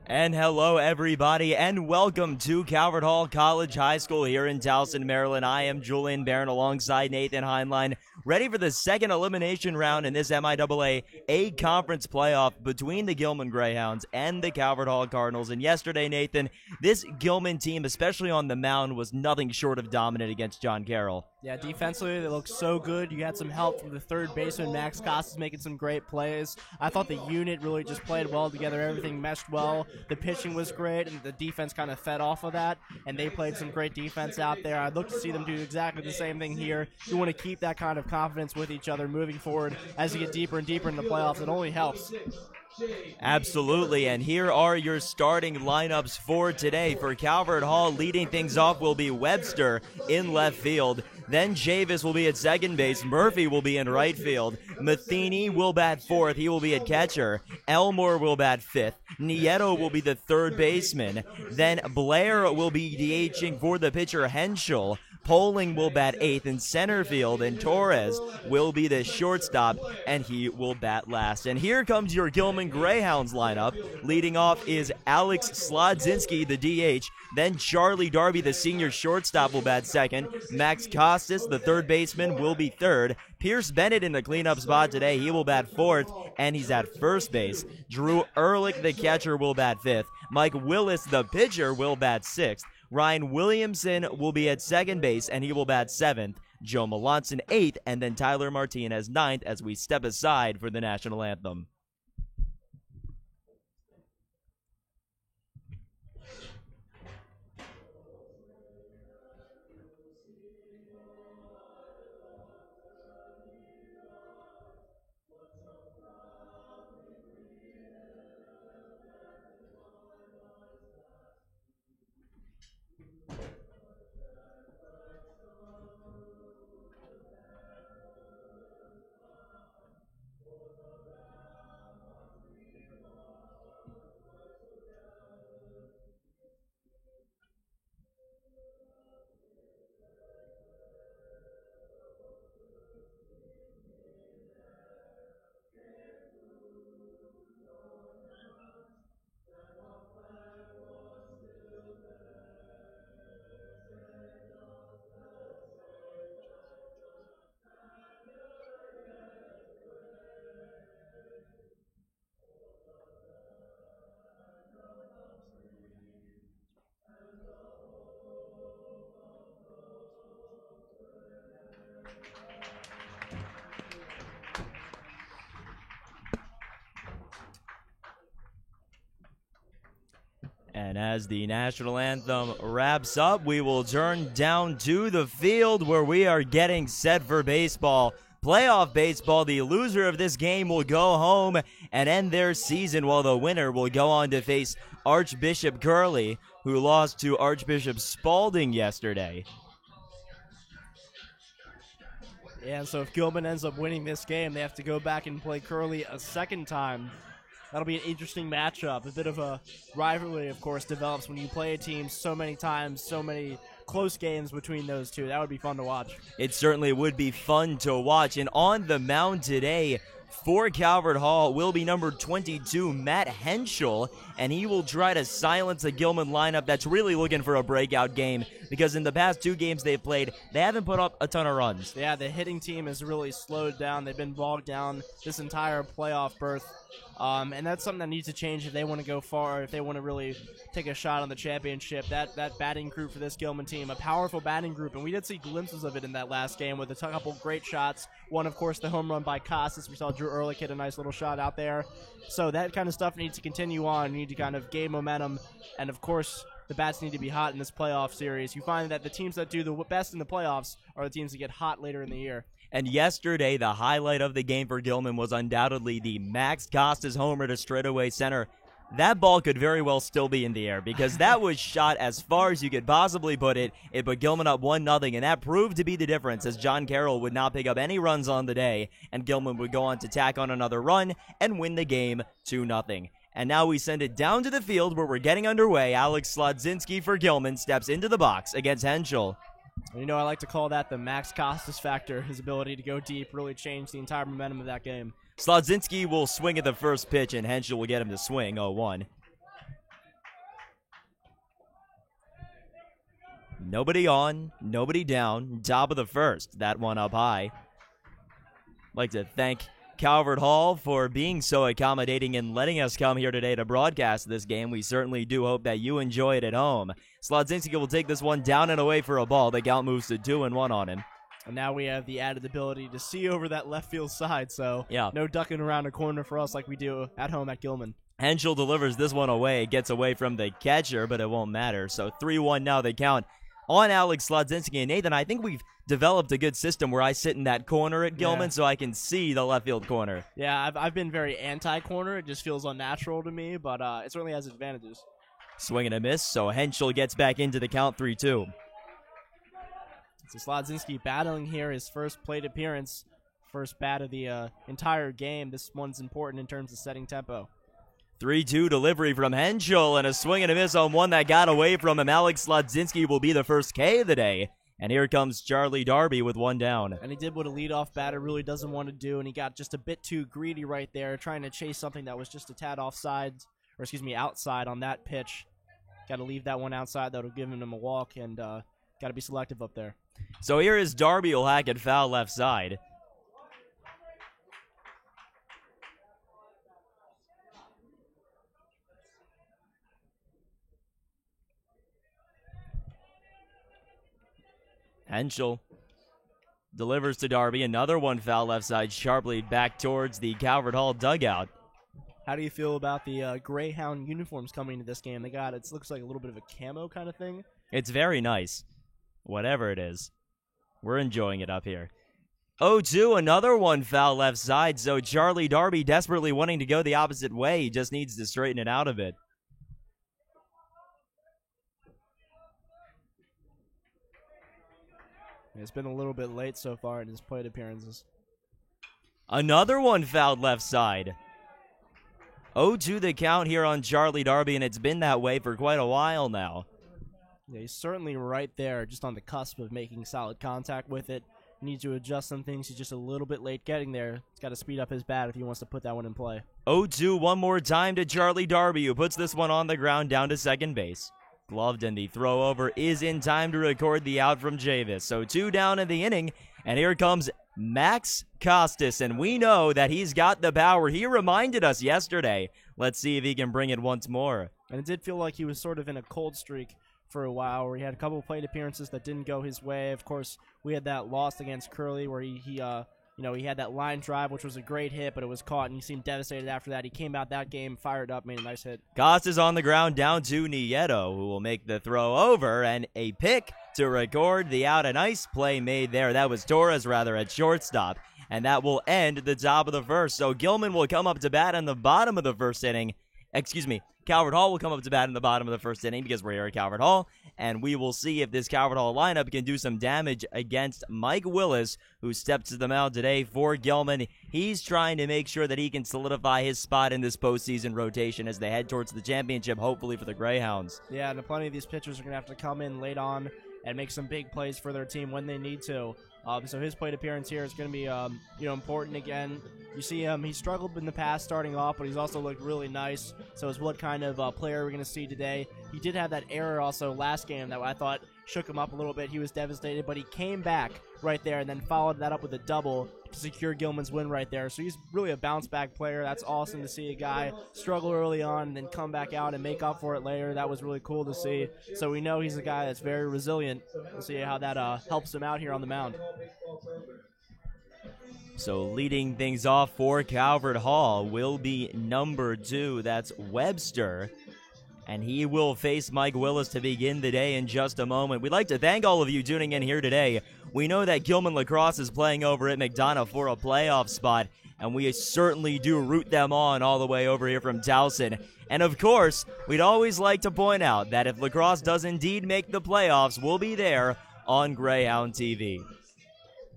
And hello, everybody, and welcome to Calvert Hall College High School here in Towson, Maryland. I am Julian Barron alongside Nathan Heinlein, ready for the second elimination round in this MIAA A-Conference playoff between the Gilman Greyhounds and the Calvert Hall Cardinals. And yesterday, Nathan, this Gilman team, especially on the mound, was nothing short of dominant against John Carroll. Yeah, defensively, they look so good. You had some help from the third baseman, Max Costas, making some great plays. I thought the unit really just played well together. Everything meshed well. The pitching was great, and the defense kind of fed off of that, and they played some great defense out there. I'd look to see them do exactly the same thing here. You want to keep that kind of confidence with each other moving forward as you get deeper and deeper in the playoffs. It only helps. Absolutely, and here are your starting lineups for today. For Calvert Hall, leading things off will be Webster in left field. Then Javis will be at second base. Murphy will be in right field. Matheny will bat fourth. He will be at catcher. Elmore will bat fifth. Nieto will be the third baseman. Then Blair will be DHing for the pitcher Henschel. Poling will bat eighth in center field, and Torres will be the shortstop, and he will bat last. And here comes your Gilman Greyhounds lineup. Leading off is Alex Slodzinski, the DH. Then Charlie Darby, the senior shortstop, will bat second. Max Costas, the third baseman, will be third. Pierce Bennett in the cleanup spot today. He will bat fourth, and he's at first base. Drew Ehrlich, the catcher, will bat fifth. Mike Willis, the pitcher, will bat sixth. Ryan Williamson will be at second base, and he will bat seventh. Joe Melanson eighth, and then Tyler Martinez ninth as we step aside for the national anthem. And as the national anthem wraps up, we will turn down to the field where we are getting set for baseball. Playoff baseball. The loser of this game will go home and end their season, while the winner will go on to face Archbishop Curley, who lost to Archbishop Spalding yesterday. Yeah, so if Gilman ends up winning this game, they have to go back and play Curley a second time. That'll be an interesting matchup. A bit of a rivalry, of course, develops when you play a team so many times, so many close games between those two. That would be fun to watch. It certainly would be fun to watch. And on the mound today for Calvert Hall will be number 22, Matt Henschel, and he will try to silence a Gilman lineup that's really looking for a breakout game, because in the past two games they've played, they haven't put up a ton of runs. Yeah, the hitting team has really slowed down. They've been bogged down this entire playoff berth. And that's something that needs to change if they want to go far, if they want to really take a shot on the championship. That batting group for this Gilman team, a powerful batting group, and we did see glimpses of it in that last game with a couple great shots. One, of course, the home run by Costas. We saw Drew Ehrlich hit a nice little shot out there. So that kind of stuff needs to continue on. You need to kind of gain momentum, and of course, the bats need to be hot in this playoff series. You find that the teams that do the best in the playoffs are the teams that get hot later in the year. And yesterday, the highlight of the game for Gilman was undoubtedly the Max Costas homer to straightaway center. That ball could very well still be in the air, because that was shot as far as you could possibly put it. It put Gilman up 1-0, and that proved to be the difference, as John Carroll would not pick up any runs on the day, and Gilman would go on to tack on another run and win the game 2-0. And now we send it down to the field where we're getting underway. Alex Slodzinski for Gilman steps into the box against Henschel. You know, I like to call that the Max Costas factor. His ability to go deep really changed the entire momentum of that game. Slodzinski will swing at the first pitch, and Henschel will get him to swing 0-1. Nobody on, nobody down. Top of the first. That one up high. Like to thank Calvert Hall for being so accommodating and letting us come here today to broadcast this game. We certainly do hope that you enjoy it at home. Slodzinski will take this one down and away for a ball. The count moves to 2-1 on him. And now we have the added ability to see over that left field side, so yeah, no ducking around a corner for us like we do at home at Gilman. Henschel delivers this one away, gets away from the catcher, but it won't matter. So 3-1 now the count on Alex Slodzinski. And Nathan, I think we've developed a good system where I sit in that corner at Gilman so I can see the left field corner. Yeah, I've been very anti-corner. It just feels unnatural to me, but it certainly has advantages. Swing and a miss, so Henschel gets back into the count 3-2. So Slodzinski battling here his first plate appearance, first bat of the entire game. This one's important in terms of setting tempo. 3-2 delivery from Henschel, and a swing and a miss on one that got away from him. Alex Slodzinski will be the first K of the day. And here comes Charlie Darby with one down. And he did what a leadoff batter really doesn't want to do, and he got just a bit too greedy right there, trying to chase something that was just a tad outside on that pitch. Got to leave that one outside. That'll give him a walk, and got to be selective up there. So here is Darby will hack it foul left side. Henschel delivers to Darby. Another one foul left side, sharply back towards the Calvert Hall dugout. How do you feel about the Greyhound uniforms coming into this game? They got it looks like a little bit of a camo kind of thing. It's very nice. Whatever it is, we're enjoying it up here. 0-2, another one foul left side. So Charlie Darby desperately wanting to go the opposite way. He just needs to straighten it out a bit. It's been a little bit late so far in his plate appearances. Another one fouled left side. 0-2 the count here on Charlie Darby, and it's been that way for quite a while now. Yeah, he's certainly right there, just on the cusp of making solid contact with it. Needs to adjust some things. He's just a little bit late getting there. He's got to speed up his bat if he wants to put that one in play. 0-2 one more time to Charlie Darby, who puts this one on the ground down to second base. Gloved, and the throw over is in time to record the out from Javis. So 2 down in the inning, and here comes Max Costas, and we know that he's got the power. He reminded us yesterday. Let's see if he can bring it once more. And it did feel like he was sort of in a cold streak for a while, where he had a couple of plate appearances that didn't go his way. Of course, we had that loss against Curley where he had that line drive, which was a great hit, but it was caught, and he seemed devastated after that. He came out that game, fired up, made a nice hit. Costas on the ground down to Nieto, who will make the throw over, and a pick to record the out. A nice play made there. That was Torres, at shortstop, and that will end the top of the first. So Gilman will come up to bat in the bottom of the first inning. Calvert Hall will come up to bat in the bottom of the first inning because we're here at Calvert Hall, and we will see if this Calvert Hall lineup can do some damage against Mike Willis, who steps to the mound today for Gilman. He's trying to make sure that he can solidify his spot in this postseason rotation as they head towards the championship, hopefully for the Greyhounds. Yeah, and plenty of these pitchers are going to have to come in late on and make some big plays for their team when they need to. So his plate appearance here is going to be, important again. You see him; he struggled in the past starting off, but he's also looked really nice. So is what kind of player we're going to see today. He did have that error also last game that I thought shook him up a little bit. He was devastated, but he came back right there and then followed that up with a double to secure Gilman's win right there. So he's really a bounce-back player. That's awesome to see a guy struggle early on and then come back out and make up for it later. That was really cool to see. So we know he's a guy that's very resilient. We'll see how that helps him out here on the mound. So leading things off for Calvert Hall will be number 2. That's Webster. And he will face Mike Willis to begin the day in just a moment. We'd like to thank all of you tuning in here today. We know that Gilman Lacrosse is playing over at McDonough for a playoff spot, and we certainly do root them on all the way over here from Towson. And of course, we'd always like to point out that if Lacrosse does indeed make the playoffs, we'll be there on Greyhound TV.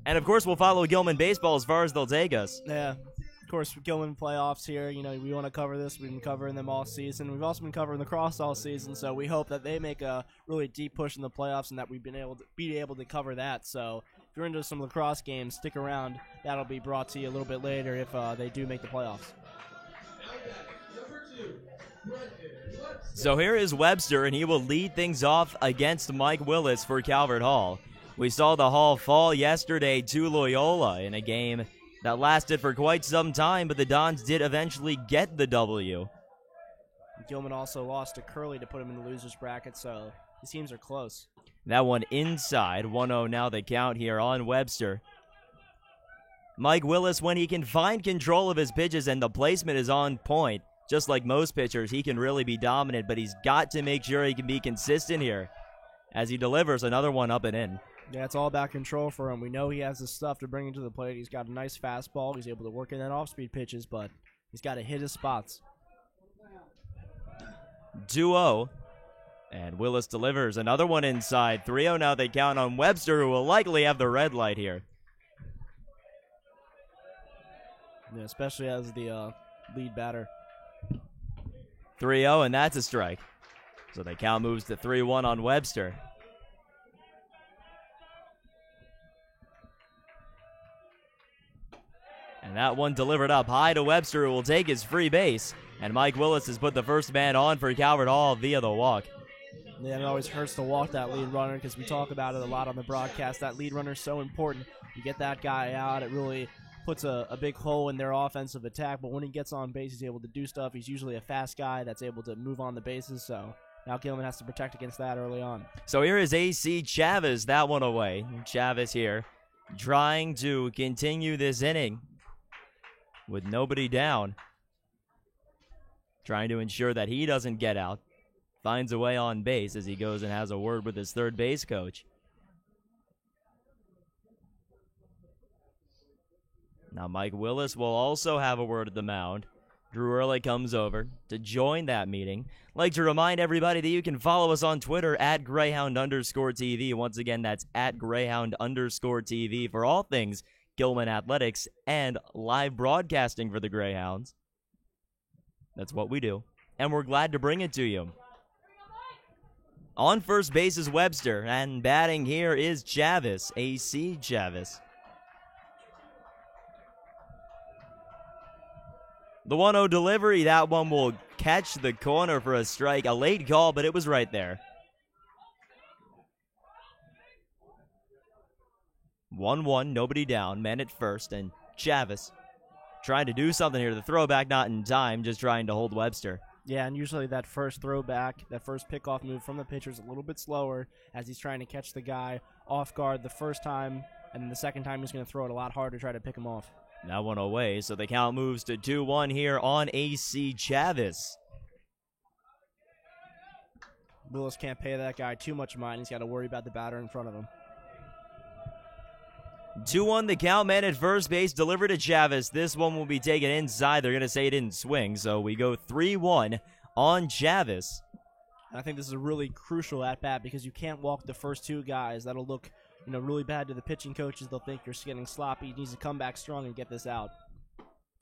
And of course, we'll follow Gilman baseball as far as they'll take us. Yeah. Of course, Gilman playoffs here. You know, we want to cover this. We've been covering them all season. We've also been covering lacrosse all season, so we hope that they make a really deep push in the playoffs and that we've been able to cover that. So if you're into some lacrosse games, stick around. That'll be brought to you a little bit later if they do make the playoffs. So here is Webster, and he will lead things off against Mike Willis for Calvert Hall. We saw the Hall fall yesterday to Loyola in a game that lasted for quite some time, but the Dons did eventually get the W. Gilman also lost to Curley to put him in the loser's bracket, so these teams are close. That one inside, 1-0 now the count here on Webster. Mike Willis, when he can find control of his pitches and the placement is on point, just like most pitchers, he can really be dominant, but he's got to make sure he can be consistent here as he delivers another one up and in. Yeah, it's all about control for him. We know he has the stuff to bring into the plate. He's got a nice fastball. He's able to work in that off-speed pitches, but he's got to hit his spots. 2-0, and Willis delivers another one inside. 3-0 now they count on Webster, who will likely have the red light here. Yeah, especially as the lead batter. 3-0, and that's a strike. So the count moves to 3-1 on Webster. And that one delivered up high to Webster, who will take his free base. And Mike Willis has put the first man on for Calvert Hall via the walk. Yeah, it always hurts to walk that lead runner because we talk about it a lot on the broadcast. That lead runner is so important. You get that guy out, it really puts a big hole in their offensive attack. But when he gets on base, he's able to do stuff. He's usually a fast guy that's able to move on the bases. So now Gilman has to protect against that early on. So here is AC Chavez, that one away. Chavez here trying to continue this inning with nobody down. Trying to ensure that he doesn't get out. Finds a way on base as he goes and has a word with his third base coach. Now Mike Willis will also have a word at the mound. Drew Early comes over to join that meeting. Like to remind everybody that you can follow us on Twitter at Greyhound_TV. Once again, that's at Greyhound_TV for all things Gilman Athletics and live broadcasting for the Greyhounds. That's what we do, and we're glad to bring it to you. On first base is Webster, and batting here is Chavez, AC Chavez. The 1-0 delivery, that one will catch the corner for a strike. A late call, but it was right there. 1-1, nobody down, man at first, and Chavez trying to do something here. The throwback not in time, just trying to hold Webster. Yeah, and usually that first throwback, that first pickoff move from the pitcher is a little bit slower as he's trying to catch the guy off guard the first time, and then the second time he's going to throw it a lot harder to try to pick him off. That one away, so the count moves to 2-1 here on AC Chavez. Willis can't pay that guy too much mind. He's got to worry about the batter in front of him. 2-1 the count, man at first base, delivered to Chavez. This one will be taken inside. They're going to say it didn't swing, so we go 3-1 on Chavez. I think this is a really crucial at-bat because you can't walk the first two guys. That'll look really bad to the pitching coaches. They'll think you're getting sloppy. He needs to come back strong and get this out.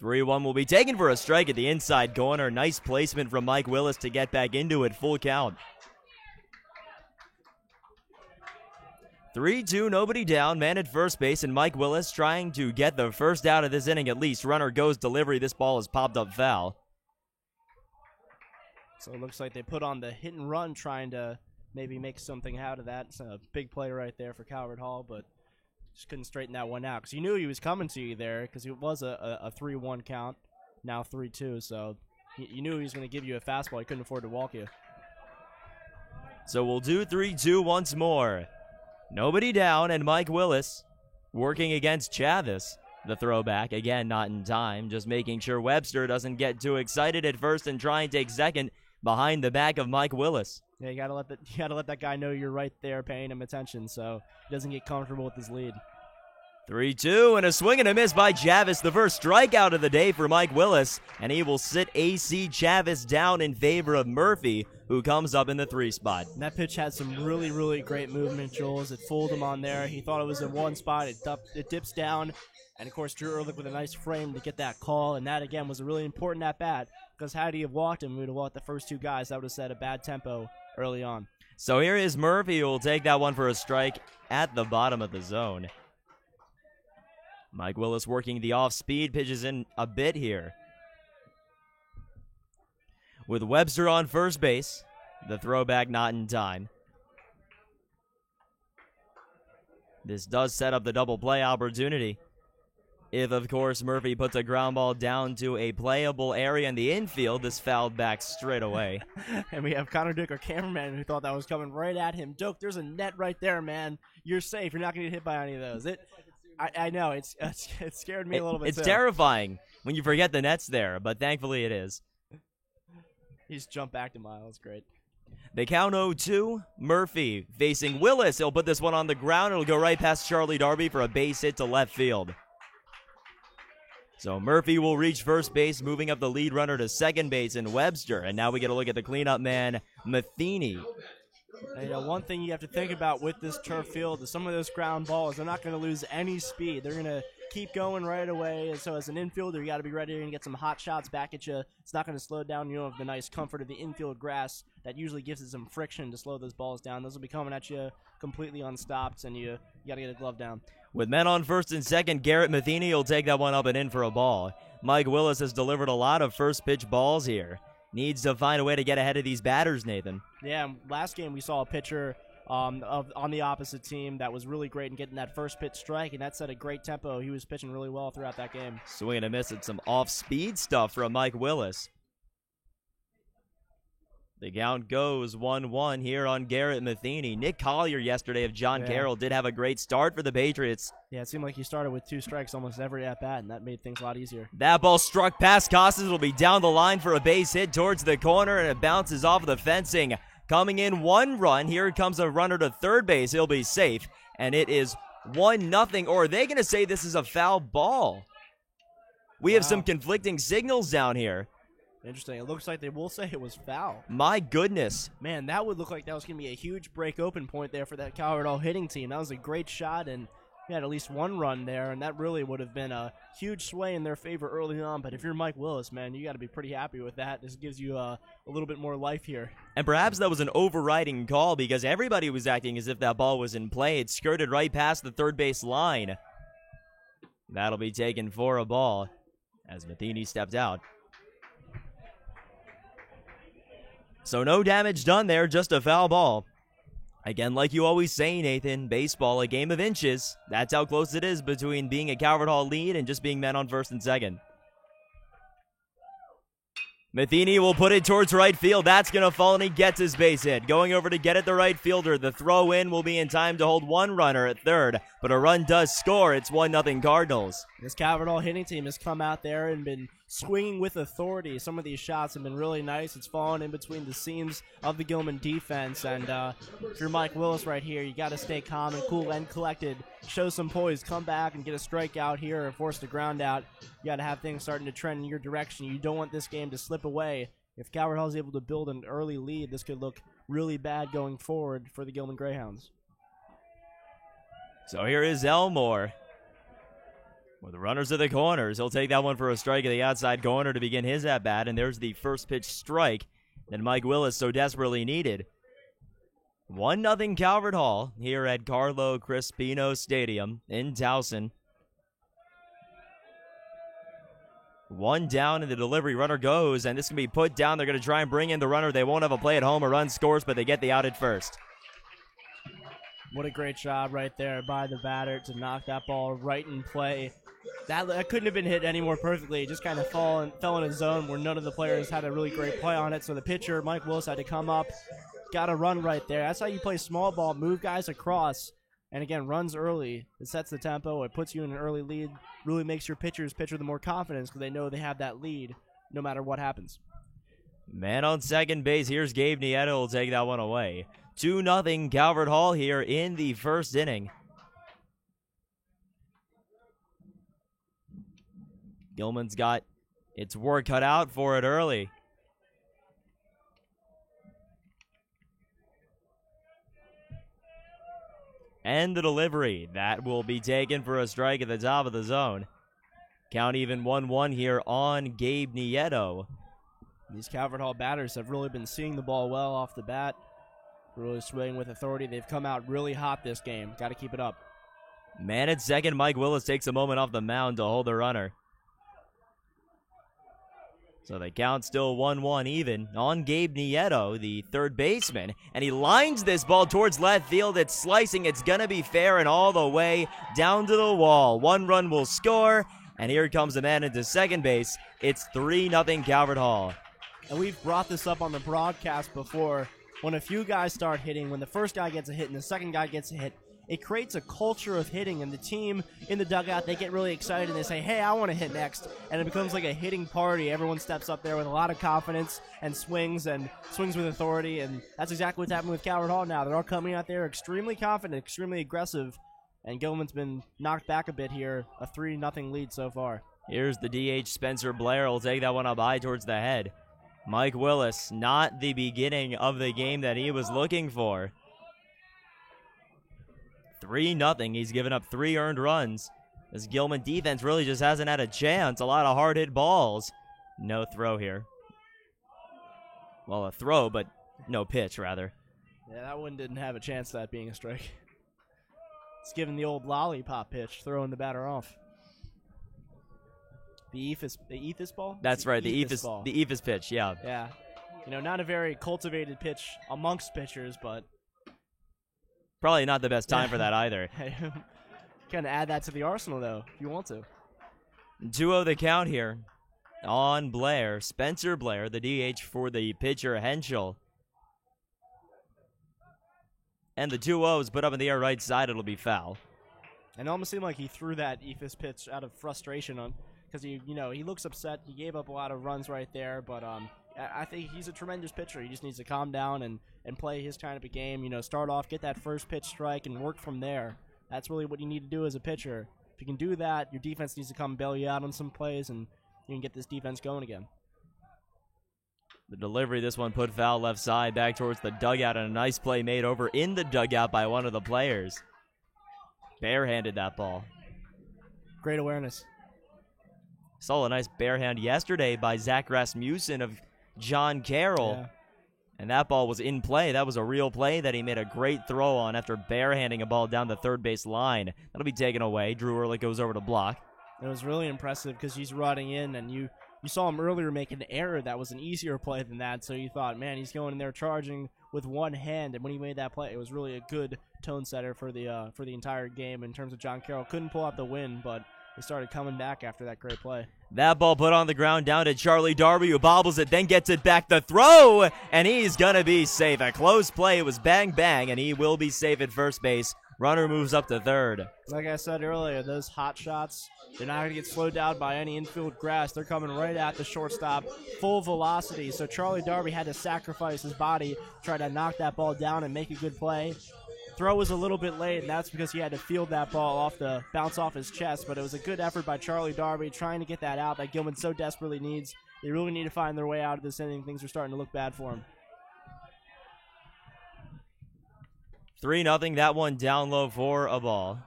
3-1 will be taken for a strike at the inside corner. Nice placement from Mike Willis to get back into it. Full count. 3-2, nobody down, man at first base, and Mike Willis trying to get the first out of this inning at least. Runner goes delivery. This ball is popped up foul. So it looks like they put on the hit and run trying to maybe make something out of that. It's a big play right there for Calvert Hall, but just couldn't straighten that one out because you knew he was coming to you there because it was a 3-1 count, now 3-2. So you knew he was going to give you a fastball. He couldn't afford to walk you. So we'll do 3-2 once more. Nobody down, and Mike Willis working against Chavez. The throwback, again, not in time, just making sure Webster doesn't get too excited at first and try and take second behind the back of Mike Willis. Yeah, you gotta let that guy know you're right there paying him attention so he doesn't get comfortable with his lead. 3-2 and a swing and a miss by Chavis. The first strikeout of the day for Mike Willis, and he will sit AC Chavis down in favor of Murphy, who comes up in the 3 spot. And that pitch had some really, really great movement, Jules. It fooled him on there. He thought it was in one spot. It dips down. And, of course, Drew Ehrlich with a nice frame to get that call. And that, again, was a really important at-bat because had he have walked him, we would have walked the first 2 guys. That would have set a bad tempo early on. So here is Murphy, who will take that one for a strike at the bottom of the zone. Mike Willis working the off-speed, pitches in a bit here. With Webster on first base, the throwback not in time. This does set up the double play opportunity. If, of course, Murphy puts a ground ball down to a playable area in the infield, this fouled back straight away. And we have Connor Duke, our cameraman, who thought that was coming right at him. Duke, there's a net right there, man. You're safe. You're not going to get hit by any of those. I know. It scared me a little bit, It's too. terrifying when you forget the net's there, but thankfully it is. He's jumped back to Miles. Great. They count 0-2. Murphy facing Willis. He'll put this one on the ground. It'll go right past Charlie Darby for a base hit to left field. So Murphy will reach first base, moving up the lead runner to second base in Webster. And now we get a look at the cleanup man, Matheny. And, one thing you have to think about with this turf field is some of those ground balls, they're not going to lose any speed. They're going to keep going right away. And so as an infielder, you got to be ready and get some hot shots back at you. It's not going to slow down. You don't have the nice comfort of the infield grass that usually gives it some friction to slow those balls down. Those will be coming at you completely unstopped, and you got to get a glove down. With men on first and second, Garrett Matheny will take that one up and in for a ball. Mike Willis has delivered a lot of first pitch balls here. Needs to find a way to get ahead of these batters, Nathan. Yeah, last game we saw a pitcher on the opposite team that was really great in getting that first pitch strike, and that set a great tempo. He was pitching really well throughout that game. Swing and a miss at some off-speed stuff from Mike Willis. The count goes 1-1 here on Garrett Matheny. Nick Collier yesterday of John Carroll did have a great start for the Patriots. Yeah, it seemed like he started with 2 strikes almost every at-bat, and that made things a lot easier. That ball struck past Costas. It'll be down the line for a base hit towards the corner, and it bounces off the fencing. Coming in 1 run. Here comes a runner to third base. He'll be safe, and it is 1-0. Or are they going to say this is a foul ball? We have some conflicting signals down here. Interesting. It looks like they will say it was foul. My goodness. Man, that would look like that was going to be a huge break open point there for that Calvert Hall hitting team. That was a great shot, and we had at least 1 run there, and that really would have been a huge sway in their favor early on. But if you're Mike Willis, man, you got to be pretty happy with that. This gives you a little bit more life here. And perhaps that was an overriding call because everybody was acting as if that ball was in play. It skirted right past the third base line. That'll be taken for a ball as Matheny stepped out. So no damage done there, just a foul ball. Again, like you always say, Nathan, baseball, a game of inches. That's how close it is between being a Calvert Hall lead and just being men on first and second. Matheny will put it towards right field. That's going to fall, and he gets his base hit. Going over to get at the right fielder. The throw in will be in time to hold 1 runner at third, but a run does score. It's 1-0 Cardinals. This Calvert Hall hitting team has come out there and been swinging with authority. Some of these shots have been really nice. It's fallen in between the seams of the Gilman defense, and if you're Mike Willis right here, you got to stay calm and cool and collected. Show some poise, come back and get a strikeout here or force the ground out. You got to have things starting to trend in your direction. You don't want this game to slip away. If Calvert Hall is able to build an early lead, this could look really bad going forward for the Gilman Greyhounds. So here is Elmore. With the runners at the corners, he'll take that one for a strike at the outside corner to begin his at-bat, and there's the first pitch strike that Mike Willis so desperately needed. 1-0 Calvert Hall here at Carlo Crispino Stadium in Towson. 1 down, and the delivery runner goes, and this can be put down. They're going to try and bring in the runner. They won't have a play at home. A run scores, but they get the out at first. What a great job right there by the batter to knock that ball right in play. That couldn't have been hit any more perfectly. It just kind of fell in a zone where none of the players had a really great play on it. So the pitcher, Mike Willis, had to come up, got a run right there. That's how you play small ball, move guys across, and again, runs early. It sets the tempo. It puts you in an early lead. Really makes your pitchers pitch with more confidence because they know they have that lead no matter what happens. Man on second base. Here's Gabe Nieto will take that one away. 2-0 Calvert Hall here in the first inning. Gilman's got its work cut out for it early. And the delivery. That will be taken for a strike at the top of the zone. Count even 1-1 here on Gabe Nieto. These Calvert Hall batters have really been seeing the ball well off the bat. Really swinging with authority. They've come out really hot this game. Got to keep it up. Man at second, Mike Willis takes a moment off the mound to hold the runner. So the count still 1-1 even on Gabe Nieto, the third baseman. And he lines this ball towards left field. It's slicing. It's going to be fair and all the way down to the wall. 1 run will score. And here comes the man into second base. It's 3-0 Calvert Hall. And we've brought this up on the broadcast before. When a few guys start hitting, when the first guy gets a hit and the second guy gets a hit, it creates a culture of hitting, and the team in the dugout, they get really excited and they say, hey, I want to hit next. And it becomes like a hitting party. Everyone steps up there with a lot of confidence and swings with authority, and that's exactly what's happening with Calvert Hall now. They're all coming out there extremely confident, extremely aggressive, and Gilman's been knocked back a bit here, a 3-0 lead so far. Here's the DH, Spencer Blair, will take that one up high towards the head. Mike Willis, not the beginning of the game that he was looking for. 3-0. He's given up 3 earned runs. This Gilman defense really just hasn't had a chance. A lot of hard hit balls. No throw here. Well, a throw, but no pitch, rather. Yeah, that one didn't have a chance, that being a strike. It's giving the old lollipop pitch, throwing the batter off. The Ethis ball? That's right, the Ethis pitch, yeah. Yeah. You know, not a very cultivated pitch amongst pitchers, but probably not the best time for that either. Kind of add that to the arsenal, though, if you want to. 2-0 the count here on Blair. Spencer Blair, the DH for the pitcher, Henschel. And the 2-0s put up in the air right side. It'll be foul. And it almost seemed like he threw that Ethis pitch out of frustration because he looks upset. He gave up a lot of runs right there, but I think he's a tremendous pitcher. He just needs to calm down and play his kind of a game. You know, start off, get that first pitch strike, and work from there. That's really what you need to do as a pitcher. If you can do that, your defense needs to come bail you out on some plays, and you can get this defense going again. The delivery, this one put foul left side back towards the dugout, and a nice play made over in the dugout by one of the players. Barehanded that ball. Great awareness. Saw a nice barehand yesterday by Zach Rasmussen of John Carroll. Yeah. And that ball was in play. That was a real play that he made a great throw on after barehanding a ball down the third base line. That'll be taken away. Drew Ehrlich goes over to block. It was really impressive because he's running in, and you saw him earlier make an error that was an easier play than that, so you thought, man, he's going in there charging with one hand, and when he made that play, it was really a good tone setter for the entire game in terms of John Carroll. Couldn't pull out the win, but they started coming back after that great play. That ball put on the ground down to Charlie Darby, who bobbles it, then gets it back. The throw, and he's going to be safe. A close play. It was bang, bang, and he will be safe at first base. Runner moves up to third. Like I said earlier, those hot shots, they're not going to get slowed down by any infield grass. They're coming right at the shortstop, full velocity. So Charlie Darby had to sacrifice his body, try to knock that ball down and make a good play. Throw was a little bit late, and that's because he had to field that ball bounce off his chest. But it was a good effort by Charlie Darby trying to get that out that Gilman so desperately needs. They really need to find their way out of this inning. Things are starting to look bad for him. 3-0, that one down low for a ball.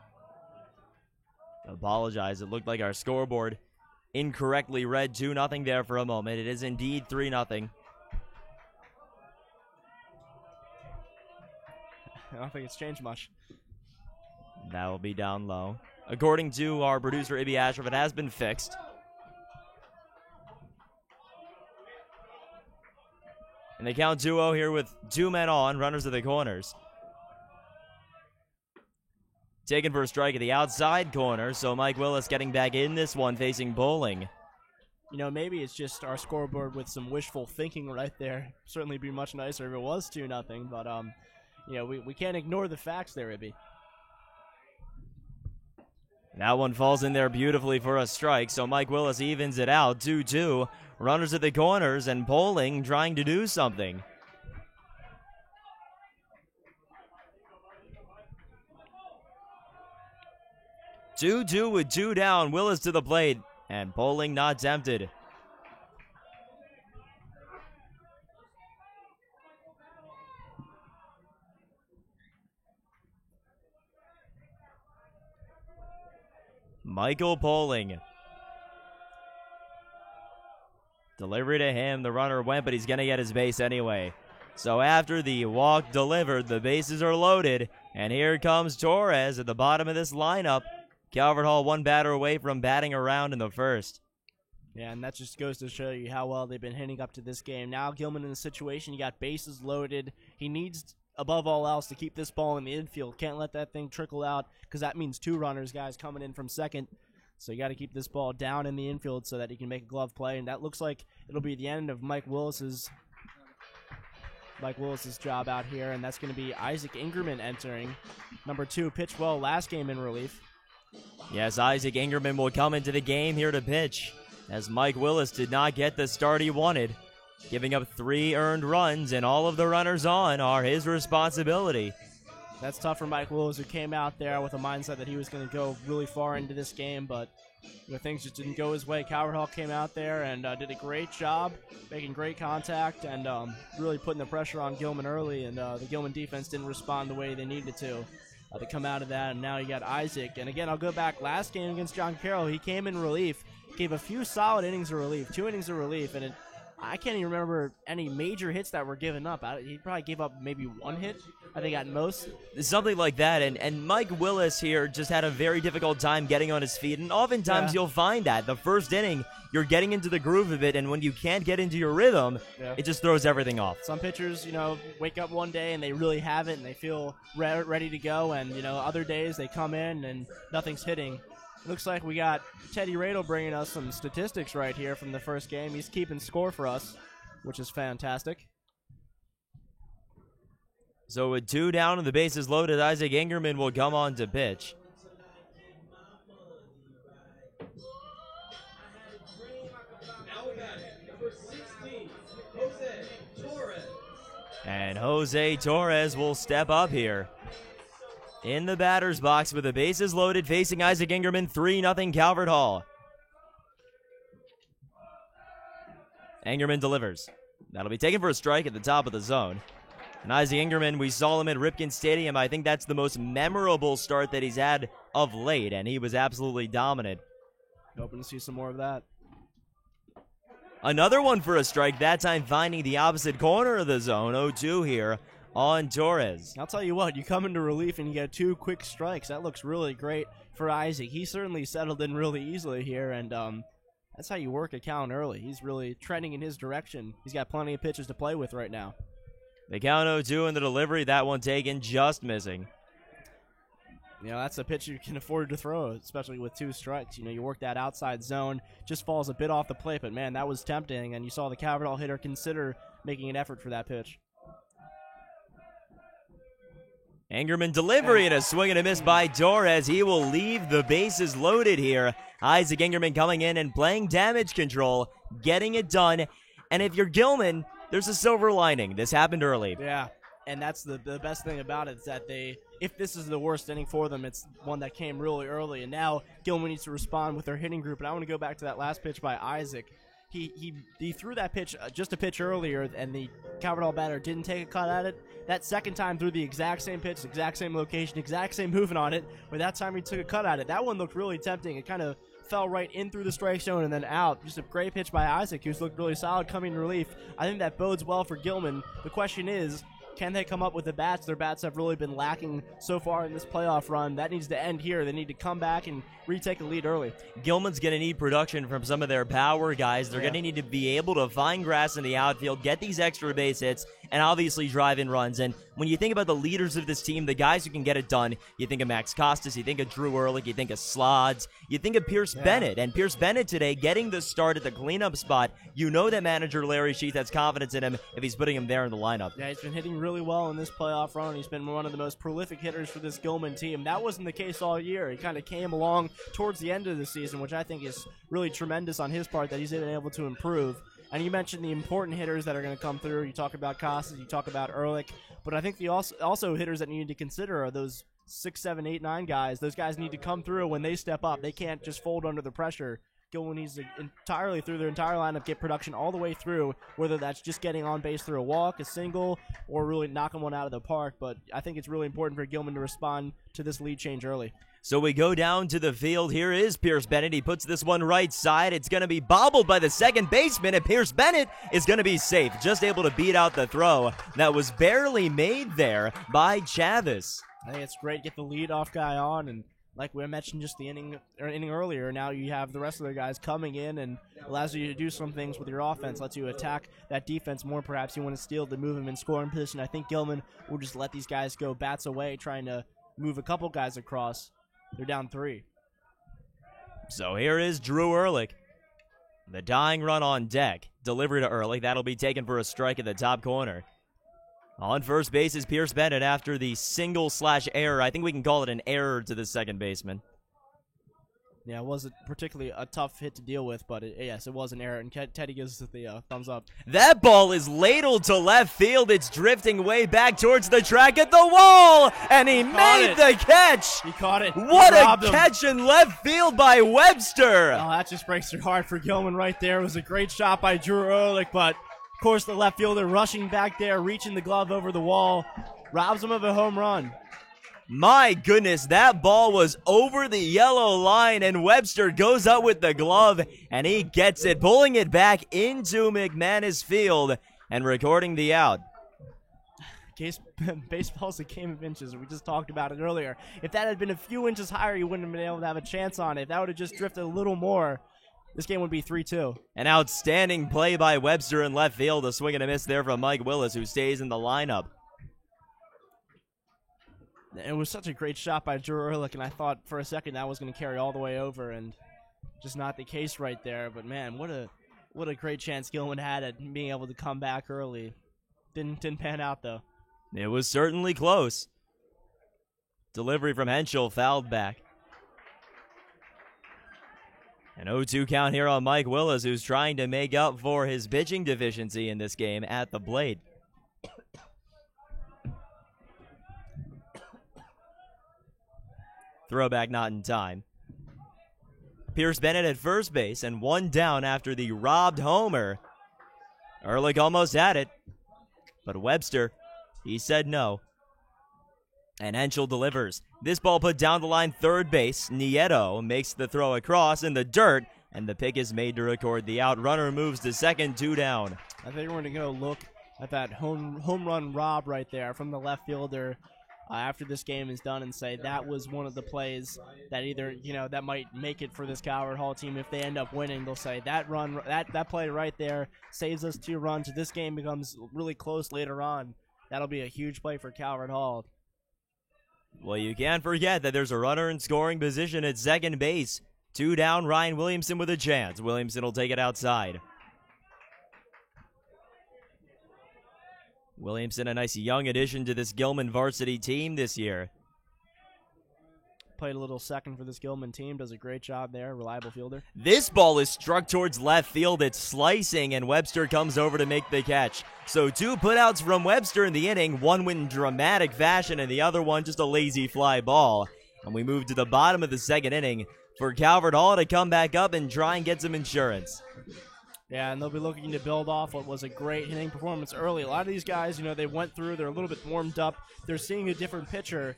Apologize, it looked like our scoreboard incorrectly read 2-0 there for a moment. It is indeed 3-0. I don't think it's changed much. That will be down low. According to our producer, Ibby Ashraf, it has been fixed. And they count 2-0 here with 2 men on, runners at the corners. Taken for a strike at the outside corner, so Mike Willis getting back in this one, facing Bowling. You know, maybe it's just our scoreboard with some wishful thinking right there. Certainly be much nicer if it was 2-0, but you know, we can't ignore the facts there, Ibby. That one falls in there beautifully for a strike, so Mike Willis evens it out, 2-2. Runners at the corners, and Bowling trying to do something. Two with 2 down. Willis to the plate. And Poling not tempted. Michael Poling. Delivery to him. The runner went, but he's going to get his base anyway. So after the walk delivered, the bases are loaded. And here comes Torres at the bottom of this lineup. Calvert Hall one batter away from batting around in the first. Yeah, and that just goes to show you how well they've been hitting up to this game. Now Gilman in the situation, you got bases loaded. He needs, above all else, to keep this ball in the infield. Can't let that thing trickle out because that means two runners, guys, coming in from second. So you got to keep this ball down in the infield so that he can make a glove play. And that looks like it'll be the end of Mike Willis's job out here. And that's going to be Isaac Ingerman entering. Number 2, pitched well last game in relief. Yes, Isaac Ingerman will come into the game here to pitch, as Mike Willis did not get the start he wanted. Giving up 3 earned runs, and all of the runners on are his responsibility. That's tough for Mike Willis, who came out there with a mindset that he was going to go really far into this game, but things just didn't go his way. Calvert Hall came out there and did a great job, making great contact and really putting the pressure on Gilman early, and the Gilman defense didn't respond the way they needed to come out of that, and now you got Isaac. And again, I'll go back last game against John Carroll. He came in relief, gave a few solid innings of relief, 2 innings of relief, and I can't even remember any major hits that were given up. He probably gave up maybe 1 hit, I think, at most. Something like that, and Mike Willis here just had a very difficult time getting on his feet, and oftentimes you'll find that the first inning, you're getting into the groove of it, and when you can't get into your rhythm, it just throws everything off. Some pitchers, wake up one day and they really have it, and they feel ready to go, and, other days they come in and nothing's hitting. Looks like we got Teddy Radel bringing us some statistics right here from the first game. He's keeping score for us, which is fantastic. So with 2 down and the bases loaded, Isaac Ingerman will come on to pitch. And Jose Torres will step up here. In the batter's box with the bases loaded, facing Isaac Ingerman, 3-0 Calvert Hall. Ingerman delivers. That'll be taken for a strike at the top of the zone. And Isaac Ingerman, we saw him at Ripken Stadium. I think that's the most memorable start that he's had of late, and he was absolutely dominant. Hoping to see some more of that. Another one for a strike, that time finding the opposite corner of the zone. 0-2 here on Torres. I'll tell you what, you come into relief and you get 2 quick strikes. That looks really great for Isaac. He certainly settled in really easily here, and that's how you work a count early. He's really trending in his direction. He's got plenty of pitches to play with right now. The count 0-2 in the delivery, that one taken, just missing. That's a pitch you can afford to throw, especially with 2 strikes. You work that outside zone, just falls a bit off the plate, but man, that was tempting, and you saw the Calvert Hall hitter consider making an effort for that pitch. Ingerman delivery and a swing and a miss by Torres. He will leave the bases loaded here. Isaac Ingerman coming in and playing damage control, getting it done. And if you're Gilman, there's a silver lining. This happened early. Yeah, and that's the best thing about it is that if this is the worst inning for them, it's one that came really early. And now Gilman needs to respond with their hitting group. And I want to go back to that last pitch by Isaac. He threw that pitch just a pitch earlier, and the Calvert Hall batter didn't take a cut at it. That second time threw the exact same pitch, exact same location, exact same movement on it, but that time he took a cut at it. That one looked really tempting. It kind of fell right in through the strike zone and then out. Just a great pitch by Isaac, who's looked really solid coming in relief. I think that bodes well for Gilman. The question is, can they come up with the bats? Their bats have really been lacking so far in this playoff run. That needs to end here. They need to come back and retake a lead early. Gilman's going to need production from some of their power guys. They're going to need to be able to find grass in the outfield, get these extra base hits, and obviously drive in runs. And when you think about the leaders of this team, the guys who can get it done, you think of Max Costas, you think of Drew Ehrlich, you think of Slods, you think of Pierce Bennett. And Pierce Bennett today getting the start at the cleanup spot. You know that manager Larry Sheath has confidence in him if he's putting him there in the lineup. Yeah, he's been hitting really well in this playoff run. He's been one of the most prolific hitters for this Gilman team. That wasn't the case all year. He kind of came along towards the end of the season, which I think is really tremendous on his part that he's been able to improve. And you mentioned the important hitters that are going to come through. You talk about Costas, you talk about Ehrlich, but I think the also hitters that you need to consider are those 6, 7, 8, 9 guys. Those guys need to come through when they step up. They can't just fold under the pressure Gilman needs to entirely through their entire lineup get production all the way through, whether that's just getting on base through a walk, a single, or really knocking one out of the park. But I think it's really important for Gilman to respond to this lead change early. So we go down to the field. Here is Pierce Bennett. He puts this one right side. It's going to be bobbled by the second baseman, and Pierce Bennett is going to be safe, just able to beat out the throw that was barely made there by Chavis. I think it's great to get the leadoff guy on, and like we mentioned just the inning earlier, now you have the rest of the guys coming in and allows you to do some things with your offense, lets you attack that defense more. Perhaps you want to steal to move them in scoring position. I think Gilman will just let these guys go bats away, trying to move a couple guys across. They're down 3. So here is Drew Ehrlich. The dying run on deck. Delivery to Ehrlich. That'll be taken for a strike in the top corner. On first base is Pierce Bennett after the single/error. I think we can call it an error to the second baseman. Yeah, it wasn't particularly a tough hit to deal with, but yes, it was an error, and Teddy gives it the thumbs up. That ball is ladled to left field. It's drifting way back towards the track at the wall, and he made the catch. He caught it. What a catch in left field by Webster. Oh, that just breaks your heart for Gilman right there. It was a great shot by Drew Ehrlich, but of course the left fielder rushing back there, reaching the glove over the wall, robs him of a home run. My goodness, that ball was over the yellow line, and Webster goes up with the glove, and he gets it, pulling it back into McManus Field and recording the out. Baseball's a game of inches. We just talked about it earlier. If that had been a few inches higher, you wouldn't have been able to have a chance on it. If that would have just drifted a little more, this game would be 3-2. An outstanding play by Webster in left field. A swing and a miss there from Mike Willis, who stays in the lineup. It was such a great shot by Drew Ehrlich, and I thought for a second that was going to carry all the way over, and just not the case right there. But man, what a great chance Gilman had at being able to come back early. Didn't pan out though. It was certainly close. Delivery from Henschel, fouled back. An 0-2 count here on Mike Willis, who's trying to make up for his pitching deficiency in this game at the plate. Throwback not in time. Pierce Bennett at first base, and one down after the robbed homer. Ehrlich almost had it, but Webster, he said no. And Henschel delivers. This ball put down the line third base. Nieto makes the throw across in the dirt, and the pick is made to record the out. Runner moves to second, 2 down. I think we're going to go look at that home run rob right there from the left fielder after this game is done and say that was one of the plays that either, that might make it for this Calvert Hall team. If they end up winning, they'll say that play right there saves us 2 runs. If this game becomes really close later on, that'll be a huge play for Calvert Hall. Well, you can't forget that there's a runner in scoring position at second base. 2 down, Ryan Williamson with a chance. Williamson will take it outside. Williamson, a nice young addition to this Gilman varsity team this year. Played a little second for this Gilman team. Does a great job there. Reliable fielder. This ball is struck towards left field. It's slicing, and Webster comes over to make the catch. So 2 putouts from Webster in the inning. One went in dramatic fashion, and the other one just a lazy fly ball. And we move to the bottom of the second inning for Calvert Hall to come back up and try and get some insurance. Yeah, and they'll be looking to build off what was a great hitting performance early. A lot of these guys, they went through, they're a little bit warmed up. They're seeing a different pitcher,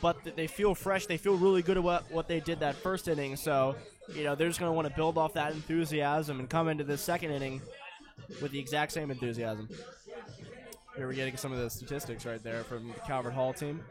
but they feel fresh. They feel really good at what they did that first inning. So, they're just going to want to build off that enthusiasm and come into the second inning with the exact same enthusiasm. Here we're getting some of the statistics right there from the Calvert Hall team.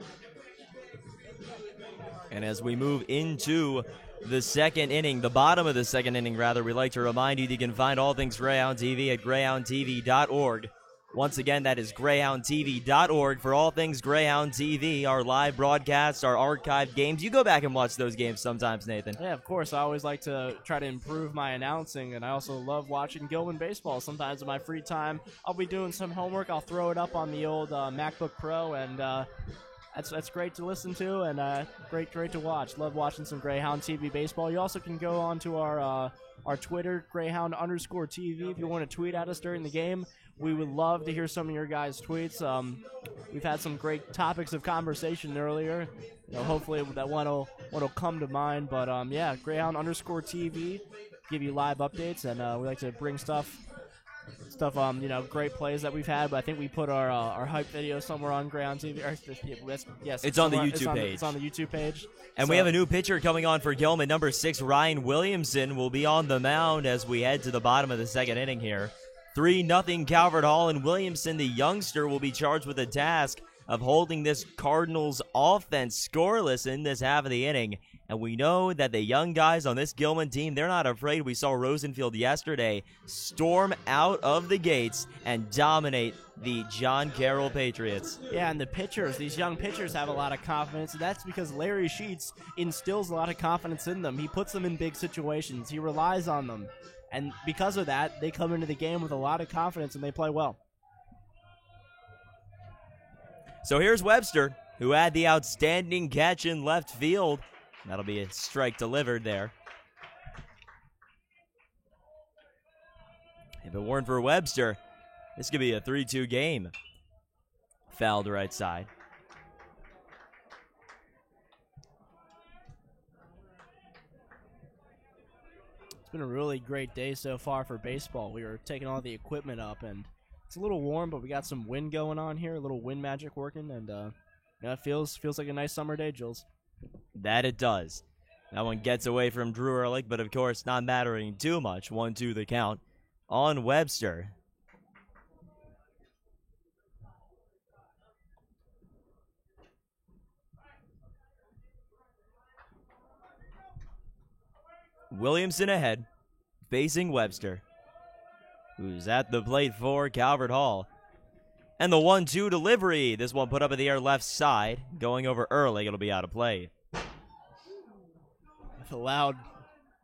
And as we move into the second inning, the bottom of the second inning, rather, we'd like to remind you that you can find all things Greyhound TV at greyhoundtv.org. Once again, that is greyhoundtv.org for all things Greyhound TV, our live broadcasts, our archived games. You go back and watch those games sometimes, Nathan. Yeah, of course. I always like to try to improve my announcing, and I also love watching Gilman baseball. Sometimes in my free time, I'll be doing some homework. I'll throw it up on the old MacBook Pro, and that's great to listen to and great to watch. Love watching some Greyhound TV baseball. You also can go on to our Twitter, Greyhound_TV, if you want to tweet at us during the game. We would love to hear some of your guys' tweets. We've had some great topics of conversation earlier. Hopefully that one will come to mind. But yeah, Greyhound_TV. give you live updates, and we like to bring stuff, great plays that we've had. But I think we put our hype video somewhere on Ground TV. Yes, it's on the YouTube page. It's on the YouTube page. And we have a new pitcher coming on for Gilman. Number 6, Ryan Williamson, will be on the mound as we head to the bottom of the second inning here. 3-0 Calvert Hall, and Williamson, the youngster, will be charged with the task of holding this Cardinals offense scoreless in this half of the inning. And we know that the young guys on this Gilman team, they're not afraid. We saw Rosenfield yesterday storm out of the gates and dominate the John Carroll Patriots. Yeah, and the pitchers, these young pitchers have a lot of confidence, and that's because Larry Sheets instills a lot of confidence in them. He puts them in big situations. He relies on them. And because of that, they come into the game with a lot of confidence, and they play well. So here's Webster, who had the outstanding catch in left field. That'll be a strike delivered there. If it weren't for Webster, this could be a 3-2 game. Fouled right side. It's been a really great day so far for baseball. We were taking all the equipment up, and it's a little warm, but we got some wind going on here, a little wind magic working, and it feels like a nice summer day, Jules. That it does. That one gets away from Drew Ehrlich, but of course not mattering too much. 1-2 the count on Webster. Williamson ahead, facing Webster, who's at the plate for Calvert Hall. And the 1-2 delivery. This one put up in the air left side. Going over Ehrlich, it'll be out of play. With a loud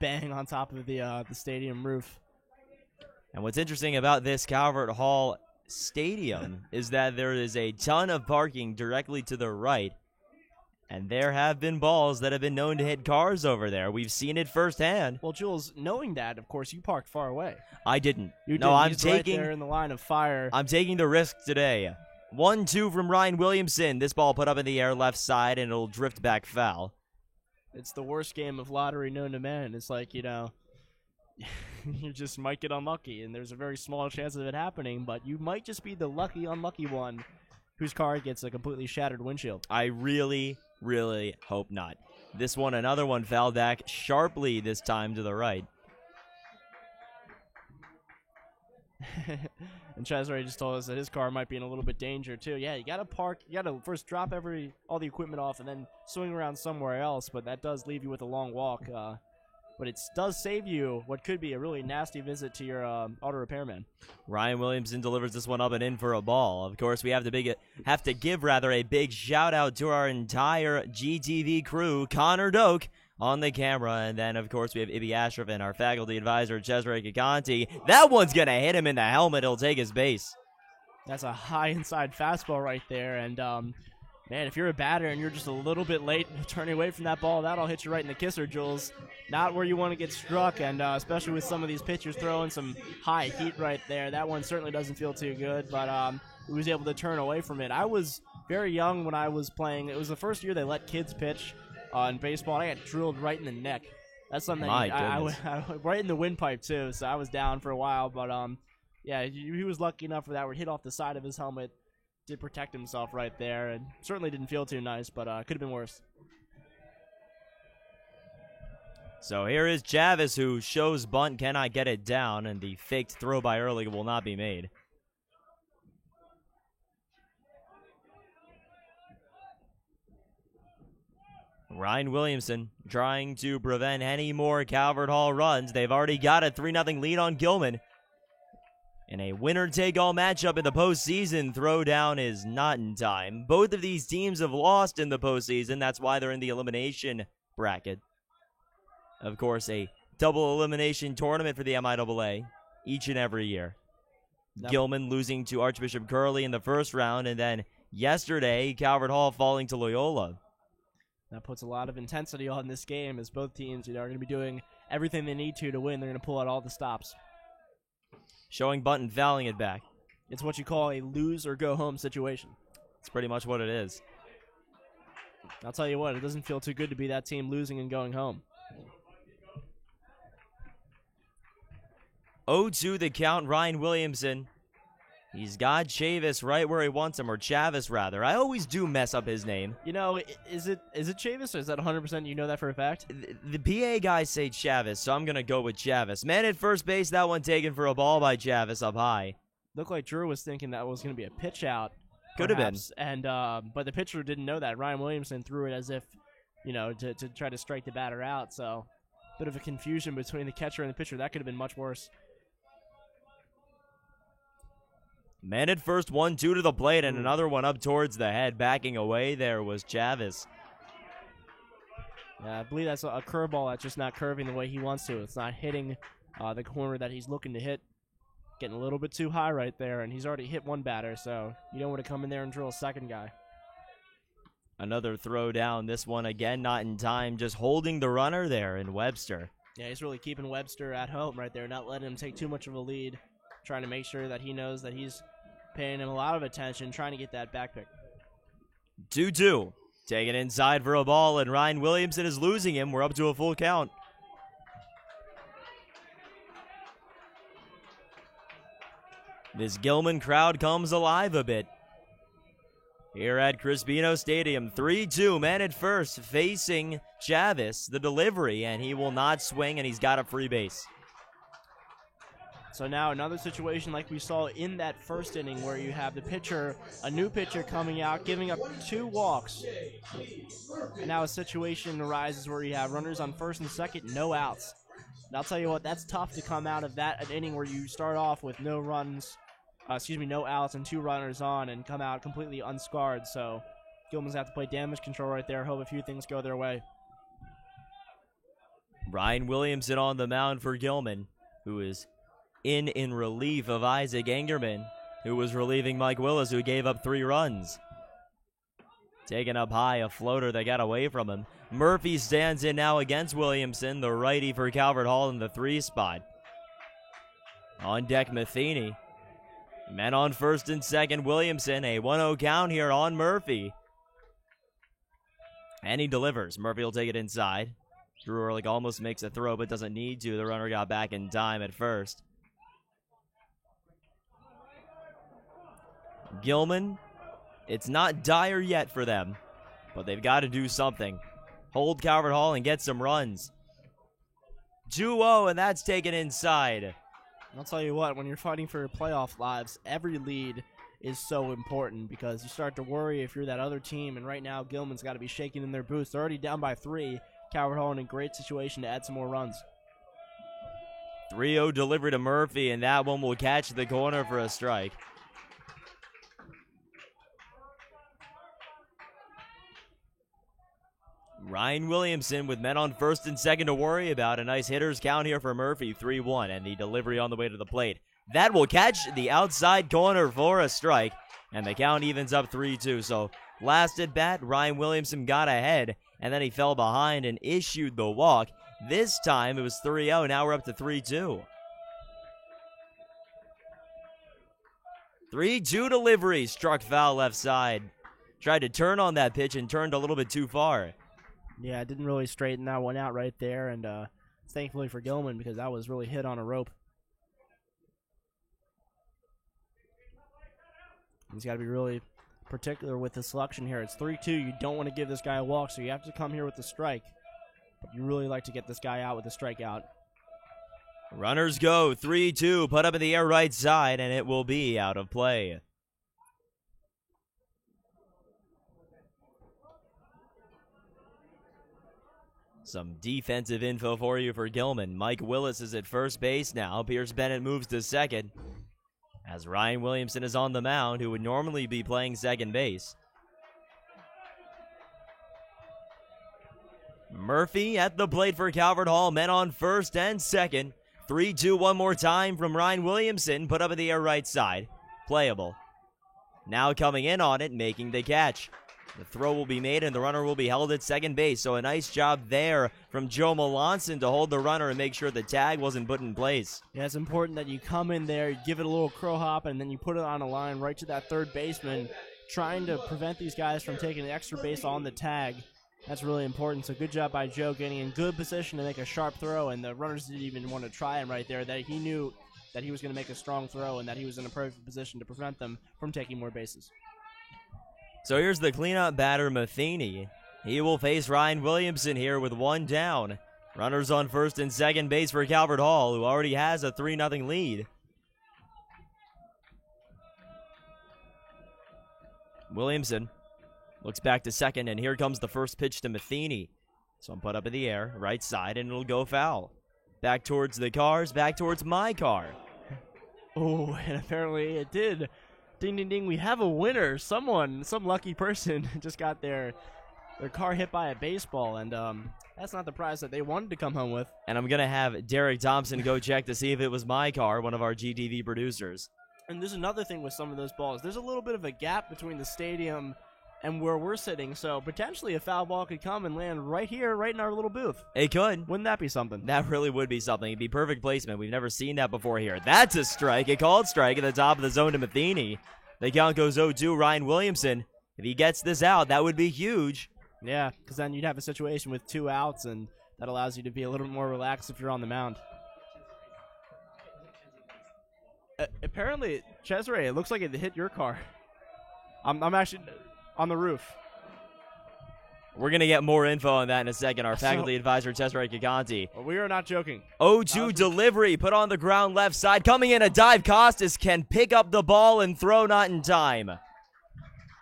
bang on top of the stadium roof. And what's interesting about this Calvert Hall stadium is that there is a ton of parking directly to the right. And there have been balls that have been known to hit cars over there. We've seen it firsthand. Well, Jules, knowing that, of course, you parked far away. I didn't. You no, did. I'm He's taking. right there in the line of fire. I'm taking the risk today. 1-2 from Ryan Williamson. This ball put up in the air left side, and it'll drift back foul. It's the worst game of lottery known to man. It's like, you just might get unlucky, and there's a very small chance of it happening, but you might just be the lucky, unlucky one whose car gets a completely shattered windshield. I really hope not. This one, another one, fouled back sharply this time to the right. And Chazray just told us that his car might be in a little bit danger too. Yeah, you gotta park. You gotta first drop all the equipment off and then swing around somewhere else. But that does leave you with a long walk. But it does save you what could be a really nasty visit to your auto repairman. Ryan Williamson delivers this one up and in for a ball. Of course, we have to give a big shout out to our entire GTV crew, Connor Doak on the camera, and then of course we have Ibby Ashraf and our faculty advisor Cesare Giganti. That one's gonna hit him in the helmet. He'll take his base. That's a high inside fastball right there, and man, if you're a batter and you're just a little bit late turning away from that ball, that'll hit you right in the kisser, Jules. Not where you want to get struck, and especially with some of these pitchers throwing some high heat right there. That one certainly doesn't feel too good, but he was able to turn away from it. I was very young when I was playing. It was the first year they let kids pitch in baseball, and I got drilled right in the neck. That's something I right in the windpipe, too, so I was down for a while. But, yeah, he was lucky enough for that where it hit off the side of his helmet. Did protect himself right there, and certainly didn't feel too nice, but could have been worse. So here is Chavis, who shows bunt, cannot get it down, and the faked throw by Ehrlich will not be made. Ryan Williamson trying to prevent any more Calvert Hall runs. They've already got a 3-0 lead on Gilman. In a winner-take-all matchup in the postseason, throwdown is not in time. Both of these teams have lost in the postseason. That's why they're in the elimination bracket. Of course, a double elimination tournament for the MIAA each and every year. Yep. Gilman losing to Archbishop Curley in the first round, and then yesterday, Calvert Hall falling to Loyola. That puts a lot of intensity on this game, as both teams are going to be doing everything they need to win. They're going to pull out all the stops. Showing bunt and fouling it back. It's what you call a lose-or-go-home situation. It's pretty much what it is. I'll tell you what, it doesn't feel too good to be that team losing and going home. 0-2 the count. Ryan Williamson. He's got Chavis right where he wants him, or Chavis rather. I always do mess up his name. You know, is it Chavis, or is that 100% you know that for a fact? The PA guys say Chavis, so I'm going to go with Chavis. Man at first base, that one taken for a ball by Chavis up high. Looked like Drew was thinking that was going to be a pitch out. Could have been. And but the pitcher didn't know that. Ryan Williamson threw it as if, you know, to try to strike the batter out. So, bit of a confusion between the catcher and the pitcher. That could have been much worse. Man at first, 1-2 to the plate, and another one up towards the head. Backing away there was Chavis. Yeah, I believe that's a curveball that's just not curving the way he wants to. It's not hitting the corner that he's looking to hit. Getting a little bit too high right there, and he's already hit one batter, so you don't want to come in there and drill a second guy. Another throw down. This one again not in time, just holding the runner there in Webster. Yeah, he's really keeping Webster at home right there, not letting him take too much of a lead, trying to make sure that he knows that he's paying him a lot of attention, trying to get that back pick. 2-2. Taken inside for a ball, and Ryan Williamson is losing him. We're up to a full count. This Gilman crowd comes alive a bit. Here at Crispino Stadium, 3-2, man at first, facing Chavis, the delivery, and he will not swing, and he's got a free base. So now another situation like we saw in that first inning where you have the pitcher, a new pitcher coming out, giving up 2 walks. And now a situation arises where you have runners on first and second, no outs. And I'll tell you what, that's tough to come out of that an inning where you start off with no outs and 2 runners on and come out completely unscarred. So Gilman's have to play damage control right there, hope a few things go their way. Ryan Williamson on the mound for Gilman, who is in relief of Isaac Engerman, who was relieving Mike Willis, who gave up 3 runs. Taken up high, a floater that got away from him. Murphy stands in now against Williamson, the righty for Calvert Hall in the 3 spot. On deck, Matheny. Men on first and second, Williamson. A 1-0 count here on Murphy. And he delivers. Murphy will take it inside. Drew Ehrlich almost makes a throw, but doesn't need to. The runner got back in time at first. Gilman, it's not dire yet for them, but they've got to do something. Hold Calvert Hall and get some runs. 2-0, and that's taken inside. I'll tell you what, when you're fighting for your playoff lives, every lead is so important because you start to worry if you're that other team, and right now Gilman's got to be shaking in their boots. They're already down by 3. Calvert Hall in a great situation to add some more runs. 3-0 delivery to Murphy, and that one will catch the corner for a strike. Ryan Williamson with men on first and second to worry about. A nice hitter's count here for Murphy, 3-1, and the delivery on the way to the plate. That will catch the outside corner for a strike, and the count evens up 3-2. So last at bat, Ryan Williamson got ahead, and then he fell behind and issued the walk. This time it was 3-0, now we're up to 3-2. 3-2 delivery, struck foul left side. Tried to turn on that pitch and turned a little bit too far. Yeah, didn't really straighten that one out right there, and thankfully for Gilman because that was really hit on a rope. He's got to be really particular with the selection here. It's 3-2. You don't want to give this guy a walk, so you have to come here with the strike. But you really like to get this guy out with a strikeout. Runners go, 3-2, put up in the air right side, and it will be out of play. Some defensive info for you for Gilman. Mike Willis is at first base now. Pierce Bennett moves to second, as Ryan Williamson is on the mound, who would normally be playing second base. Murphy at the plate for Calvert Hall. Men on first and second. 3-2 one more time from Ryan Williamson. Put up in the air right side. Playable. Now coming in on it, making the catch. The throw will be made and the runner will be held at second base. So a nice job there from Joe Melanson to hold the runner and make sure the tag wasn't put in place. Yeah, it's important that you come in there, you give it a little crow hop, and then you put it on a line right to that third baseman, trying to prevent these guys from taking the extra base on the tag. That's really important. So good job by Joe getting in good position to make a sharp throw, and the runners didn't even want to try him right there. That he knew that he was going to make a strong throw and that he was in a perfect position to prevent them from taking more bases. So here's the cleanup batter, Matheny. He will face Ryan Williamson here with one down. Runners on first and second base for Calvert Hall, who already has a 3-0 lead. Williamson looks back to second, and here comes the first pitch to Matheny. So I'm put up in the air, right side, and it'll go foul. Back towards the cars, back towards my car. Oh, and apparently it did. Ding, ding, ding. We have a winner. Some lucky person just got their car hit by a baseball, and that's not the prize that they wanted to come home with. And I'm going to have Derek Thompson go check to see if it was my car, one of our GTV producers. And there's another thing with some of those balls. There's a little bit of a gap between the stadium and where we're sitting, so potentially a foul ball could come and land right here, right in our little booth. It could. Wouldn't that be something? That really would be something. It'd be perfect placement. We've never seen that before here. That's a strike. A called strike at the top of the zone to Matheny. The count goes 0-2. Ryan Williamson, if he gets this out, that would be huge. Yeah, because then you'd have a situation with 2 outs, and that allows you to be a little more relaxed if you're on the mound. Apparently, Cesare, it looks like it hit your car. I'm actually on the roof. We're going to get more info on that in a second. Our faculty advisor, Cesare Giganti. We are not joking. 0-2 delivery, put on the ground left side. Coming in a dive, Costas can pick up the ball and throw not in time.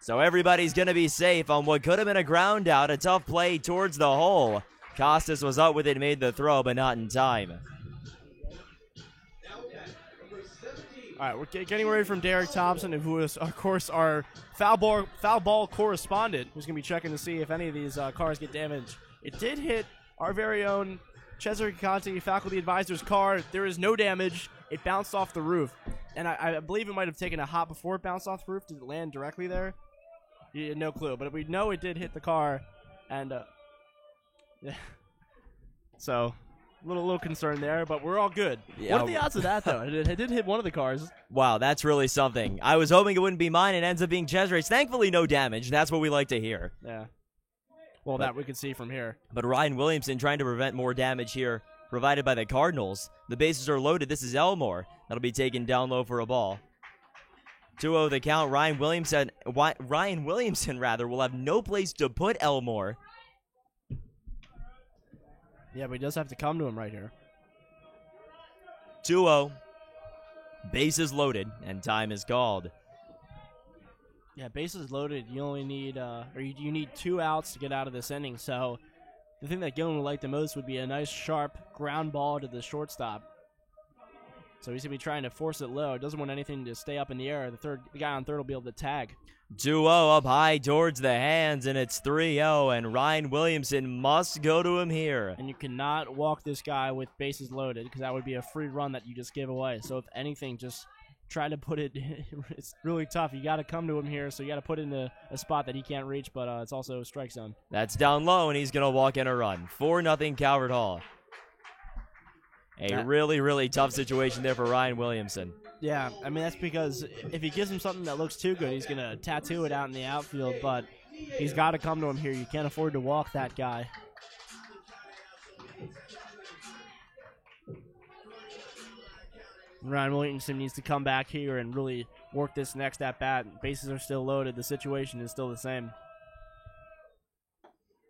So everybody's going to be safe on what could have been a ground out. A tough play towards the hole. Costas was up with it, made the throw, but not in time. All right, we're getting ready from Derek Thompson, who is, of course, our foul ball correspondent, who's going to be checking to see if any of these cars get damaged. It did hit our very own Cesare Giganti, faculty advisor's car. There is no damage. It bounced off the roof. And I believe it might have taken a hop before it bounced off the roof. Did it land directly there? You had no clue. But we know it did hit the car. And, yeah. So... little concern there, but we're all good. Yeah. What are the odds of that, though? It did hit one of the cars. Wow, that's really something. I was hoping it wouldn't be mine. It ends up being Cesare's. Thankfully, no damage. That's what we like to hear. Yeah. Well, that we can see from here. But Ryan Williamson trying to prevent more damage here, provided by the Cardinals. The bases are loaded. This is Elmore. That'll be taken down low for a ball. 2-0 the count. Ryan Williamson, will have no place to put Elmore. Yeah, but he does have to come to him right here. 2-0. Bases loaded, and time is called. Yeah, bases loaded. You only need, you need 2 outs to get out of this inning. So, the thing that Gillen would like the most would be a nice, sharp ground ball to the shortstop. So he's gonna be trying to force it low. Doesn't want anything to stay up in the air. The guy on third will be able to tag. 2-0 up high towards the hands, and it's 3-0, and Ryan Williamson must go to him here. And you cannot walk this guy with bases loaded, because that would be a free run that you just give away. So if anything, just try to put it, it's really tough. You got to come to him here, so you got to put it in a spot that he can't reach, but it's also a strike zone. That's down low, and he's going to walk in a run. 4-0 Calvert Hall. A really, really tough situation there for Ryan Williamson. Yeah, I mean, that's because if he gives him something that looks too good, he's going to tattoo it out in the outfield, but he's got to come to him here. You can't afford to walk that guy. Ryan Williamson needs to come back here and really work this next at-bat. Bases are still loaded. The situation is still the same.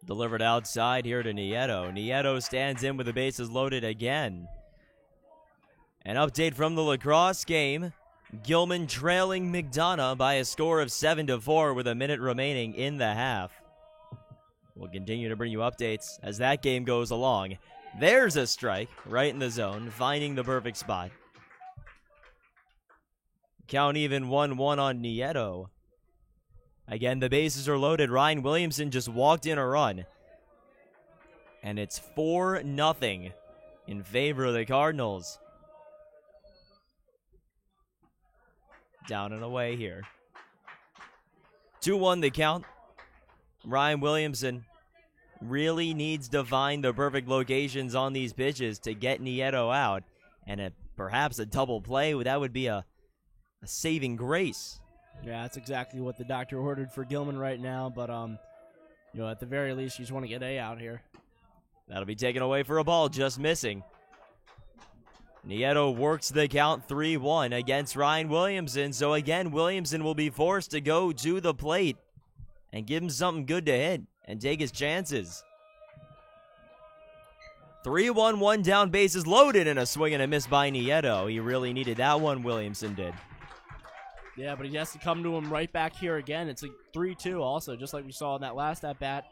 Delivered outside here to Nieto. Nieto stands in with the bases loaded again. An update from the lacrosse game. Gilman trailing McDonough by a score of 7-4 with a minute remaining in the half. We'll continue to bring you updates as that game goes along. There's a strike right in the zone, finding the perfect spot. Count even 1-1 on Nieto. Again, the bases are loaded. Ryan Williamson just walked in a run. And it's 4-0 in favor of the Cardinals. Down and away here. 2-1 the count. Ryan Williamson really needs to find the perfect locations on these pitches to get Nieto out. And perhaps a double play, that would be a saving grace. Yeah, that's exactly what the doctor ordered for Gilman right now. But, at the very least, you just want to get A out here. That'll be taken away for a ball, just missing. Nieto works the count 3-1 against Ryan Williamson. So again, Williamson will be forced to go to the plate and give him something good to hit and take his chances. 3-1, one down, bases loaded, and a swing and a miss by Nieto. He really needed that one, Williamson did. Yeah, but he has to come to him right back here again. It's a 3-2 also, just like we saw in that last at-bat.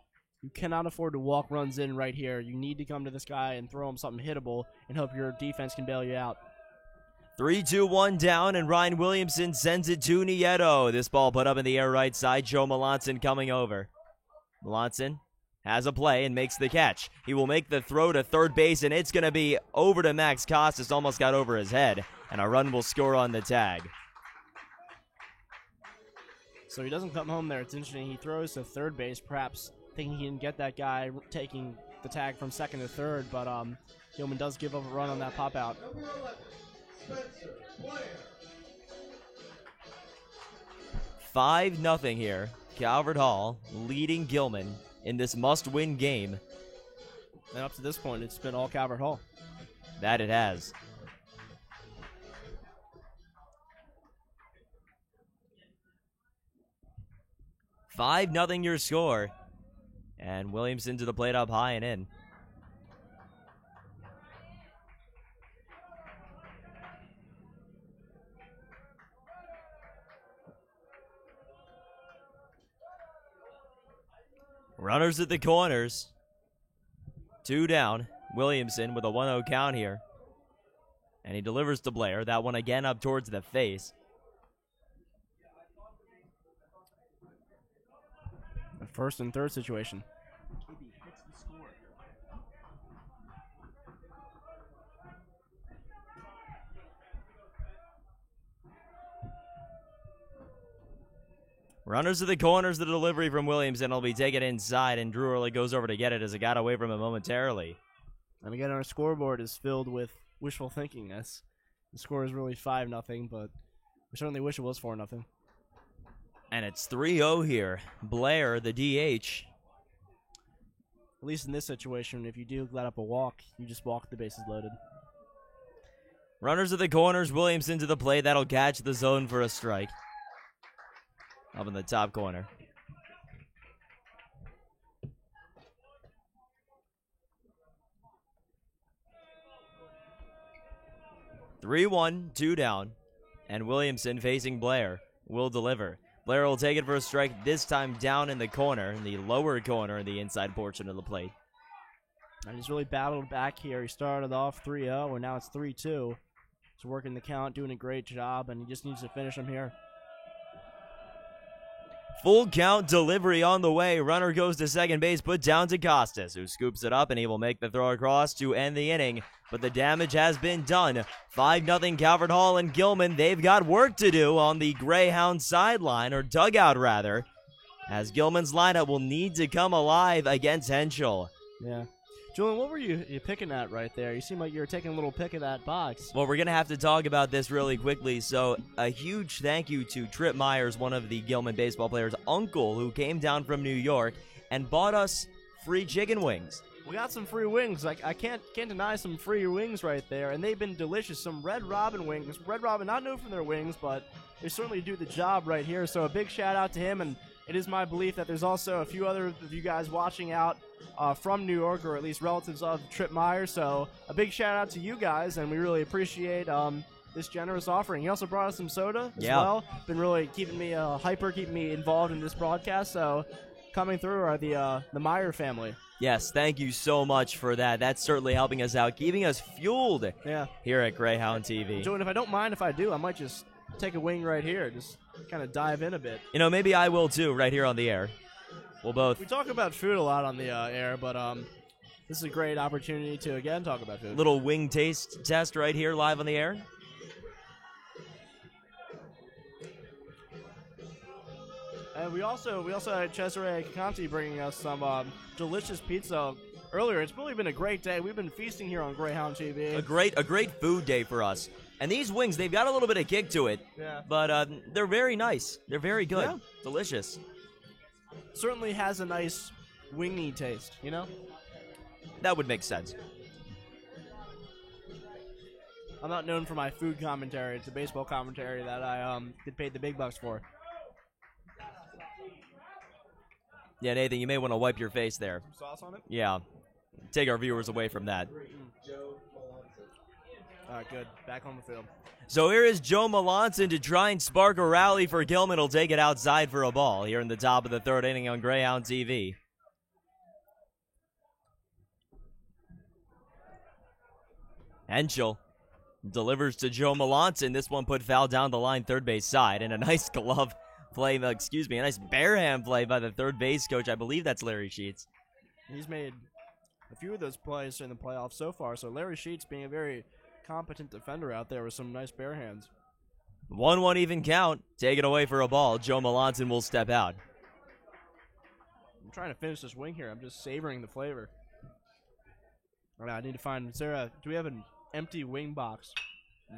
You cannot afford to walk runs in right here. You need to come to this guy and throw him something hittable and hope your defense can bail you out. 3-2-1 down, and Ryan Williamson sends it to Nieto. This ball put up in the air right side. Joe Melanson coming over. Melanson has a play and makes the catch. He will make the throw to third base, and it's going to be over to Max Costas. Almost got over his head, and a run will score on the tag. So he doesn't come home there. It's interesting. He throws to third base, perhaps thinking he can get that guy taking the tag from second to third, but Gilman does give up a run on that pop out. Five nothing here. Calvert Hall leading Gilman in this must-win game. And up to this point, it's been all Calvert Hall. That it has. Five nothing your score. And Williamson to the plate up high and in. Runners at the corners. Two down. Williamson with a 1-0 count here. And he delivers to Blair. That one again up towards the face. A first and third situation. Runners to the corners, the delivery from Williamson will be taken inside, and Drew Early goes over to get it as it got away from him momentarily. And again, our scoreboard is filled with wishful thinking. The score is really 5-0, but we certainly wish it was 4-0. And it's 3-0 here. Blair, the DH. At least in this situation, if you do let up a walk, you just walk the bases loaded. Runners at the corners, Williamson to the plate. That'll catch the zone for a strike. Up in the top corner. (3-1), two down, and Williamson facing Blair will deliver. Blair will take it for a strike, this time down in the corner, in the lower corner, in the inside portion of the plate. And he's really battled back here. He started off 3-0, and now it's 3-2. He's working the count, doing a great job, and he just needs to finish him here. Full count delivery on the way. Runner goes to second base, put down to Costas, who scoops it up, and he will make the throw across to end the inning. But the damage has been done. 5-0 Calvert Hall and Gilman. They've got work to do on the Greyhound sideline, or dugout rather, as Gilman's lineup will need to come alive against Henschel. Yeah. Julian, what were you picking at right there? You seem like you were taking a little pick of that box. Well, we're going to have to talk about this really quickly. So a huge thank you to Trip Myers, one of the Gilman baseball players' uncle, who came down from New York and bought us free chicken wings. We got some free wings. I can't deny some free wings right there, and they've been delicious. Some Red Robin wings. Red Robin, not known for their wings, but they certainly do the job right here. So a big shout out to him, and it is my belief that there's also a few other of you guys watching out from New York, or at least relatives of Trip Myers. So a big shout out to you guys, and we really appreciate this generous offering. He also brought us some soda as well. Been really keeping me hyper, keeping me involved in this broadcast. So coming through are the Meyer family. Yes, thank you so much for that. That's certainly helping us out, keeping us fueled here at Greyhound TV. Joe, and if I don't mind if I do, I might just take a wing right here, just kind of dive in a bit. You know, maybe I will too, right here on the air. We'll both. We talk about food a lot on the air, but this is a great opportunity to, again, talk about food. Little wing taste test right here live on the air. And we also had Cesare Cacanti bringing us some delicious pizza earlier. It's really been a great day. We've been feasting here on Greyhound TV. A great food day for us. And these wings, they've got a little bit of kick to it. Yeah. But they're very nice. They're very good. Yeah. Delicious. Certainly has a nice wingy taste, you know? That would make sense. I'm not known for my food commentary. It's a baseball commentary that I get paid the big bucks for. Yeah, Nathan, you may want to wipe your face there. Some sauce on it? Yeah. Take our viewers away from that. All right, good. Back on the field. So here is Joe Melanson to try and spark a rally for Gilman. He'll take it outside for a ball here in the top of the third inning on Greyhound TV. Henschel delivers to Joe Melanson. This one put foul down the line, third base side, and a nice glove play, a nice bare hand play by the third base coach. I believe that's Larry Sheets. He's made a few of those plays in the playoffs so far, so Larry Sheets being a very competent defender out there with some nice bare hands. 1-1 even count. Take it away for a ball. Joe Melanson will step out. I'm trying to finish this wing here. I'm just savoring the flavor. All right, I need to find, Sarah, do we have an empty wing box?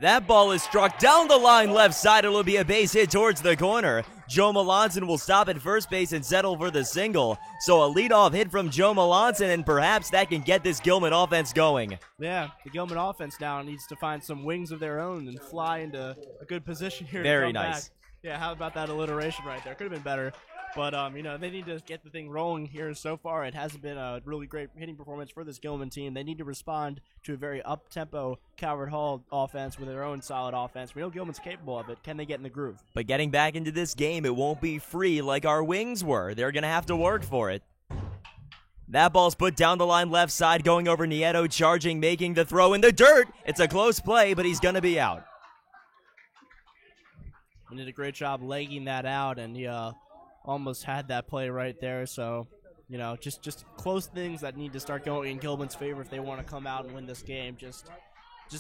That ball is struck down the line left side. It'll be a base hit towards the corner. Joe Melanson will stop at first base and settle for the single. So a leadoff hit from Joe Melanson, and perhaps that can get this Gilman offense going. Yeah, the Gilman offense now needs to find some wings of their own and fly into a good position here. Very to come nice. Back. Yeah, how about that alliteration right there? Could have been better. But, they need to get the thing rolling here. So far, it hasn't been a really great hitting performance for this Gilman team. They need to respond to a very up-tempo Calvert Hall offense with their own solid offense. We know Gilman's capable of it. Can they get in the groove? But getting back into this game, it won't be free like our wings were. They're going to have to work for it. That ball's put down the line left side, going over Nieto, charging, making the throw in the dirt. It's a close play, but he's going to be out. He did a great job legging that out, and he almost had that play right there. So, just close things that need to start going in Gilman's favor if they want to come out and win this game. Just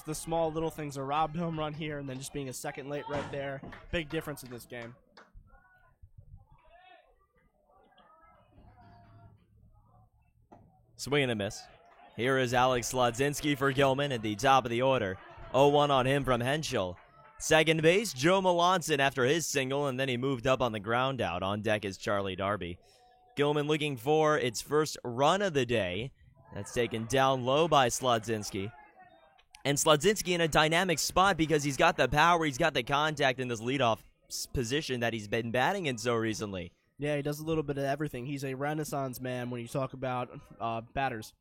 the small little things, a robbed home run here and then just being a second late right there. Big difference in this game. Swing and a miss. Here is Alex Slodzinski for Gilman at the top of the order. 0-1 on him from Henschel. Second base, Joe Melanson after his single, and then he moved up on the ground out. On deck is Charlie Darby. Gilman looking for its first run of the day. That's taken down low by Slodzinski. And Slodzinski in a dynamic spot because he's got the power, he's got the contact in this leadoff position that he's been batting in so recently. Yeah, he does a little bit of everything. He's a renaissance man when you talk about batters.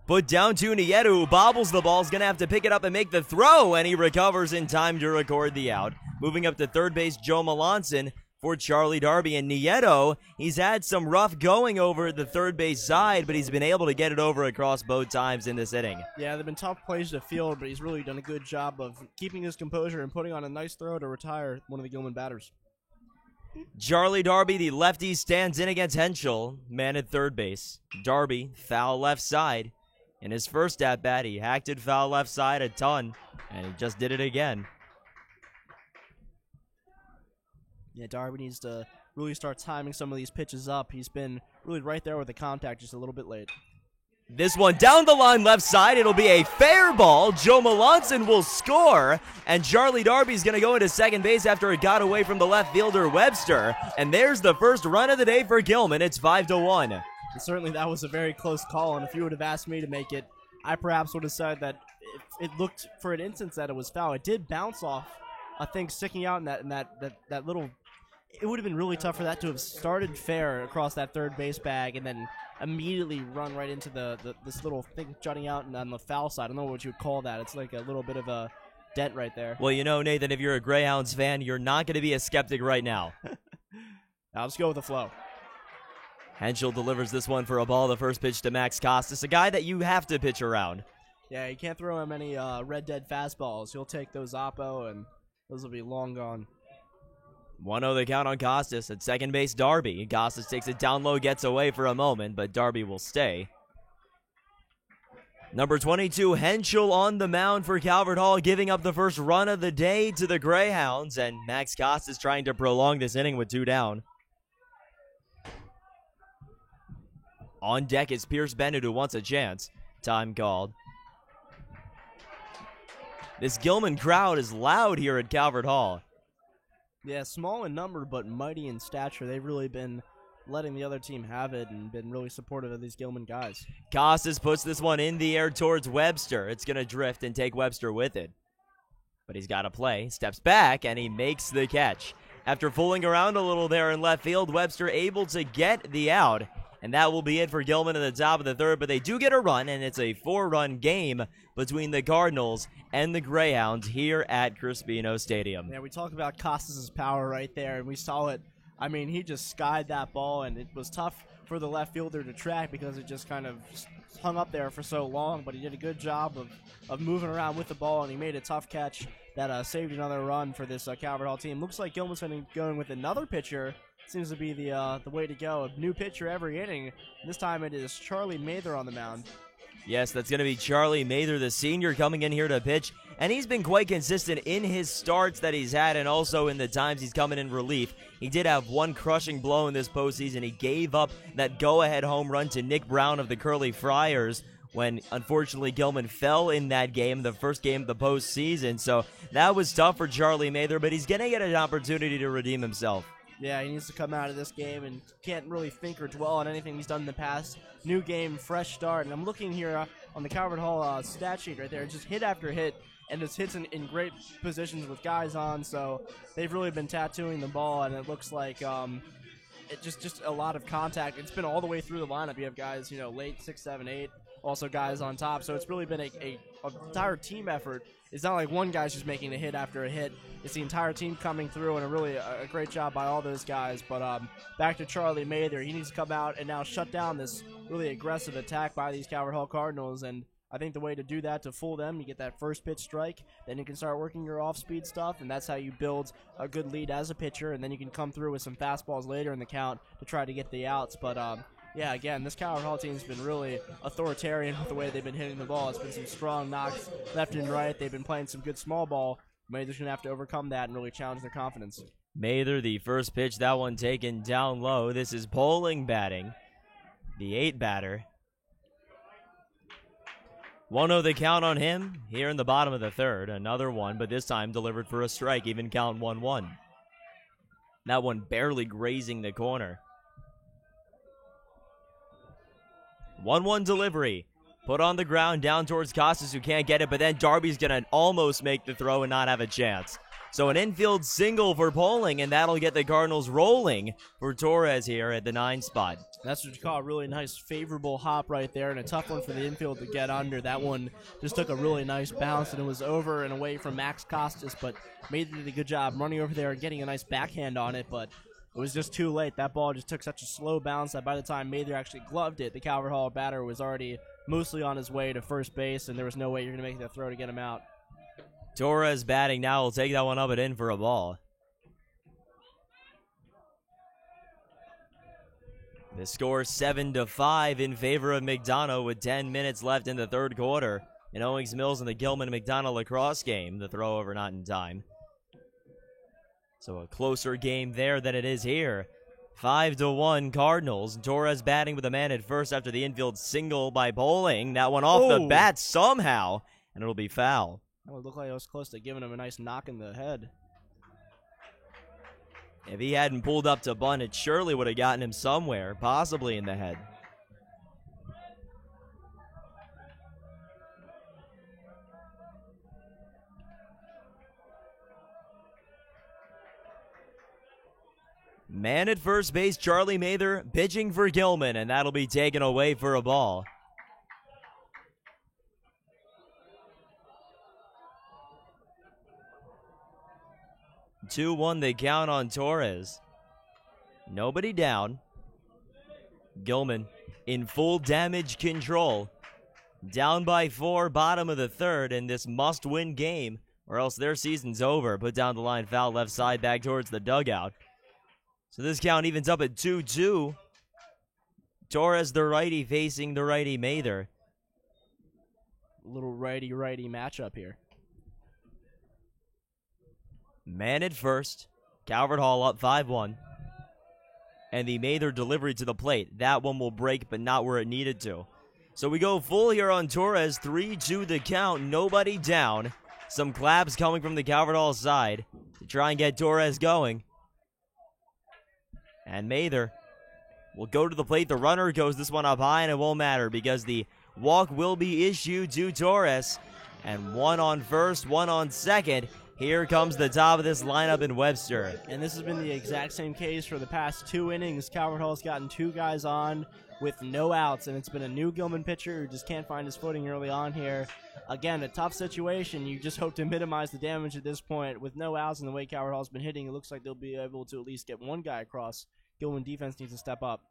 Put down to Nieto, who bobbles the ball, is going to have to pick it up and make the throw, and he recovers in time to record the out. Moving up to third base, Joe Melanson for Charlie Darby. And Nieto, he's had some rough going over the third base side, but he's been able to get it over across both times in this inning. Yeah, they've been tough plays to field, but he's really done a good job of keeping his composure and putting on a nice throw to retire one of the Gilman batters. Charlie Darby, the lefty, stands in against Henschel, man at third base. Darby, foul left side. In his first at-bat, he hacked it foul left side a ton, and he just did it again. Yeah, Darby needs to really start timing some of these pitches up. He's been really right there with the contact, just a little bit late. This one down the line left side. It'll be a fair ball. Joe Melanson will score, and Charlie Darby's going to go into second base after it got away from the left fielder Webster. And there's the first run of the day for Gilman. It's 5-1. And certainly that was a very close call, and if you would have asked me to make it, I perhaps would have said that it looked for an instance that it was foul. It did bounce off, I think, sticking out in that little. It would have been really tough for that to have started fair across that third base bag and then immediately run right into this little thing jutting out and on the foul side. I don't know what you would call that. It's like a little bit of a dent right there. Well, Nathan, if you're a Greyhounds fan, you're not going to be a skeptic right now. Now let's go with the flow. Henschel delivers this one for a ball. The first pitch to Max Costas, a guy that you have to pitch around. Yeah, you can't throw him any red dead fastballs. He'll take those Oppo, and those will be long gone. 1-0 the count on Costas. At second base, Darby. Costas takes it down low, gets away for a moment, but Darby will stay. Number 22, Henschel on the mound for Calvert Hall, giving up the first run of the day to the Greyhounds, and Max Costas trying to prolong this inning with 2 down. On deck is Pierce Bennett, who wants a chance. Time called. This Gilman crowd is loud here at Calvert Hall. Yeah, small in number but mighty in stature. They've really been letting the other team have it and been really supportive of these Gilman guys. Costas puts this one in the air towards Webster. It's going to drift and take Webster with it. But he's got to play, steps back, and he makes the catch. After fooling around a little there in left field, Webster able to get the out. And that will be it for Gilman at the top of the third. But they do get a run, and it's a 4-run game between the Cardinals and the Greyhounds here at Crispino Stadium. Yeah, we talk about Costas' power right there, and we saw it. I mean, he just skied that ball, and it was tough for the left fielder to track because it just kind of hung up there for so long. But he did a good job of moving around with the ball, and he made a tough catch that saved another run for this Calvert Hall team. Looks like Gilman's going with another pitcher. Seems to be the way to go. A new pitcher every inning. This time it is Charlie Mather on the mound. Yes, that's going to be Charlie Mather, the senior, coming in here to pitch. And he's been quite consistent in his starts that he's had and also in the times he's coming in relief. He did have one crushing blow in this postseason. He gave up that go-ahead home run to Nick Brown of the Curly Friars when, unfortunately, Gilman fell in that game, the first game of the postseason. So that was tough for Charlie Mather, but he's going to get an opportunity to redeem himself. Yeah, he needs to come out of this game and can't really think or dwell on anything he's done in the past. New game, fresh start. And I'm looking here on the Calvert Hall stat sheet right there. Just hit after hit, and just hits in great positions with guys on. So they've really been tattooing the ball, and it looks like it just a lot of contact. It's been all the way through the lineup. You have guys, late 6, 7, 8, also guys on top. So it's really been a entire team effort. It's not like one guy's just making a hit after a hit. It's the entire team coming through, and a great job by all those guys. But back to Charlie Mather. He needs to come out and now shut down this really aggressive attack by these Calvert Hall Cardinals. And I think the way to do that, to fool them, you get that first pitch strike, then you can start working your off-speed stuff, and that's how you build a good lead as a pitcher, and then you can come through with some fastballs later in the count to try to get the outs. But yeah, again, this Calvert Hall team's been really authoritarian with the way they've been hitting the ball. It's been some strong knocks left and right. They've been playing some good small ball. Mather's going to have to overcome that and really challenge their confidence. Mather, the first pitch, that one taken down low. This is Poling batting, the 8 batter. 1-0 the count on him here in the bottom of the third. Another one, but this time delivered for a strike, even count 1-1. That one barely grazing the corner. 1-1 delivery. Put on the ground down towards Costas, who can't get it, but then Darby's going to almost make the throw and not have a chance. So an infield single for Poling, and that'll get the Cardinals rolling for Torres here at the 9 spot. That's what you call a really nice favorable hop right there, and a tough one for the infield to get under. That one just took a really nice bounce, and it was over and away from Max Costas, but Mather did a good job running over there and getting a nice backhand on it, but it was just too late. That ball just took such a slow bounce that by the time Mather actually gloved it, the Calvert Hall batter was already mostly on his way to first base, and there was no way you're going to make that throw to get him out. Torres batting now will take that one up and in for a ball. The score 7-5 in favor of McDonough with 10 minutes left in the third quarter. In Owings Mills in the Gilman-McDonough lacrosse game, the throw over not in time. So a closer game there than it is here. 5-1 Cardinals. Torres batting with a man at first after the infield single by Poling. That one off the bat somehow, and it'll be foul. That would look like it was close to giving him a nice knock in the head. If he hadn't pulled up to bunt, it surely would have gotten him somewhere, possibly in the head. Man at first base, Charlie Mather pitching for Gilman, and that'll be taken away for a ball. Two-1 the count on Torres. Nobody down. Gilman in full damage control. Down by 4, bottom of the third, in this must-win game, or else their season's over. Put down the line, foul left side, back towards the dugout. So this count evens up at 2-2. Torres, the righty, facing the righty Mather. Little righty-righty matchup here. Man at first. Calvert Hall up 5-1. And the Mather delivery to the plate. That one will break, but not where it needed to. So we go full here on Torres. 3-2 the count. Nobody down. Some claps coming from the Calvert Hall side to try and get Torres going. And Mather will go to the plate. The runner goes this one up high, and it won't matter because the walk will be issued to Torres. And one on first, one on second. Here comes the top of this lineup in Webster. And this has been the exact same case for the past 2 innings. Calvert Hall's gotten 2 guys on with no outs, and it's been a new Gilman pitcher who just can't find his footing early on here. Again, a tough situation. You just hope to minimize the damage at this point. With no outs and the way Calvert Hall's been hitting, it looks like they'll be able to at least get one guy across. Gilman defense needs to step up.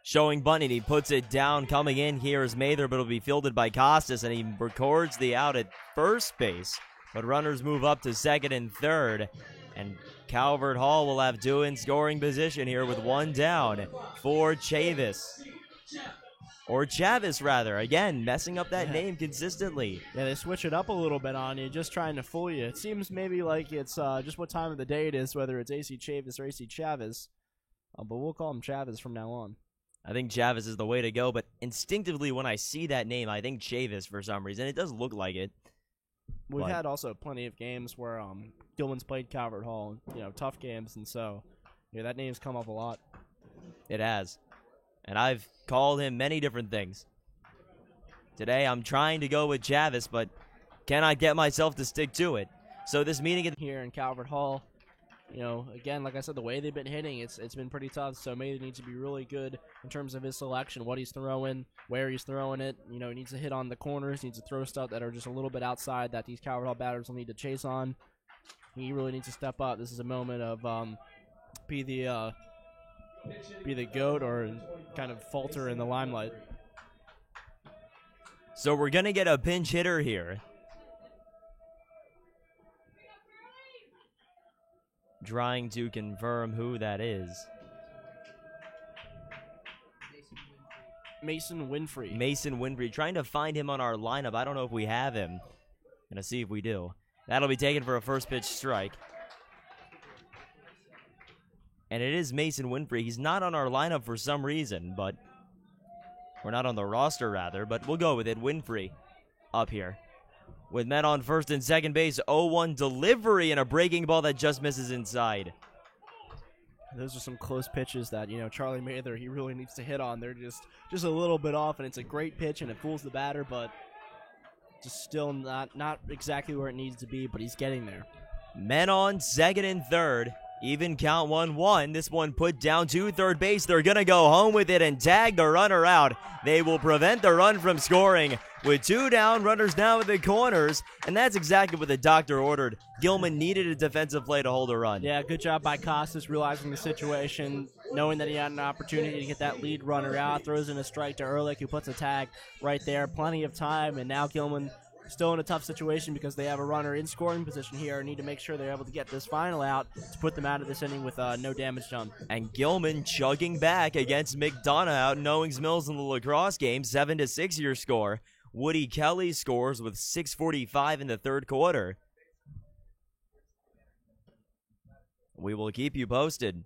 Showing bunting, he puts it down. Coming in here is Mather, but it'll be fielded by Costas, and he records the out at first base. But runners move up to second and third, and Calvert Hall will have 2 in scoring position here with 1 down for Chavis. Or Chavis, rather. Again, messing up that name consistently. Yeah, they switch it up a little bit on you, just trying to fool you. It seems maybe like it's just what time of the day it is, whether it's AC Chavis or AC Chavez. But we'll call him Chavis from now on. I think Chavis is the way to go, but instinctively when I see that name, I think Chavis for some reason. It does look like it. We've had also plenty of games where Gilman's played Calvert Hall, tough games, and so that name's come up a lot. It has. And I've called him many different things. Today I'm trying to go with Chavis, but cannot get myself to stick to it. So this meeting here in Calvert Hall, again, like I said, the way they've been hitting, it's been pretty tough. So Mather needs to be really good in terms of his selection, what he's throwing, where he's throwing it. He needs to hit on the corners, needs to throw stuff that are just a little bit outside that these Calvert Hall batters will need to chase on. He really needs to step up. This is a moment of be the GOAT or kind of falter in the limelight. So we're gonna get a pinch hitter here. Trying to confirm who that is. Mason Winfrey. Mason Winfrey. Trying to find him on our lineup. I don't know if we have him. Gonna see if we do. That'll be taken for a first pitch strike. And it is Mason Winfrey. He's not on our lineup for some reason, but we're not on the roster, rather, but we'll go with it. Winfrey up here. With men on first and second base, 0-1 delivery and a breaking ball that just misses inside. Those are some close pitches that, Charlie Mather, he really needs to hit on. They're just a little bit off, and it's a great pitch, and it fools the batter, but just still not exactly where it needs to be, but he's getting there. Men on second and third. Even count 1-1. This one put down to third base. They're going to go home with it and tag the runner out. They will prevent the run from scoring. With 2 down, runners now at the corners. And that's exactly what the doctor ordered. Gilman needed a defensive play to hold a run. Yeah, good job by Costas realizing the situation, knowing that he had an opportunity to get that lead runner out. Throws in a strike to Ehrlich, who puts a tag right there. Plenty of time, and now Gilman still in a tough situation because they have a runner in scoring position here and need to make sure they're able to get this final out to put them out of this inning with no damage done. And Gilman chugging back against McDonough out in Owings Mills in the lacrosse game. 7-6 your score. Woody Kelly scores with 6:45 in the third quarter. We will keep you posted.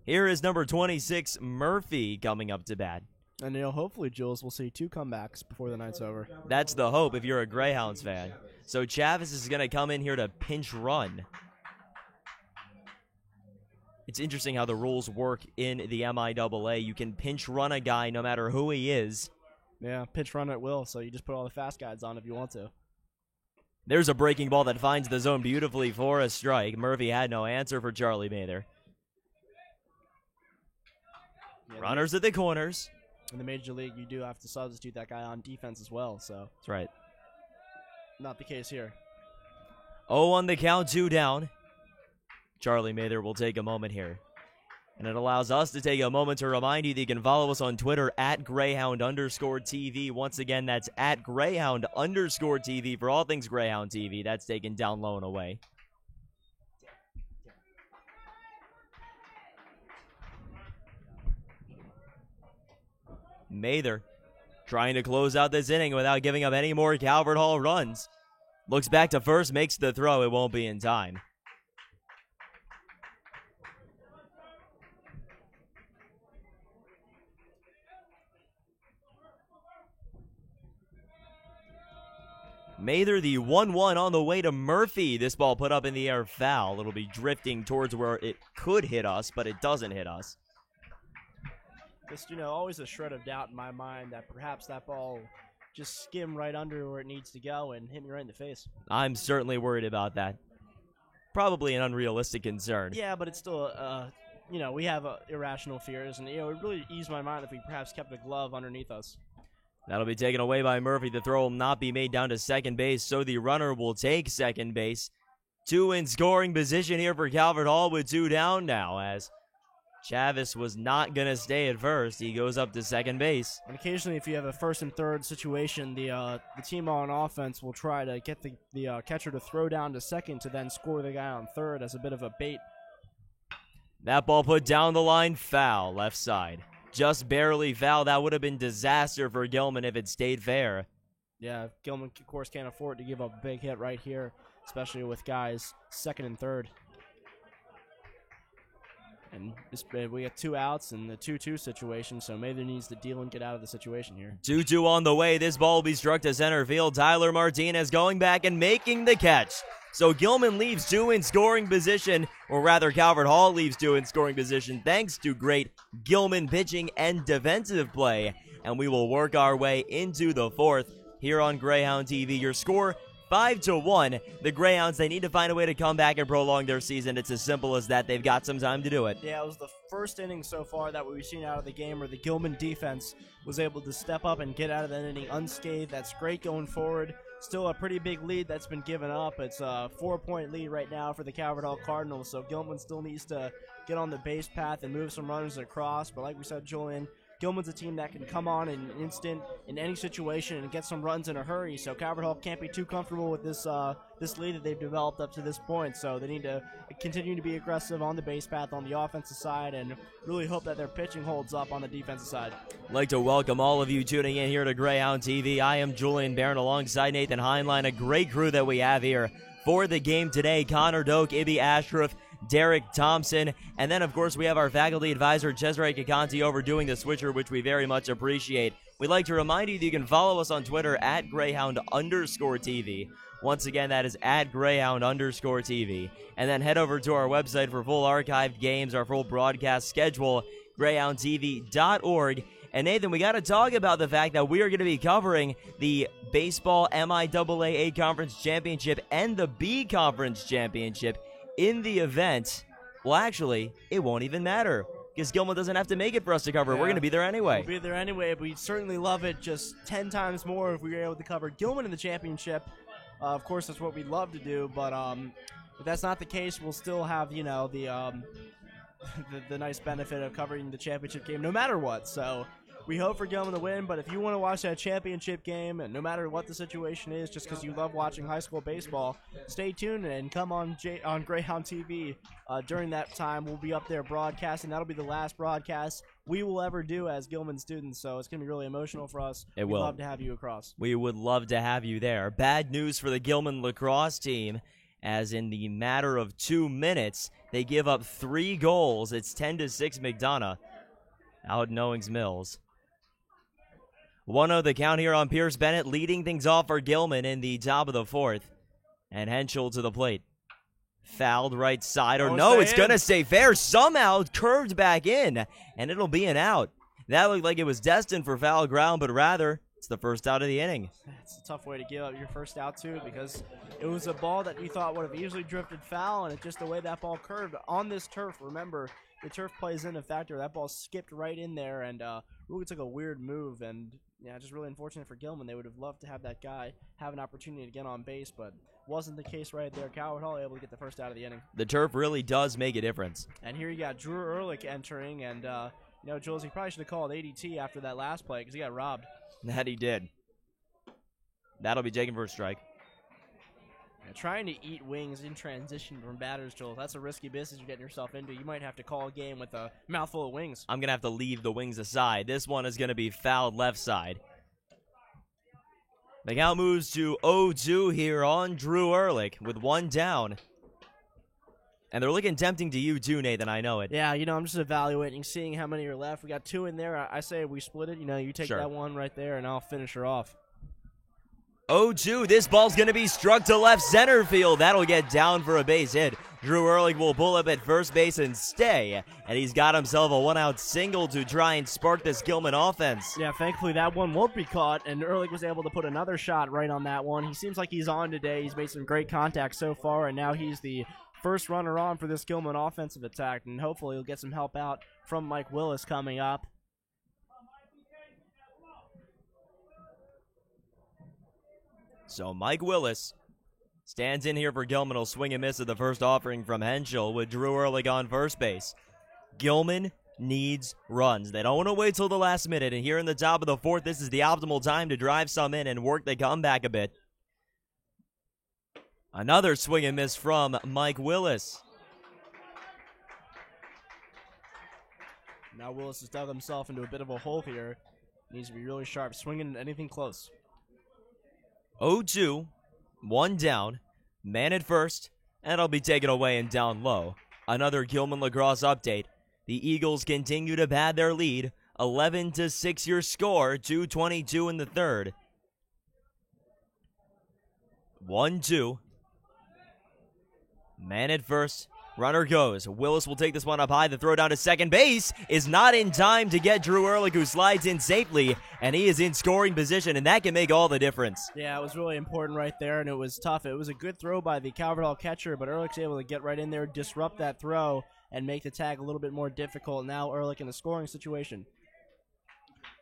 Here is number 26, Murphy, coming up to bat. And, hopefully, Jules, we'll see 2 comebacks before the night's over. That's the hope if you're a Greyhounds fan. So Chavis is going to come in here to pinch run. It's interesting how the rules work in the MIAA. You can pinch run a guy no matter who he is. Yeah, pinch run at will, so you just put all the fast guys on if you want to. There's a breaking ball that finds the zone beautifully for a strike. Murphy had no answer for Charlie Mather. Yeah, runners at the corners. In the Major League, you do have to substitute that guy on defense as well, so. That's right. Not the case here. 0 on the count, 2 down. Charlie Mather will take a moment here. And it allows us to take a moment to remind you that you can follow us on Twitter at Greyhound_TV. Once again, that's at Greyhound_TV for all things Greyhound TV. That's taken down low and away. Mather trying to close out this inning without giving up any more Calvert Hall runs. Looks back to first, makes the throw. It won't be in time. Mather, the 1-1 on the way to Murphy. This ball put up in the air foul. It'll be drifting towards where it could hit us, but it doesn't hit us. just, always a shred of doubt in my mind that perhaps that ball just skim right under where it needs to go and hit me right in the face. I'm certainly worried about that. Probably an unrealistic concern. Yeah, but it's still, we have irrational fears, and, it would really ease my mind if we perhaps kept the glove underneath us. That'll be taken away by Murphy. The throw will not be made down to second base, so the runner will take second base. 2 in scoring position here for Calvert Hall with 2 down now, as Chavis was not going to stay at first. He goes up to second base. And occasionally, if you have a first and third situation, the team on offense will try to get the catcher to throw down to second to then score the guy on third as a bit of a bait. That ball put down the line, foul, left side. Just barely foul. That would have been disaster for Gilman if it stayed fair. Yeah, Gilman, of course, can't afford to give up a big hit right here, especially with guys second and third. And we got 2 outs in the 2-2 situation, so Mather needs to deal and get out of the situation here. 2-2 on the way. This ball will be struck to center field. Tyler Martinez going back and making the catch. So Gilman leaves 2 in scoring position, or rather Calvert Hall leaves 2 in scoring position thanks to great Gilman pitching and defensive play. And we will work our way into the 4th here on Greyhound TV. Your score, 5-1. The Greyhounds, they need to find a way to come back and prolong their season. It's as simple as that. They've got some time to do it. Yeah, it was the first inning so far that we've seen out of the game where the Gilman defense was able to step up and get out of that inning unscathed. That's great going forward. Still a pretty big lead that's been given up. It's a 4-point lead right now for the Calvert Hall Cardinals, so Gilman still needs to get on the base path and move some runners across. But like we said, Julian, Gilman's a team that can come on in an instant in any situation and get some runs in a hurry. So Calvert Hall can't be too comfortable with this lead that they've developed up to this point. So they need to continue to be aggressive on the base path on the offensive side and really hope that their pitching holds up on the defensive side. I'd like to welcome all of you tuning in here to Greyhound TV. I am Julian Barron alongside Nathan Heinlein, a great crew that we have here for the game today. Connor Doak, Ibby Ashruff, Derek Thompson, and then, of course, we have our faculty advisor, Cesare Cacanti, overdoing the switcher, which we very much appreciate. We'd like to remind you that you can follow us on Twitter at Greyhound_TV. Once again, that is at Greyhound_TV. And then head over to our website for full archived games, our full broadcast schedule, GreyhoundTV.org. And Nathan, we got to talk about the fact that we are going to be covering the Baseball MIAA A Conference Championship and the B Conference Championship in the event. Well, actually, it won't even matter because Gilman doesn't have to make it for us to cover. We're going to be there anyway. We'll be there anyway. We'd certainly love it just 10 times more if we were able to cover Gilman in the championship. Of course, that's what we'd love to do, but if that's not the case, we'll still have, the nice benefit of covering the championship game no matter what. So we hope for Gilman to win, but if you want to watch that championship game, and no matter what the situation is, just because you love watching high school baseball, stay tuned and come on Greyhound TV during that time. We'll be up there broadcasting. That'll be the last broadcast we will ever do as Gilman students, so it's going to be really emotional for us. We'd love to have you across. We would love to have you there. Bad news for the Gilman lacrosse team, as in the matter of 2 minutes, they give up 3 goals. It's 10-6 McDonough out in Owings Mills. 1-0 the count here on Pierce Bennett, leading things off for Gilman in the top of the 4th. And Henschel to the plate. Fouled right side, or no, it's going to stay fair. Somehow curved back in, and it'll be an out. That looked like it was destined for foul ground, but rather, it's the first out of the inning. It's a tough way to give up your first out, too, because it was a ball that you thought would have easily drifted foul, and it's just the way that ball curved on this turf. Remember, the turf plays in a factor. That ball skipped right in there and really took a weird move, and yeah, just really unfortunate for Gilman. They would have loved to have that guy have an opportunity to get on base, but wasn't the case right there. Calvert Hall able to get the first out of the inning. The turf really does make a difference. And here you got Drew Ehrlich entering, and Jules, he probably should have called ADT after that last play because he got robbed. That he did. That'll be taken for a strike. Trying to eat wings in transition from batters, Joel, that's a risky business you're getting yourself into. You might have to call a game with a mouthful of wings. I'm going to have to leave the wings aside. This one is going to be fouled left side. The count moves to 0-2 here on Drew Ehrlich with 1 down. And they're looking tempting to you too, Nathan, I know it. Yeah, I'm just evaluating, seeing how many are left. We got 2 in there. I say we split it. You take Sure. that one right there, and I'll finish her off. 0-2. This ball's going to be struck to left center field. That'll get down for a base hit. Drew Ehrlich will pull up at first base and stay, and he's got himself a one-out single to try and spark this Gilman offense. Yeah, thankfully that one won't be caught, and Ehrlich was able to put another shot right on that one. He seems like he's on today. He's made some great contact so far, and now he's the first runner on for this Gilman offensive attack, and hopefully he'll get some help out from Mike Willis coming up. So Mike Willis stands in here for Gilman. Will swing and miss at the first offering from Henschel with Drew Ehrlich on first base. Gilman needs runs. They don't want to wait till the last minute, and here in the top of the fourth, this is the optimal time to drive some in and work the comeback a bit. Another swing and miss from Mike Willis. Now Willis has dug himself into a bit of a hole here. Needs to be really sharp, swinging at anything close. 0-2, one down, man at first, and it'll be taken away and down low. Another Gilman Lacrosse update. The Eagles continue to pad their lead, 11-6 your score, 2:22 in the third. 1-2, man at first. Runner goes. Willis will take this one up high. The throw down to second base is not in time to get Drew Ehrlich, who slides in safely, and he is in scoring position, and that can make all the difference. Yeah, it was really important right there, and it was tough. It was a good throw by the Calvert Hall catcher, but Ehrlich's able to get right in there, disrupt that throw, and make the tag a little bit more difficult. Now Ehrlich in a scoring situation.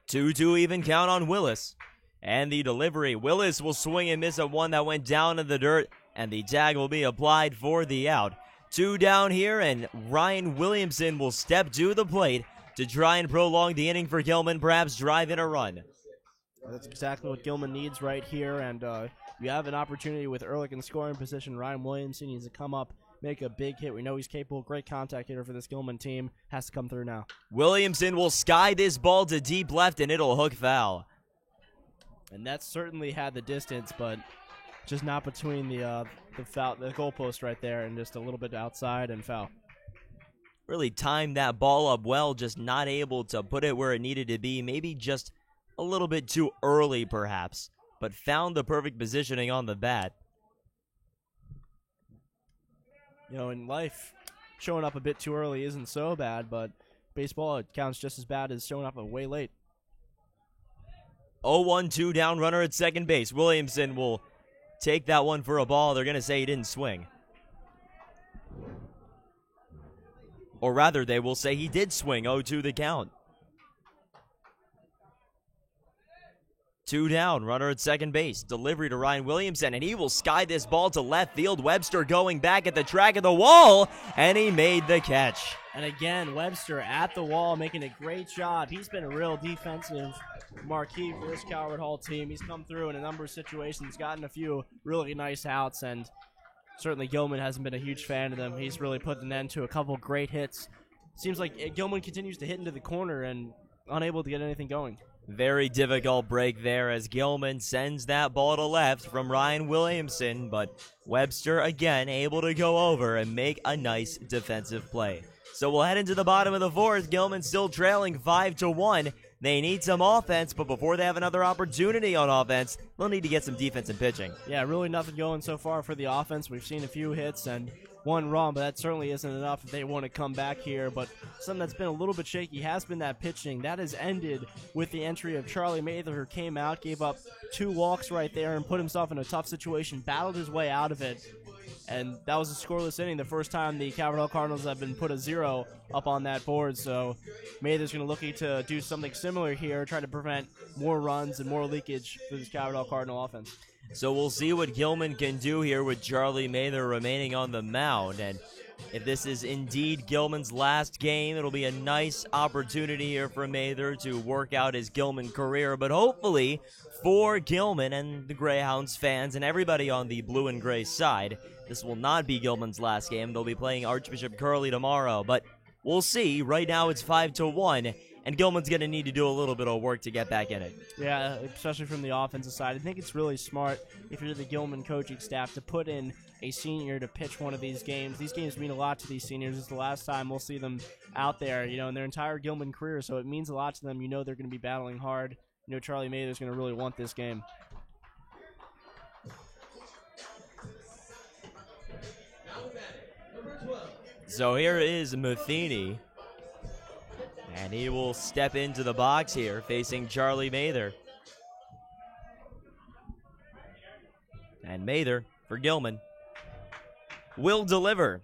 2-2 even count on Willis. And the delivery. Willis will swing and miss at one that went down in the dirt, and the tag will be applied for the out. 2 down here, and Ryan Williamson will step to the plate to try and prolong the inning for Gilman, perhaps drive in a run. That's exactly what Gilman needs right here, and you have an opportunity with Ehrlich in scoring position. Ryan Williamson needs to come up, make a big hit. We know he's capable, great contact hitter for this Gilman team. Has to come through now. Williamson will sky this ball to deep left, and it'll hook foul. And that certainly had the distance, but just not between the goalpost right there, and just a little bit outside and foul. Really timed that ball up well, just not able to put it where it needed to be. Maybe just a little bit too early, perhaps, but found the perfect positioning on the bat. You know, in life, showing up a bit too early isn't so bad, but baseball, it counts just as bad as showing up way late. 0-1, 2 down, runner at second base. Williamson will take that one for a ball. They're going to say he didn't swing. Or rather, they will say he did swing. 0-2 the count. 2 down, runner at second base. Delivery to Ryan Williamson, and he will sky this ball to left field. Webster going back at the track of the wall, and he made the catch. And again, Webster at the wall, making a great job. He's been a real defensive marquee for this Calvert Hall team. He's come through in a number of situations, gotten a few really nice outs, and certainly Gilman hasn't been a huge fan of them. He's really put an end to a couple great hits. Seems like Gilman continues to hit into the corner and unable to get anything going. Very difficult break there as Gilman sends that ball to left from Ryan Williamson, but Webster again able to go over and make a nice defensive play. So we'll head into the bottom of the fourth. Gilman still trailing 5-1. They need some offense, but before they have another opportunity on offense, they'll need to get some defense and pitching. Yeah, really nothing going so far for the offense. We've seen a few hits and one run, but that certainly isn't enough if they want to come back here. But something that's been a little bit shaky has been that pitching. That has ended with the entry of Charlie Mather, who came out, gave up 2 walks right there, and put himself in a tough situation, battled his way out of it. And that was a scoreless inning, the first time the Calvert Hall Cardinals have been put a 0 up on that board. So Mather's going to look to do something similar here, try to prevent more runs and more leakage for this Calvert Hall Cardinal offense. So we'll see what Gilman can do here with Charlie Mather remaining on the mound. And if this is indeed Gilman's last game, it'll be a nice opportunity here for Mather to work out his Gilman career. But hopefully for Gilman and the Greyhounds fans and everybody on the blue and gray side, this will not be Gilman's last game. They'll be playing Archbishop Curley tomorrow. But we'll see. Right now it's 5-1. And Gilman's going to need to do a little bit of work to get back in it. Yeah, especially from the offensive side. I think it's really smart, if you're the Gilman coaching staff, to put in a senior to pitch one of these games. These games mean a lot to these seniors. It's the last time we'll see them out there, in their entire Gilman career, so it means a lot to them. They're going to be battling hard. Charlie Mather's going to really want this game. So here is Matheny. And he will step into the box here, facing Charlie Mather. And Mather for Gilman will deliver.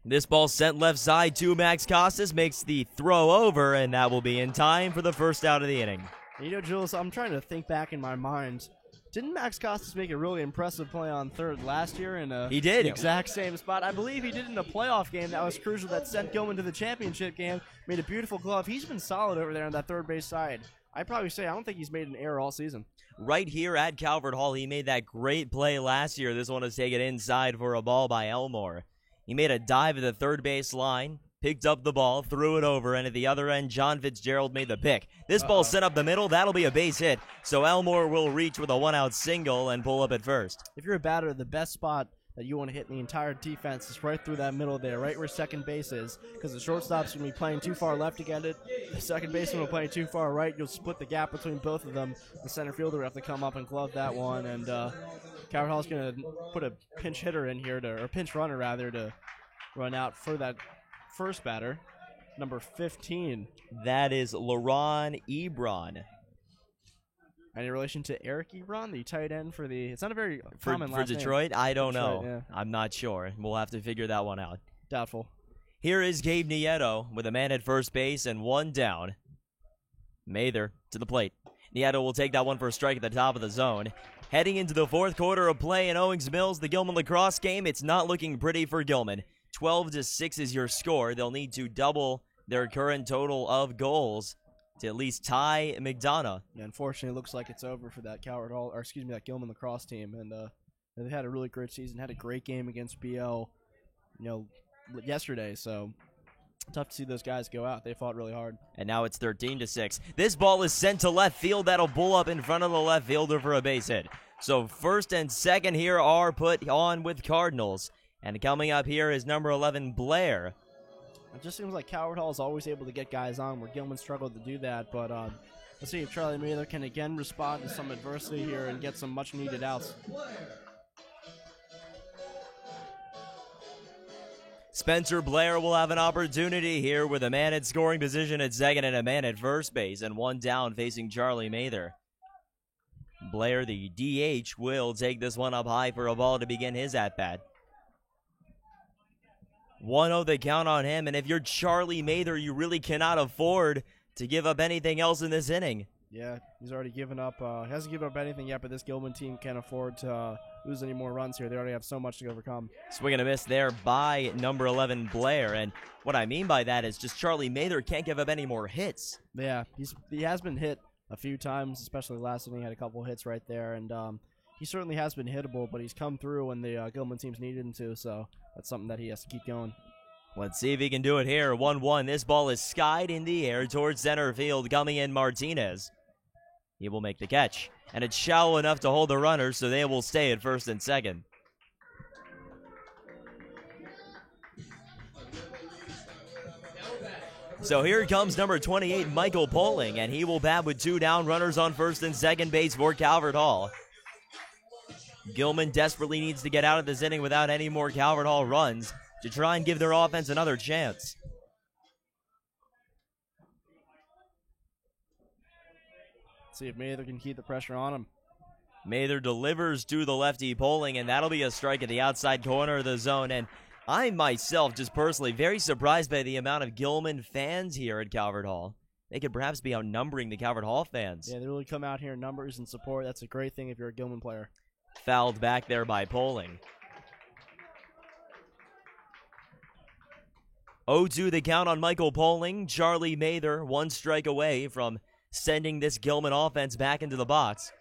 This ball sent left side to Max Costas, makes the throw over, and that will be in time for the first out of the inning. You know, Jules, I'm trying to think back in my mind. Didn't Max Costas make a really impressive play on third last year in a He did. exact same spot? I believe he did in a playoff game that was crucial that sent Gilman to the championship game. Made a beautiful glove. He's been solid over there on that third base side. I'd probably say I don't think he's made an error all season. Right here at Calvert Hall, he made that great play last year. This one is taken inside for a ball by Elmore. He made a dive at the third base line, picked up the ball, threw it over, and at the other end, John Fitzgerald made the pick. This ball sent up the middle. That'll be a base hit, so Elmore will reach with a one-out single and pull up at first. If you're a batter, the best spot that you want to hit in the entire defense is right through that middle there, right where second base is, because the shortstop's going to be playing too far left to get it. The second baseman will play too far right. You'll split the gap between both of them. The center fielder will have to come up and glove that one, and Calvert Hall's going to put a pinch hitter in here, or pinch runner rather, to run out for that first batter, number 15. That is Laron Ebron. Any relation to Eric Ebron, the tight end for the... It's not a very common For last Detroit? name. I don't Detroit, know. yeah. I'm not sure. We'll have to figure that one out. Doubtful. Here is Gabe Nieto with a man at first base and one down. Mather to the plate. Nieto will take that one for a strike at the top of the zone. Heading into the fourth quarter of play in Owings Mills, the Gilman lacrosse game, it's not looking pretty for Gilman. 12-6 is your score. They'll need to double their current total of goals to at least tie McDonough. Yeah, unfortunately, it looks like it's over for that that Gilman lacrosse team. And they had a really great season, had a great game against BL, yesterday. So tough to see those guys go out. They fought really hard. And now it's 13-6. This ball is sent to left field. That'll bull up in front of the left fielder for a base hit. So first and second here are put on with Cardinals. And coming up here is number 11, Blair. It just seems like Calvert Hall is always able to get guys on where Gilman struggled to do that. But let's see if Charlie Mather can again respond to some adversity here and get some much-needed outs. Spencer Blair will have an opportunity here with a man at scoring position at second and a man at first base, and one down facing Charlie Mather. Blair, the DH, will take this one up high for a ball to begin his at-bat. 1-0 the count on him, and if you're Charlie Mather, you really cannot afford to give up anything else in this inning. Yeah, he's already given up. He hasn't given up anything yet, but this Gilman team can't afford to lose any more runs here. They already have so much to overcome. Swing and a miss there by number 11, Blair, and what I mean by that is just Charlie Mather can't give up any more hits. Yeah, he has been hit a few times, especially last inning. He had a couple hits right there, and he certainly has been hittable, but he's come through when the Gilman teams needed him to, so that's something that he has to keep going. Let's see if he can do it here. 1-1. This ball is skied in the air towards center field. Coming in, Martinez. He will make the catch. And it's shallow enough to hold the runners, so they will stay at first and second. So here comes number 28, Michael Poling, and he will bat with two down, runners on first and second base for Calvert Hall. Gilman desperately needs to get out of this inning without any more Calvert Hall runs to try and give their offense another chance. See if Mather can keep the pressure on him. Mather delivers to the lefty Poling, and that'll be a strike at the outside corner of the zone. And I myself, just personally, very surprised by the amount of Gilman fans here at Calvert Hall. They could perhaps be outnumbering the Calvert Hall fans. Yeah, they really come out here in numbers and support. That's a great thing if you're a Gilman player. Fouled back there by Poling. 0-2 the count on Michael Poling. Charlie Mather, one strike away from sending this Gilman offense back into the box.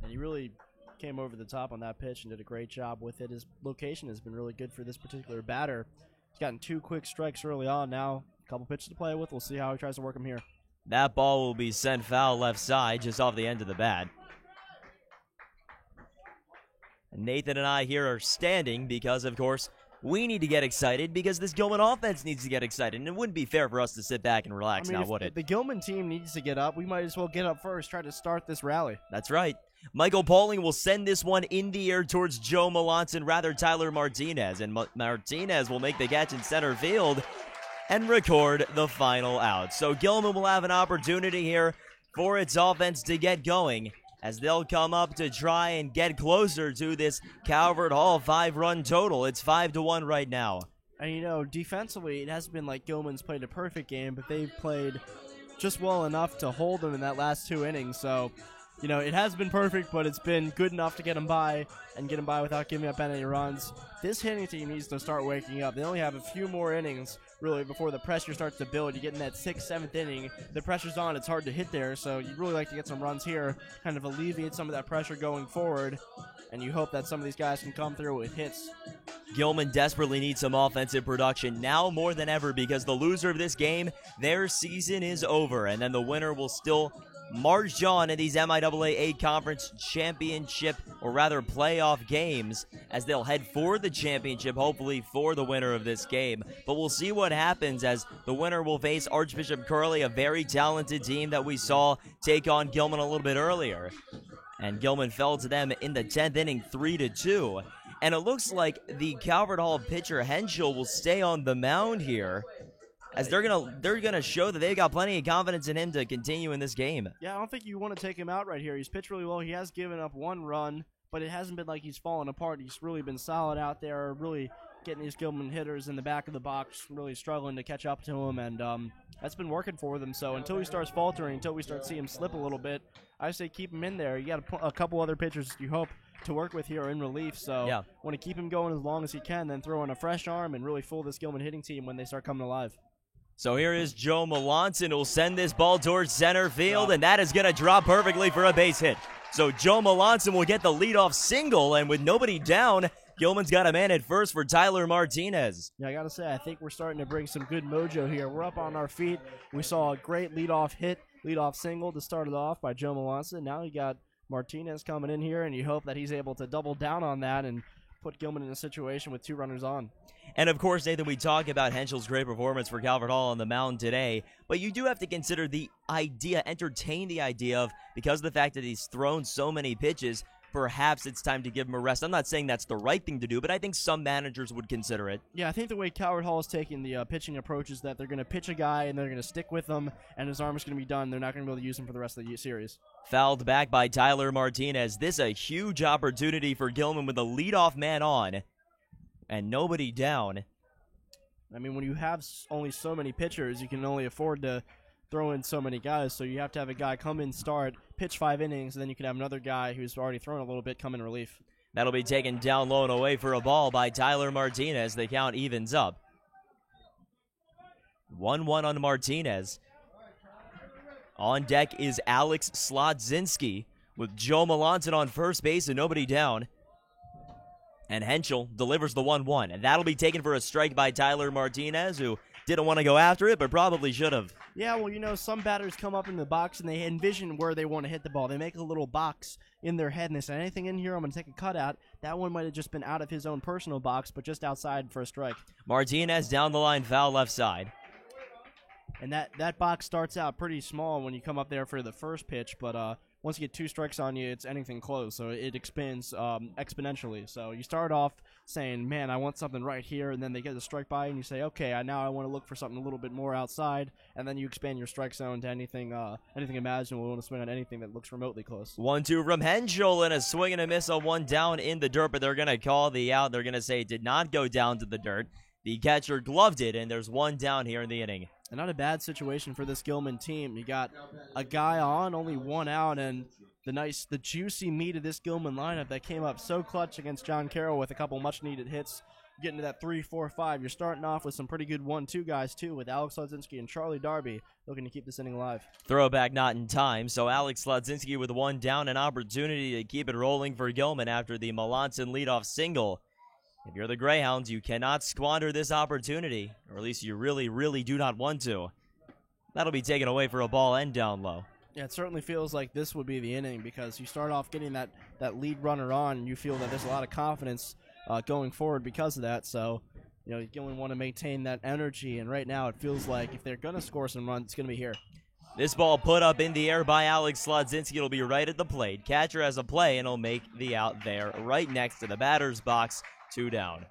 And he really came over the top on that pitch and did a great job with it. His location has been really good for this particular batter. He's gotten two quick strikes early on. Now a couple pitches to play with. We'll see how he tries to work them here. That ball will be sent foul left side, just off the end of the bat. Nathan and I here are standing because, of course, we need to get excited because this Gilman offense needs to get excited. And it wouldn't be fair for us to sit back and relax now, would it? The Gilman team needs to get up. We might as well get up first, try to start this rally. That's right. Michael Pauling will send this one in the air towards Joe Melanson, rather Tyler Martinez. And Martinez will make the catch in center field and record the final out. So Gilman will have an opportunity here for its offense to get going, as they'll come up to try and get closer to this Calvert Hall 5-run total. It's 5-1 right now. And, you know, defensively, it hasn't been like Gilman's played a perfect game, but they've played just well enough to hold them in that last 2 innings. So, you know, it has been perfect, but it's been good enough to get them by and get them by without giving up any runs. This hitting team needs to start waking up. They only have a few more innings, really, before the pressure starts to build. You get in that 6th, 7th inning, the pressure's on, it's hard to hit there, so you'd really like to get some runs here, kind of alleviate some of that pressure going forward, and you hope that some of these guys can come through with hits. Gilman desperately needs some offensive production now more than ever, because the loser of this game, their season is over, and then the winner will still march on in these MIAA 8 Conference Championship, or rather playoff games, as they'll head for the championship, hopefully for the winner of this game. But we'll see what happens, as the winner will face Archbishop Curley, a very talented team that we saw take on Gilman a little bit earlier. And Gilman fell to them in the 10th inning 3-2. And it looks like the Calvert Hall pitcher Henschel will stay on the mound here, as they're gonna show that they've got plenty of confidence in him to continue in this game. Yeah, I don't think you want to take him out right here. He's pitched really well. He has given up 1 run, but it hasn't been like he's fallen apart. He's really been solid out there, really getting these Gilman hitters in the back of the box, really struggling to catch up to him, and that's been working for them. So until he starts faltering, until we start seeing him slip a little bit, I say keep him in there. You got a couple other pitchers you hope to work with here in relief, so yeah, want to keep him going as long as he can, then throw in a fresh arm and really fool this Gilman hitting team when they start coming alive. So here is Joe Melanson, who'll send this ball towards center field, and that is going to drop perfectly for a base hit. So Joe Melanson will get the leadoff single, and with nobody down, Gilman's got a man at first for Tyler Martinez. Yeah, I got to say, I think we're starting to bring some good mojo here. We're up on our feet. We saw a great leadoff hit, leadoff single to start it off by Joe Melanson. Now you got Martinez coming in here, and you hope that he's able to double down on that and put Gilman in a situation with 2 runners on. And of course, Nathan, we talk about Henschel's great performance for Calvert Hall on the mound today, but you do have to consider the idea, entertain the idea of, because of the fact that he's thrown so many pitches, perhaps it's time to give him a rest. I'm not saying that's the right thing to do, but I think some managers would consider it. Yeah, I think the way Calvert Hall is taking the pitching approach is that they're going to pitch a guy and they're going to stick with him, and his arm is going to be done. They're not going to be able to use him for the rest of the series. Fouled back by Tyler Martinez. This a huge opportunity for Gilman with the leadoff man on and nobody down. I mean, when you have only so many pitchers, you can only afford to throw in so many guys, so you have to have a guy come in, start, pitch 5 innings, and then you can have another guy who's already thrown a little bit come in relief. That'll be taken down low and away for a ball by Tyler Martinez. The count evens up. 1-1 on Martinez. On deck is Alex Slodzinski with Joe Melanson on first base and nobody down. And Henschel delivers the 1-1. And that'll be taken for a strike by Tyler Martinez, who didn't want to go after it, but probably should have. Yeah, well, you know, some batters come up in the box and they envision where they want to hit the ball. They make a little box in their head and they say, anything in here, I'm going to take a cut out. That one might have just been out of his own personal box, but just outside for a strike. Martinez down the line, foul left side. And that box starts out pretty small when you come up there for the first pitch, but once you get 2 strikes on you, it's anything close, so it expands exponentially. So you start off saying, man, I want something right here, and then they get a strike by, and you say, okay, now I want to look for something a little bit more outside, and then you expand your strike zone to anything imaginable. We want to swing on anything that looks remotely close. 1-2 from Henschel, and a swing and a miss on one down in the dirt, but they're going to call the out. They're going to say it did not go down to the dirt. The catcher gloved it, and there's 1 down here in the inning. And not a bad situation for this Gilman team. You got a guy on, only 1 out, and the juicy meat of this Gilman lineup that came up so clutch against John Carroll with a couple much-needed hits. Getting to that 3-4-5. You're starting off with some pretty good 1-2 guys, too, with Alex Slodzinski and Charlie Darby looking to keep this inning alive. Throwback not in time, so Alex Slodzinski with 1 down, an opportunity to keep it rolling for Gilman after the Melanson leadoff single. If you're the Greyhounds, you cannot squander this opportunity, or at least you really, really do not want to. That'll be taken away for a ball and down low. Yeah, it certainly feels like this would be the inning because you start off getting that lead runner on, and you feel that there's a lot of confidence going forward because of that. So, you know, you want to maintain that energy, and right now it feels like if they're going to score some runs, it's going to be here. This ball put up in the air by Alex Slodzinski. It'll be right at the plate. Catcher has a play, and he'll make the out there right next to the batter's box. 2 down.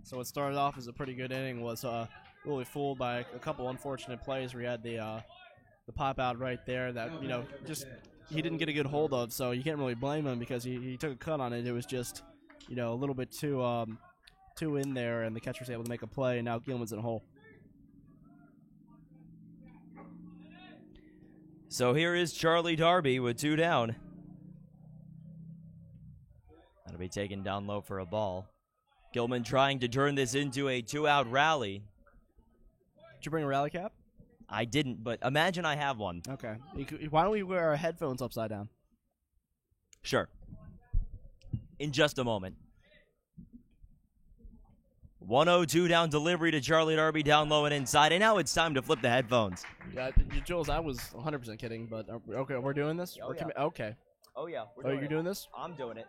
So what started off as a pretty good inning was really fooled by a couple unfortunate plays where he had the pop out right there that, just he didn't get a good hold of. So you can't really blame him because he took a cut on it. It was just, a little bit too in there, and the catcher was able to make a play, and now Gilman's in a hole. So here is Charlie Darby with 2 down. That'll be taken down low for a ball. Gilman trying to turn this into a 2-out rally. Did you bring a rally cap? I didn't, but imagine I have one. Okay. Why don't we wear our headphones upside down? Sure. In just a moment. 1-0-2 down delivery to Charlie Darby down low and inside, and now it's time to flip the headphones. Yeah, Jules, I was 100% kidding, but okay, we're doing this? Okay. Oh, yeah. You're doing this? I'm doing it.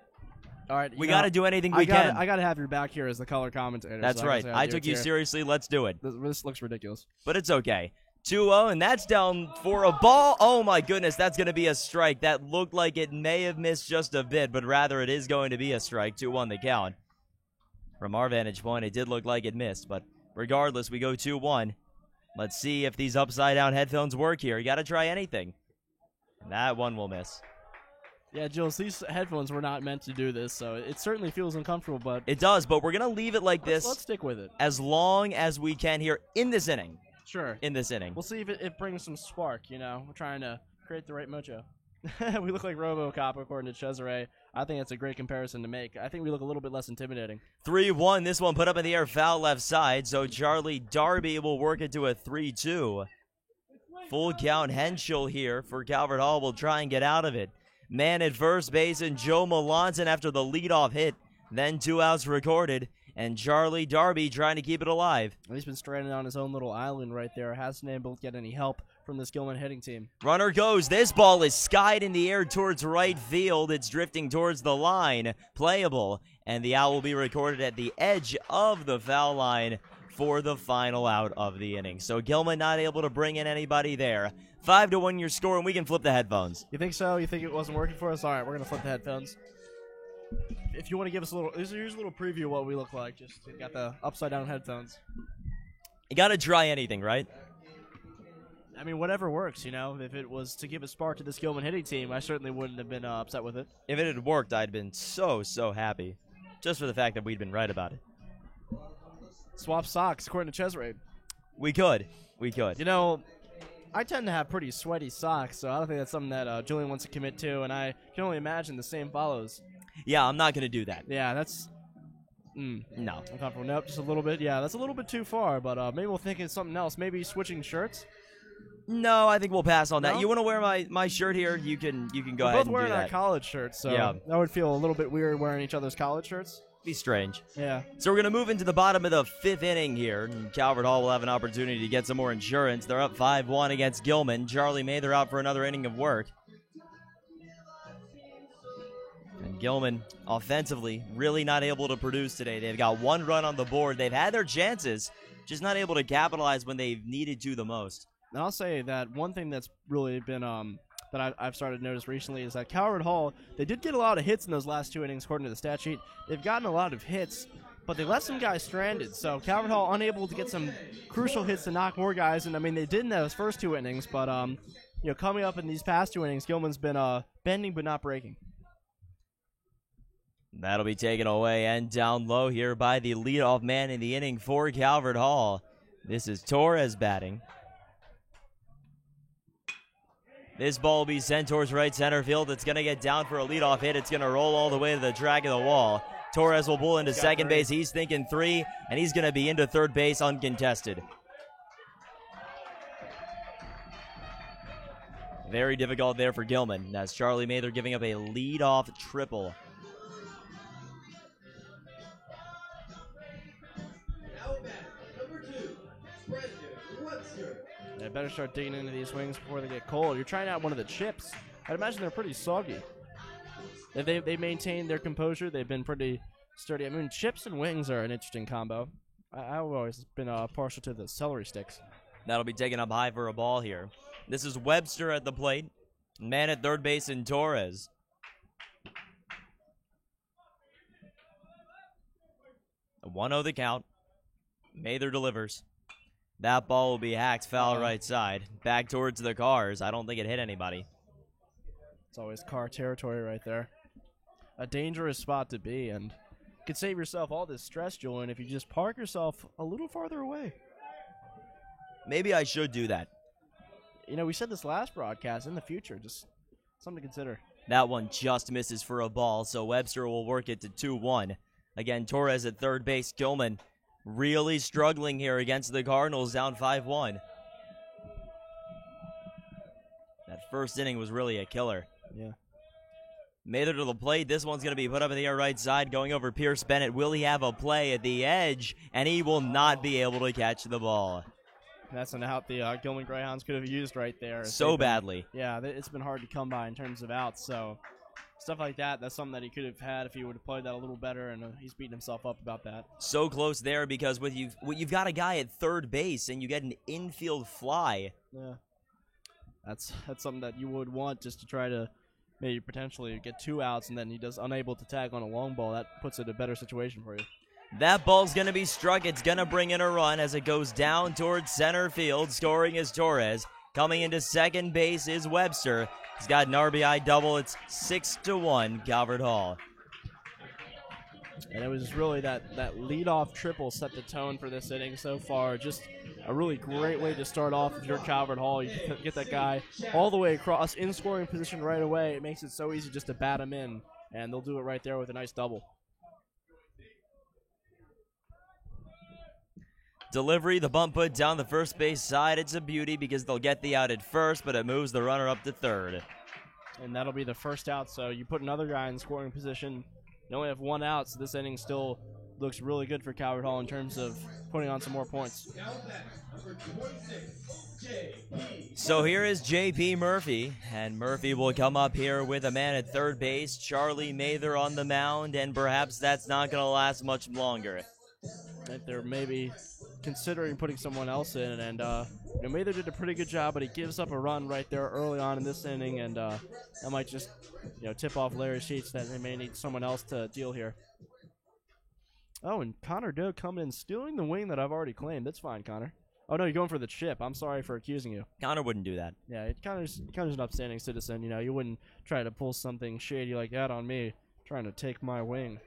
All right. We got to do anything we can. I got to have your back here as the color commentator. That's so right. I took you seriously. Let's do it. This looks ridiculous. But it's okay. 2-0, and that's down for a ball. Oh, my goodness. That's going to be a strike. That looked like it may have missed just a bit, but rather it is going to be a strike. 2-1 the count. From our vantage point, it did look like it missed, but regardless, we go 2-1. Let's see if these upside-down headphones work here. You got to try anything. And that one will miss. Yeah, Jules, these headphones were not meant to do this, so it certainly feels uncomfortable, but... It does, but we're going to leave it like this. Let's stick with it. As long as we can here in this inning. Sure. In this inning. We'll see if it brings some spark, We're trying to create the right mojo. We look like RoboCop, according to Cesare. I think that's a great comparison to make. I think we look a little bit less intimidating. 3-1. This one put up in the air, foul left side, so Charlie Darby will work it to a 3-2. Full count Henschel here for Calvert Hall will try and get out of it. Man at first base and Joe Melanson after the leadoff hit. Then 2 outs recorded. And Charlie Darby trying to keep it alive. He's been stranded on his own little island right there. Hasn't been able to get any help from this Gilman hitting team. Runner goes. This ball is skied in the air towards right field. It's drifting towards the line. Playable. And the out will be recorded at the edge of the foul line for the final out of the inning. So Gilman not able to bring in anybody there. 5-1 your score, and we can flip the headphones. You think so? You think it wasn't working for us? All right, we're going to flip the headphones. If you want to give us a little, here's a little preview of what we look like. Just got the upside-down headphones. You got to try anything, right? I mean, whatever works, If it was to give a spark to this Gilman hitting team, I certainly wouldn't have been upset with it. If it had worked, I'd been so happy. Just for the fact that we'd been right about it. Swap socks, according to Cesare. We could. I tend to have pretty sweaty socks, so I don't think that's something that Julian wants to commit to, and I can only imagine the same follows. Yeah, I'm not going to do that. Yeah, that's... No. Uncomfortable. Nope, just a little bit. Yeah, that's a little bit too far, but maybe we'll think of something else. Maybe switching shirts? No, I think we'll pass on that. No? You want to wear my shirt here? You can go ahead and do that. We're both wearing our college shirts, so that would feel a little bit weird wearing each other's college shirts. Be strange. Yeah. So we're going to move into the bottom of the 5th inning here. And Calvert Hall will have an opportunity to get some more insurance. They're up 5-1 against Gilman. Charlie Mather out for another inning of work. And Gilman, offensively, really not able to produce today. They've got 1 run on the board. They've had their chances, just not able to capitalize when they've needed to the most. And I'll say that one thing that's really been that I've started to notice recently is that Calvert Hall, they did get a lot of hits in those last 2 innings, according to the stat sheet. They've gotten a lot of hits, but they left some guys stranded. So Calvert Hall unable to get some crucial hits to knock more guys. And, I mean, they did in those first 2 innings, but, coming up in these past 2 innings, Gilman's been bending but not breaking. That'll be taken away and down low here by the leadoff man in the inning for Calvert Hall. This is Torres batting. This ball will be sent towards right center field. It's going to get down for a leadoff hit. It's going to roll all the way to the track of the wall. Torres will pull into second base. He's thinking 3, and he's going to be into third base uncontested. Very difficult there for Gilman. That's Charlie Mather giving up a leadoff triple. They better start digging into these wings before they get cold. You're trying out one of the chips. I'd imagine they're pretty soggy. If they maintain their composure, they've been pretty sturdy. I mean, chips and wings are an interesting combo. I've always been partial to the celery sticks. That'll be taken up high for a ball here. This is Webster at the plate. Man at third base in Torres. A 1-0 the count. Mather delivers. That ball will be hacked foul right side. Back towards the Cars. I don't think it hit anybody. It's always Car territory right there. A dangerous spot to be, and you could save yourself all this stress, Julian, if you just park yourself a little farther away. Maybe I should do that. You know, we said this last broadcast. In the future, just something to consider. That one just misses for a ball, so Webster will work it to 2-1. Again, Torres at third base. Gilman really struggling here against the Cardinals, down 5-1. That first inning was really a killer. Yeah. Mather to the plate. This one's going to be put up in the air right side, going over Pierce Bennett. Will he have a play at the edge? And he will not be able to catch the ball. That's an out the Gilman Greyhounds could have used right there. So badly. Yeah, it's been hard to come by in terms of outs, so stuff like that, that's something that he could have had if he would have played that a little better, and he's beating himself up about that. So close there because you've got a guy at third base and you get an infield fly. Yeah, that's something that you would want just to try to maybe potentially get 2 outs, and then he does unable to tag on a long ball. That puts it in a better situation for you. That ball's going to be struck. It's going to bring in a run as it goes down towards center field. Scoring is Torres. Coming into second base is Webster. He's got an RBI double. It's 6-1, Calvert Hall. And it was just really that leadoff triple set the tone for this inning so far. Just a really great way to start off if you're Calvert Hall. You get that guy all the way across in scoring position right away. It makes it so easy just to bat him in, and they'll do it right there with a nice double. Delivery, the bump put down the first base side. It's a beauty because they'll get the out at first, but it moves the runner up to third. And that'll be the first out, so you put another guy in scoring position. You only have 1 out, so this inning still looks really good for Calvert Hall in terms of putting on some more points. So here is J.P. Murphy, and Murphy will come up here with a man at third base, Charlie Mather on the mound, and perhaps that's not going to last much longer. That they're maybe considering putting someone else in, and Mather did a pretty good job, but he gives up a run right there early on in this inning, and that might just tip off Larry Sheets that they may need someone else to deal here. Oh, and Connor Doe coming in, stealing the wing that I've already claimed. That's fine, Connor. Oh no, you're going for the chip. I'm sorry for accusing you. Connor wouldn't do that. Yeah, Connor's an upstanding citizen. You wouldn't try to pull something shady like that on me, trying to take my wing.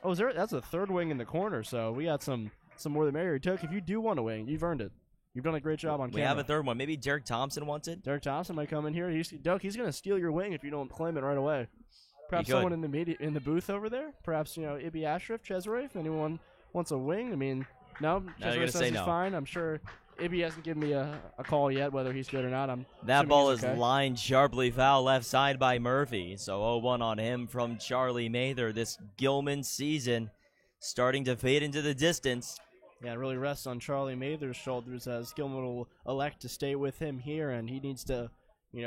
Oh, that's a third wing in the corner, so we got some more than Mary took. If you do want a wing, you've earned it. You've done a great job on camera. We have a third one. Maybe Derek Thompson wants it? Derek Thompson might come in here. Doug, he's going to steal your wing if you don't claim it right away. Perhaps someone in the booth over there? Perhaps, Ibi Ashraf, Cesare, if anyone wants a wing. I mean, no, Cesare says he's fine. I'm sure Ibi hasn't given me a call yet, whether he's good or not. That ball is lined sharply foul left side by Murphy. So 0-1 on him from Charlie Mather. This Gilman season starting to fade into the distance. Yeah, it really rests on Charlie Mather's shoulders as Gilman will elect to stay with him here, and he needs to,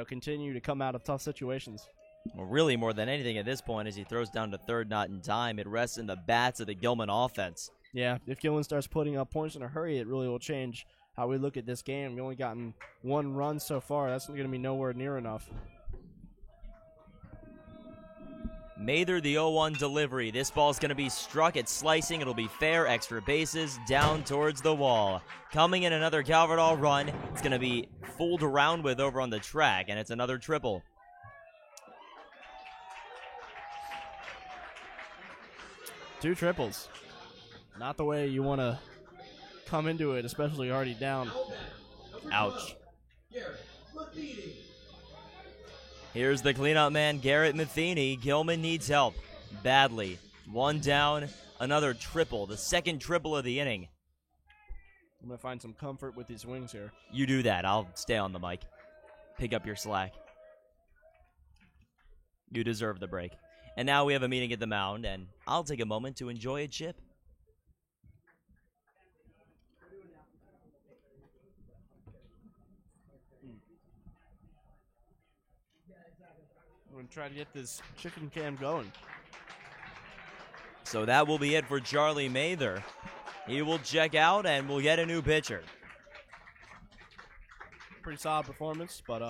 continue to come out of tough situations. Well, really, more than anything at this point, as he throws down to third, not in time, it rests in the bats of the Gilman offense. Yeah, if Gilman starts putting up points in a hurry, it really will change how we look at this game. We've only gotten 1 run so far. That's going to be nowhere near enough. Mather, the 0-1 delivery. This ball's going to be struck. It's slicing. It'll be fair. Extra bases down towards the wall. Coming in another Calvert Hall run. It's going to be fooled around with over on the track, and it's another triple. Two triples. Not the way you want to come into it, especially already down. Ouch. Here's the cleanup man, Garrett Matheny. Gilman needs help badly. 1 down, another triple, the second triple of the inning. I'm going to find some comfort with these wings here. You do that. I'll stay on the mic. Pick up your slack. You deserve the break. And now we have a meeting at the mound, and I'll take a moment to enjoy a chip. I'm going to try to get this chicken cam going. So that will be it for Charlie Mather. He will check out, and we'll get a new pitcher. pretty solid performance, but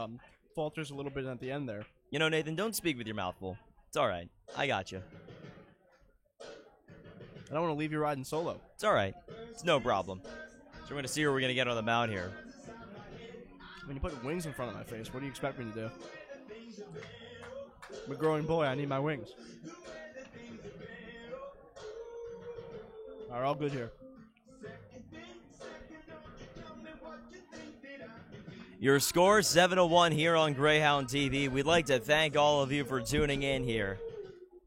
falters a little bit at the end there. You know, Nathan, don't speak with your mouth full. It's all right. I got you. I don't want to leave you riding solo. It's all right. It's no problem. So we're going to see what we're going to get on the mound here. When you put wings in front of my face, what do you expect me to do? I'm a growing boy. I need my wings. All right, all good here. Your score, 7-1 here on Greyhound TV. We'd like to thank all of you for tuning in here,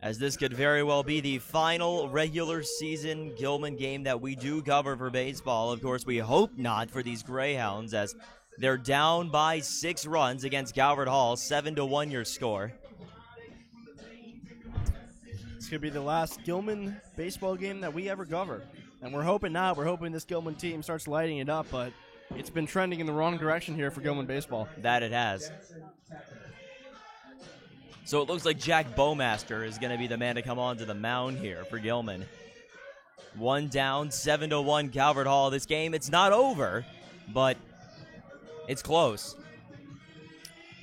as this could very well be the final regular season Gilman game that we do cover for baseball. Of course, we hope not for these Greyhounds, as they're down by 6 runs against Calvert Hall. 7-1 your score. This could be the last Gilman baseball game that we ever cover. And we're hoping not. We're hoping this Gilman team starts lighting it up, but it's been trending in the wrong direction here for Gilman baseball. That it has. So it looks like Jack Bowmaster is going to be the man to come onto the mound here for Gilman. 1 down, 7-1 Calvert Hall. This game, it's not over, but it's close.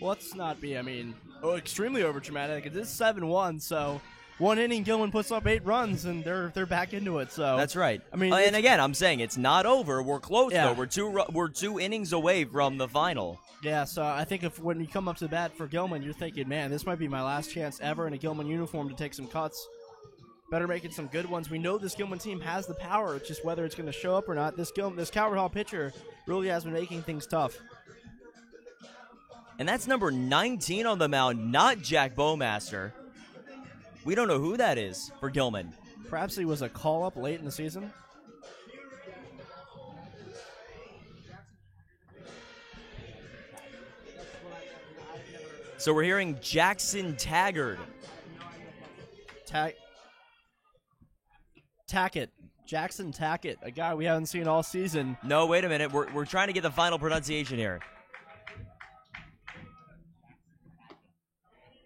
Well, let's not be, extremely overdramatic. It is 7-1, so 1 inning, Gilman puts up 8 runs, and they're back into it. So that's right. And again, I'm saying it's not over. We're close, yeah. though. We're 2 innings away from the final. Yeah, so I think when you come up to the bat for Gilman, you're thinking, man, this might be my last chance ever in a Gilman uniform to take some cuts. Better make it some good ones. We know this Gilman team has the power. It's just whether it's going to show up or not. This Calvert Hall pitcher really has been making things tough. And that's number 19 on the mound, not Jack Bowmaster. We don't know who that is for Gilman. Perhaps he was a call-up late in the season. So we're hearing Jackson Taggart. Tackett. Jackson Tackett, a guy we haven't seen all season. No, wait a minute. We're trying to get the final pronunciation here.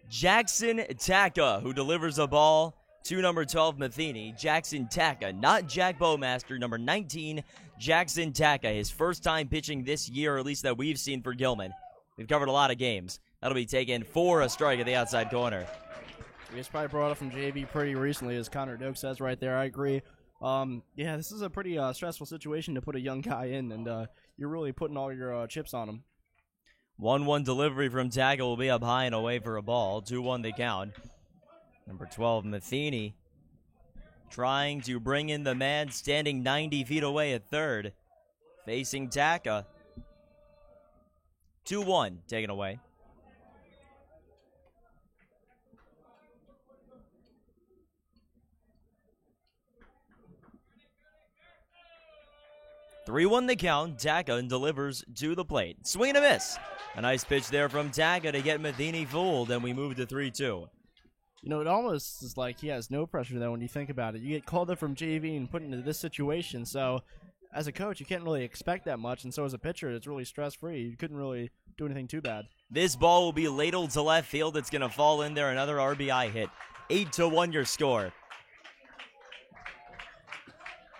Jackson Taka, who delivers a ball to number 12, Matheny. Jackson Taka, not Jack Bowmaster. Number 19, Jackson Taka. His first time pitching this year, or at least that we've seen for Gilman. We've covered a lot of games. That'll be taken for a strike at the outside corner. He's probably brought up from JV pretty recently, as Connor Doak says right there. I agree. Yeah, this is a pretty stressful situation to put a young guy in, and you're really putting all your chips on him. 1-1 delivery from Taka will be up high and away for a ball. 2-1 the count. Number 12, Matheny, trying to bring in the man standing 90 feet away at third. Facing Taka. 2-1 taken away. Three-one the count. Taka delivers to the plate. Swing and a miss. A nice pitch there from Taka to get Matheny fooled, and we move to 3-2. You know, it almost is like he has no pressure, though, when you think about it. You get called up from JV and put into this situation, so as a coach, you can't really expect that much, and so as a pitcher, it's really stress-free. You couldn't really do anything too bad. This ball will be ladled to left field. It's going to fall in there. Another RBI hit. 8-1 your score.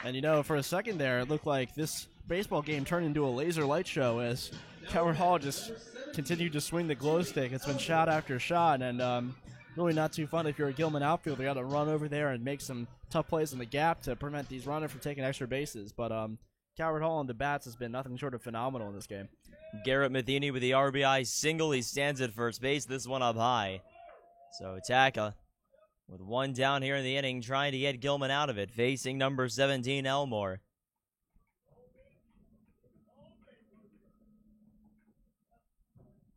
And, you know, for a second there, it looked like this baseball game turned into a laser light show as Calvert Hall just continued to swing the glow stick. It's been shot after shot, and really not too fun if you're a Gilman outfielder. You got to run over there and make some tough plays in the gap to prevent these runners from taking extra bases. But Calvert Hall on the bats has been nothing short of phenomenal in this game. Garrett Matheny with the RBI single. He stands at first base. This one up high. So Taka with one down here in the inning, trying to get Gilman out of it, facing number 17, Elmore.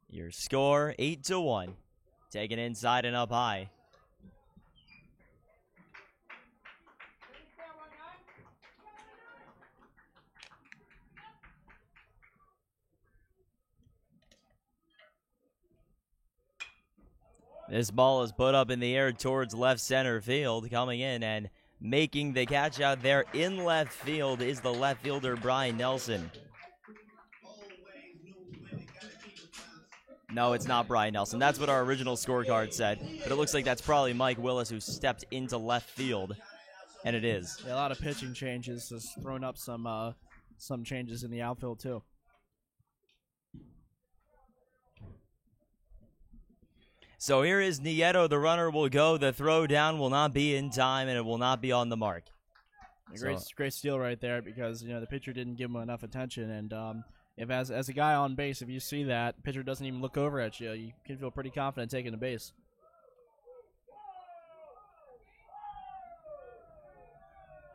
Your score, 8-1. Taken inside and up high. This ball is put up in the air towards left center field. Coming in and making the catch out there in left field is the left fielder, Brian Nelson. No, it's not Brian Nelson. That's what our original scorecard said. But it looks like that's probably Mike Willis who stepped into left field. And it is. Yeah, a lot of pitching changes has thrown up some changes in the outfield, too. So here is Nieto. The runner will go. The throw down will not be in time, and it will not be on the mark. Great steal right there because the pitcher didn't give him enough attention, and if as a guy on base, if you see that pitcher doesn't even look over at you, you can feel pretty confident taking the base.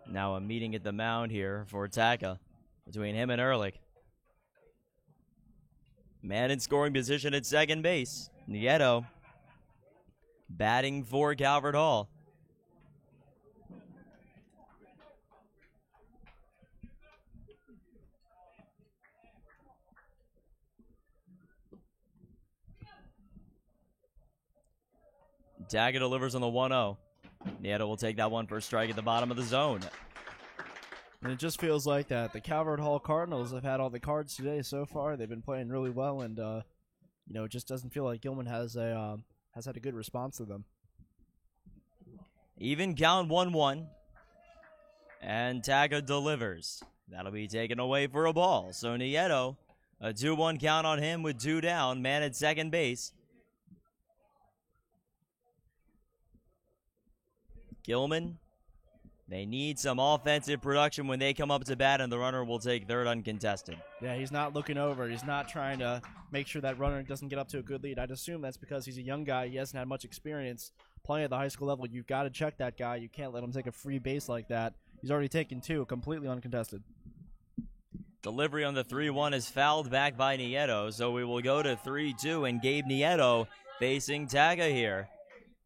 Now a meeting at the mound here for Taka between him and Ehrlich. Man in scoring position at second base. Nieto batting for Calvert Hall. Taka delivers on the 1-0. Nieto will take that one for a strike at the bottom of the zone. And it just feels like that the Calvert Hall Cardinals have had all the cards today so far. They've been playing really well, and it just doesn't feel like Gilman has had a good response to them. Even count 1-1, and Taka delivers. That'll be taken away for a ball. So Nieto, a 2-1 count on him with 2 down. Man at second base. Gilman, they need some offensive production when they come up to bat, and the runner will take third uncontested. Yeah, he's not looking over. He's not trying to make sure that runner doesn't get up to a good lead. I'd assume that's because he's a young guy. He hasn't had much experience playing at the high school level. You've got to check that guy. You can't let him take a free base like that. He's already taken 2, completely uncontested. Delivery on the 3-1 is fouled back by Nieto, so we will go to 3-2, and Gabe Nieto facing Taka here.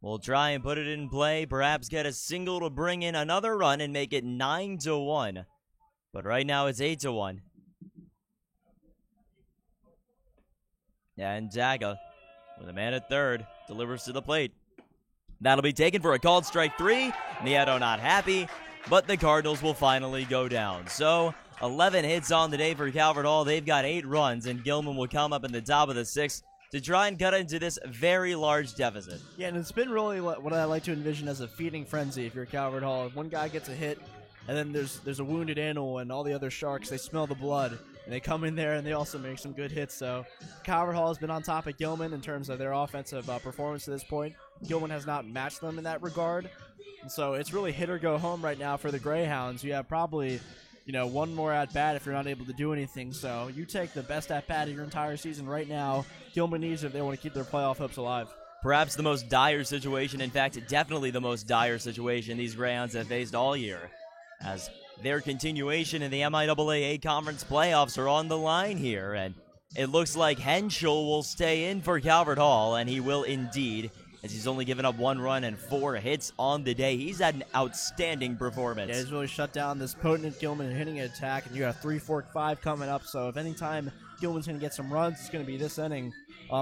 We'll try and put it in play, perhaps get a single to bring in another run and make it 9-1. But right now it's 8-1. And Taka, with a man at third, delivers to the plate. That'll be taken for a called strike 3. Nieto not happy, but the Cardinals will finally go down. So 11 hits on the day for Calvert Hall. They've got 8 runs, and Gilman will come up in the top of the 6th to try and cut into this very large deficit. Yeah, and it's been really what I like to envision as a feeding frenzy if you're Calvert Hall. If one guy gets a hit, and then there's a wounded animal, and all the other Sharks, they smell the blood, and they come in there, and they also make some good hits. So Calvert Hall has been on top of Gilman in terms of their offensive performance to this point. Gilman has not matched them in that regard. And so it's really hit or go home right now for the Greyhounds. You have probably one more at-bat if you're not able to do anything. So you take the best at-bat of your entire season right now. Gilman needs it if they want to keep their playoff hopes alive. Perhaps the most dire situation, in fact, definitely the most dire situation these Greyhounds have faced all year, as their continuation in the MIAA Conference playoffs are on the line here, and it looks like Henschel will stay in for Calvert Hall, and he will indeed, as he's only given up 1 run and 4 hits on the day. He's had an outstanding performance. Yeah, he's really shut down this potent Gilman hitting attack, and you got 3-4-5 coming up, so if any time Gilman's going to get some runs, it's going to be this inning.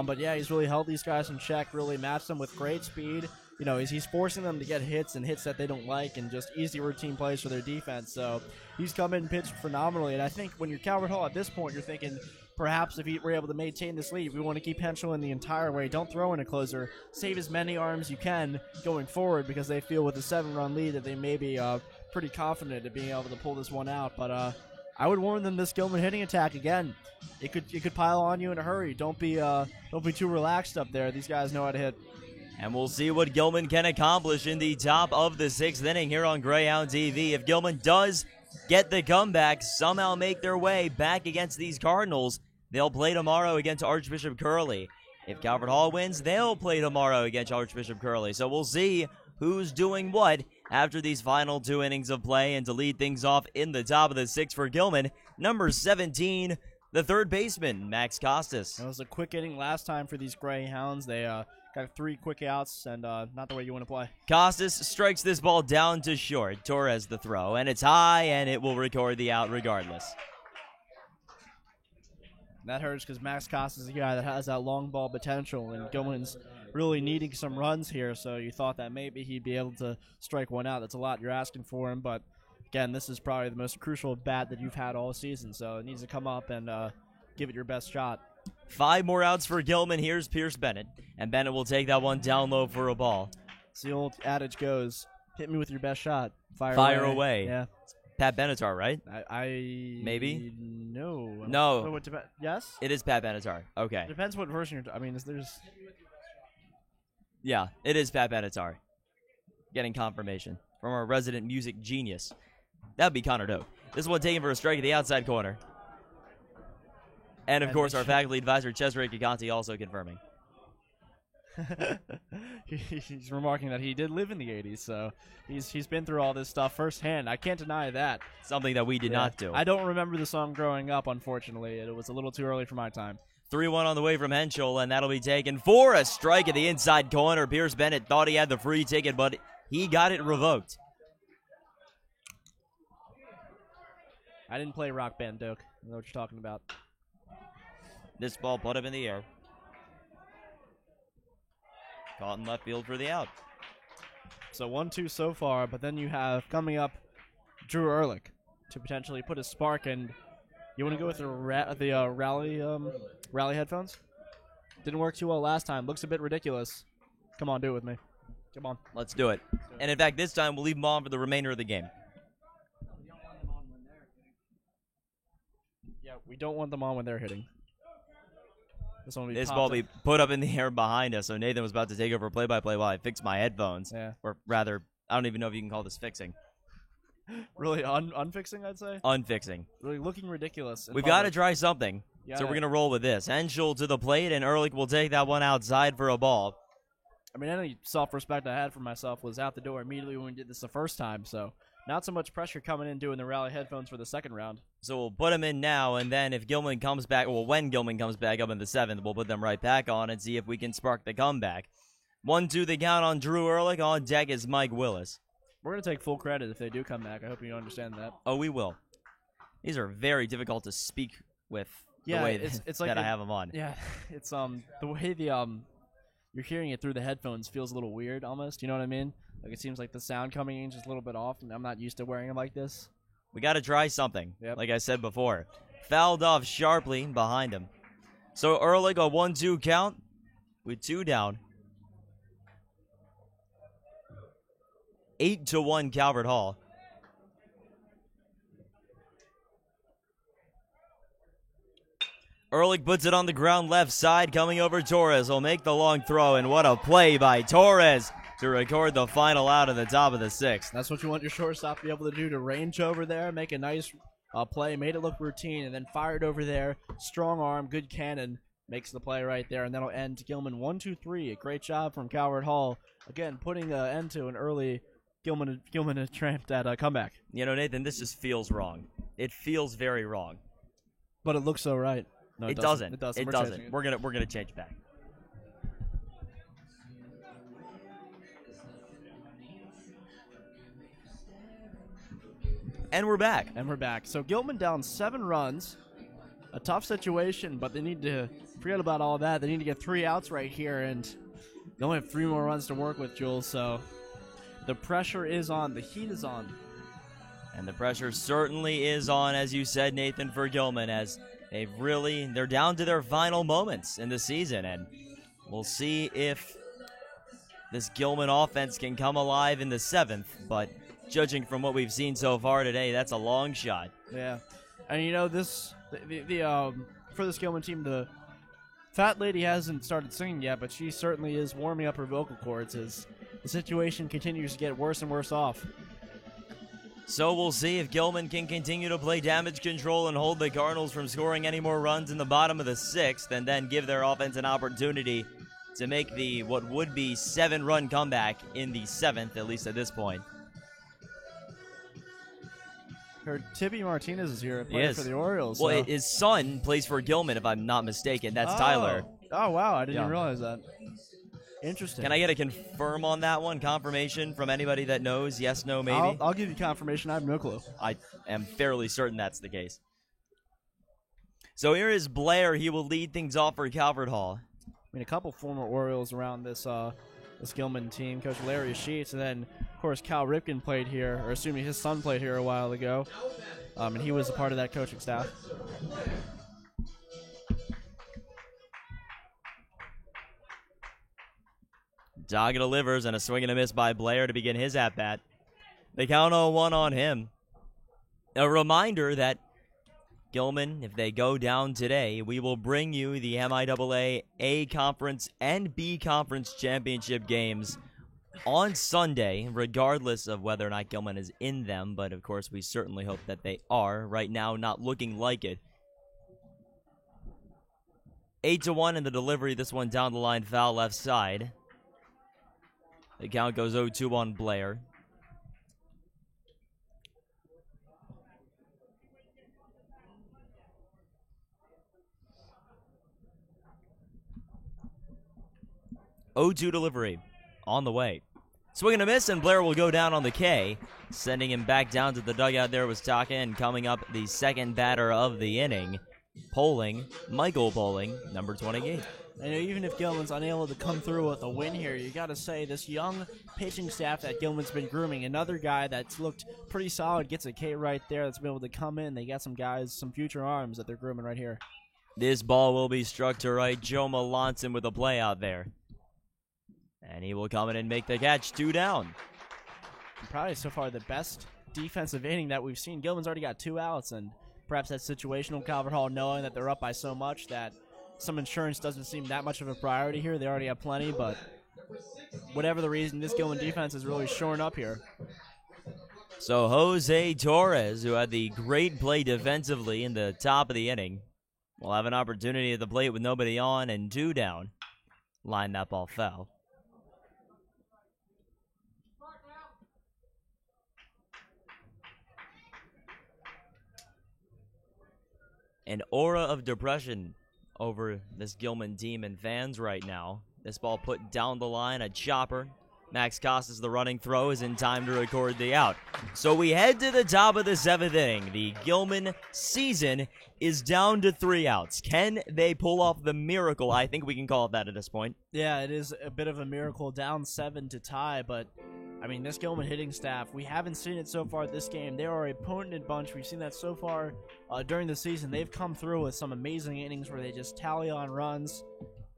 But yeah, he's really held these guys in check, really matched them with great speed. He's forcing them to get hits and hits that they don't like, and just easy routine plays for their defense. So he's come in and pitched phenomenally, and I think when you're Calvert Hall at this point, you're thinking, perhaps if we're able to maintain this lead, we want to keep Henschel in the entire way. Don't throw in a closer. Save as many arms you can going forward, because they feel with a 7-run lead that they may be pretty confident at being able to pull this one out. But I would warn them, this Gilman hitting attack again, it could pile on you in a hurry. Don't be too relaxed up there. These guys know how to hit. And we'll see what Gilman can accomplish in the top of the 6th inning here on Greyhound TV. If Gilman does get the comeback, somehow make their way back against these Cardinals, they'll play tomorrow against Archbishop Curley. If Calvert Hall wins, they'll play tomorrow against Archbishop Curley. So we'll see who's doing what after these final 2 innings of play. And to lead things off in the top of the 6th for Gilman, number 17, the third baseman, Max Costas. It was a quick inning last time for these Greyhounds. They got 3 quick outs, and not the way you want to play. Costas strikes this ball down to short. Torres the throw, and it's high, and it will record the out regardless. That hurts because Max Costas is a guy that has that long ball potential, and Gilman's really needing some runs here, so you thought that maybe he'd be able to strike one out. That's a lot you're asking for him, but again, this is probably the most crucial bat that you've had all season, so it needs to come up and give it your best shot. 5 more outs for Gilman. Here's Pierce Bennett, and Bennett will take that one down low for a ball. As the old adage goes, hit me with your best shot. Fire away. Yeah. Pat Benatar, right? I maybe? No. No. Yes? It is Pat Benatar. Okay. Depends what version you're I mean, there's... Yeah, it is Pat Benatar. Getting confirmation from our resident music genius. That would be Connor Doak. This one taken for a strike at the outside corner. And, of course, our faculty advisor, Cesare Gigante, also confirming. He's remarking that he did live in the 80s, so he's been through all this stuff firsthand. I can't deny that. Something that we did not do. I don't remember the song growing up, unfortunately. It was a little too early for my time. 3-1 on the way from Henschel, and that'll be taken for a strike at the inside corner. Pierce Bennett thought he had the free ticket, but he got it revoked. I didn't play Rock Band, Doak. I know what you're talking about. This ball put up in the air. Caught in left field for the out. So 1-2 so far, but then you have coming up Drew Ehrlich to potentially put a spark. And you want to go with the rally headphones? Didn't work too well last time. Looks a bit ridiculous. Come on, do it with me. Come on. Let's do it. And in fact, this time we'll leave them on for the remainder of the game. Yeah, we don't want them on when they're hitting. This ball will be put up in the air behind us, so Nathan was about to take over play-by-play while I fixed my headphones. Yeah. Or rather, I don't even know if you can call this fixing. Really unfixing, I'd say? Unfixing. Really looking ridiculous. We've got to try something, so we're going to roll with this. Henschel to the plate, and Ehrlich will take that one outside for a ball. I mean, any self-respect I had for myself was out the door immediately when we did this the first time, so not so much pressure coming in doing the rally headphones for the second round. So we'll put them in now, and then if Gilman comes back, well, when Gilman comes back up in the 7th, we'll put them right back on and see if we can spark the comeback. 1-2 the count on Drew Ehrlich. On deck is Mike Willis. We're going to take full credit if they do come back. I hope you understand that. Oh, we will. These are very difficult to speak with the way it's like I have them on. Yeah, it's the way you're hearing it through the headphones feels a little weird almost. You know what I mean? Like it seems like the sound coming in just a little bit off, and I'm not used to wearing them like this. We got to try something, Yep. like I said before. Fouled off sharply behind him. So Ehrlich, a 1-2 count with 2 down. 8-1 Calvert Hall. Ehrlich puts it on the ground left side, coming over Torres. Will make the long throw, and what a play by Torres to record the final out at the top of the 6th. That's what you want your shortstop to be able to do, to range over there, make a nice play, made it look routine, and then fired over there. Strong arm, good cannon, makes the play right there, and that'll end Gilman 1-2-3. A great job from Calvert Hall. Again, putting an end to an early Gilman attempt at a comeback. You know, Nathan, this just feels wrong. It feels very wrong. But it looks so right. No, it doesn't. It doesn't. It doesn't. We're gonna change it back. And we're back. So Gilman down 7 runs. A tough situation, but they need to forget about all that. They need to get 3 outs right here, and they only have 3 more runs to work with, Jules. So the pressure is on. The heat is on. And the pressure certainly is on, as you said, Nathan, for Gilman, as they're down to their final moments in the season, and we'll see if this Gilman offense can come alive in the 7th, but judging from what we've seen so far today, that's a long shot. Yeah. And you know, for this Gilman team, the Fat Lady hasn't started singing yet, but she certainly is warming up her vocal cords as the situation continues to get worse and worse off. So we'll see if Gilman can continue to play damage control and hold the Cardinals from scoring any more runs in the bottom of the 6th, and then give their offense an opportunity to make what would be 7-run comeback in the 7th, at least at this point. Heard Tibby Martinez is here playing for the Orioles. Well, so. his son plays for Gilman, if I'm not mistaken. That's Tyler. Oh, wow. I didn't realize that. Interesting. Can I get a confirm on that one? Confirmation from anybody that knows? Yes, no, maybe? I'll give you confirmation. I have no clue. I am fairly certain that's the case. So here is Blair. He will lead things off for Calvert Hall. I mean, a couple former Orioles around this Gilman team. Coach Larry Sheets, and then, of course, Cal Ripken played here, or assuming his son played here a while ago. And he was a part of that coaching staff. Dogga delivers, and a swing and a miss by Blair to begin his at-bat. They count 0-1 on him. A reminder that Gilman, if they go down today, we will bring you the MIAA A Conference and B Conference championship games on Sunday, regardless of whether or not Gilman is in them. But, of course, we certainly hope that they are. Right now, not looking like it. 8-1 in the delivery. This one down the line, foul left side. The count goes 0-2 on Blair. O2 delivery on the way. Swing and a miss, and Blair will go down on the K. Sending him back down to the dugout there was Taka, and coming up the second batter of the inning, Michael Poling, number 28. And even if Gilman's unable to come through with a win here, you got to say this young pitching staff that Gilman's been grooming, another guy that's looked pretty solid, gets a K right there that's been able to come in. They got some guys, some future arms that they're grooming right here. This ball will be struck to right. Joe Melanson with a play out there. And he will come in and make the catch. 2 down. Probably so far the best defensive inning that we've seen. Gilman's already got 2 outs, and perhaps that's situational. Calvert Hall knowing that they're up by so much that some insurance doesn't seem that much of a priority here. They already have plenty, but whatever the reason, this Gilman defense is really shoring up here. So Jose Torres, who had the great play defensively in the top of the inning, will have an opportunity at the plate with nobody on and 2 down. Line that ball foul. An aura of depression over this Gilman team and fans right now. This ball put down the line, a chopper. Max Costas, the running throw, is in time to record the out. So we head to the top of the 7th inning. The Gilman season is down to 3 outs. Can they pull off the miracle? I think we can call it that at this point. Yeah, it is a bit of a miracle, down 7 to tie, but I mean, this Gilman hitting staff, we haven't seen it so far this game. They are a potent bunch. We've seen that so far during the season. They've come through with some amazing innings where they just tally on runs.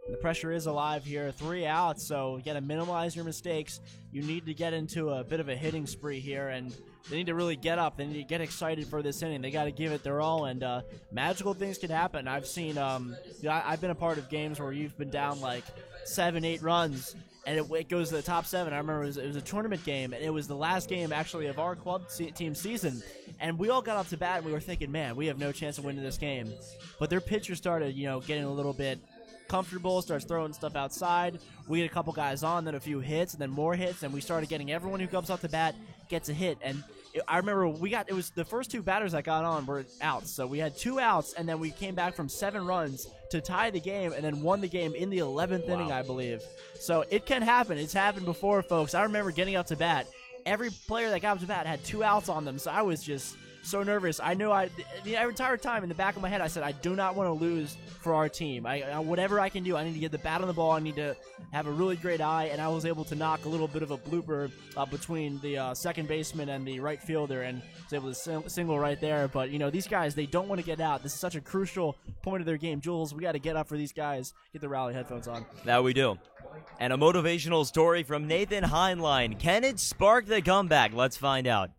The pressure is alive here. 3 outs, so you got to minimize your mistakes. You need to get into a bit of a hitting spree here, and they need to really get up. They need to get excited for this inning. They got to give it their all, and magical things can happen. I've seen, I've been a part of games where you've been down like 7, 8 runs, and it goes to the top 7. I remember it was a tournament game, and it was the last game actually of our club team season. And we all got up to bat, and we were thinking, man, we have no chance of winning this game. But their pitcher started, getting a little bit comfortable, starts throwing stuff outside. We get a couple guys on, then a few hits, and then more hits, and we started getting everyone who comes off the bat gets a hit. And I remember it was the first 2 batters that got on were outs. So we had 2 outs, and then we came back from 7 runs to tie the game, and then won the game in the 11th inning, I believe. So it can happen. It's happened before, folks. I remember getting up to bat. Every player that got up to bat had 2 outs on them, so I was just so nervous. I knew the entire time in the back of my head, I said, I do not want to lose for our team. Whatever I can do, I need to get the bat on the ball. I need to have a really great eye, and I was able to knock a little bit of a blooper between the second baseman and the right fielder, and was able to single right there. But, these guys, they don't want to get out. This is such a crucial point of their game. Jules, we got to get up for these guys. Get the rally headphones on. That we do. And a motivational story from Nathan Heinlein. Can it spark the comeback? Let's find out.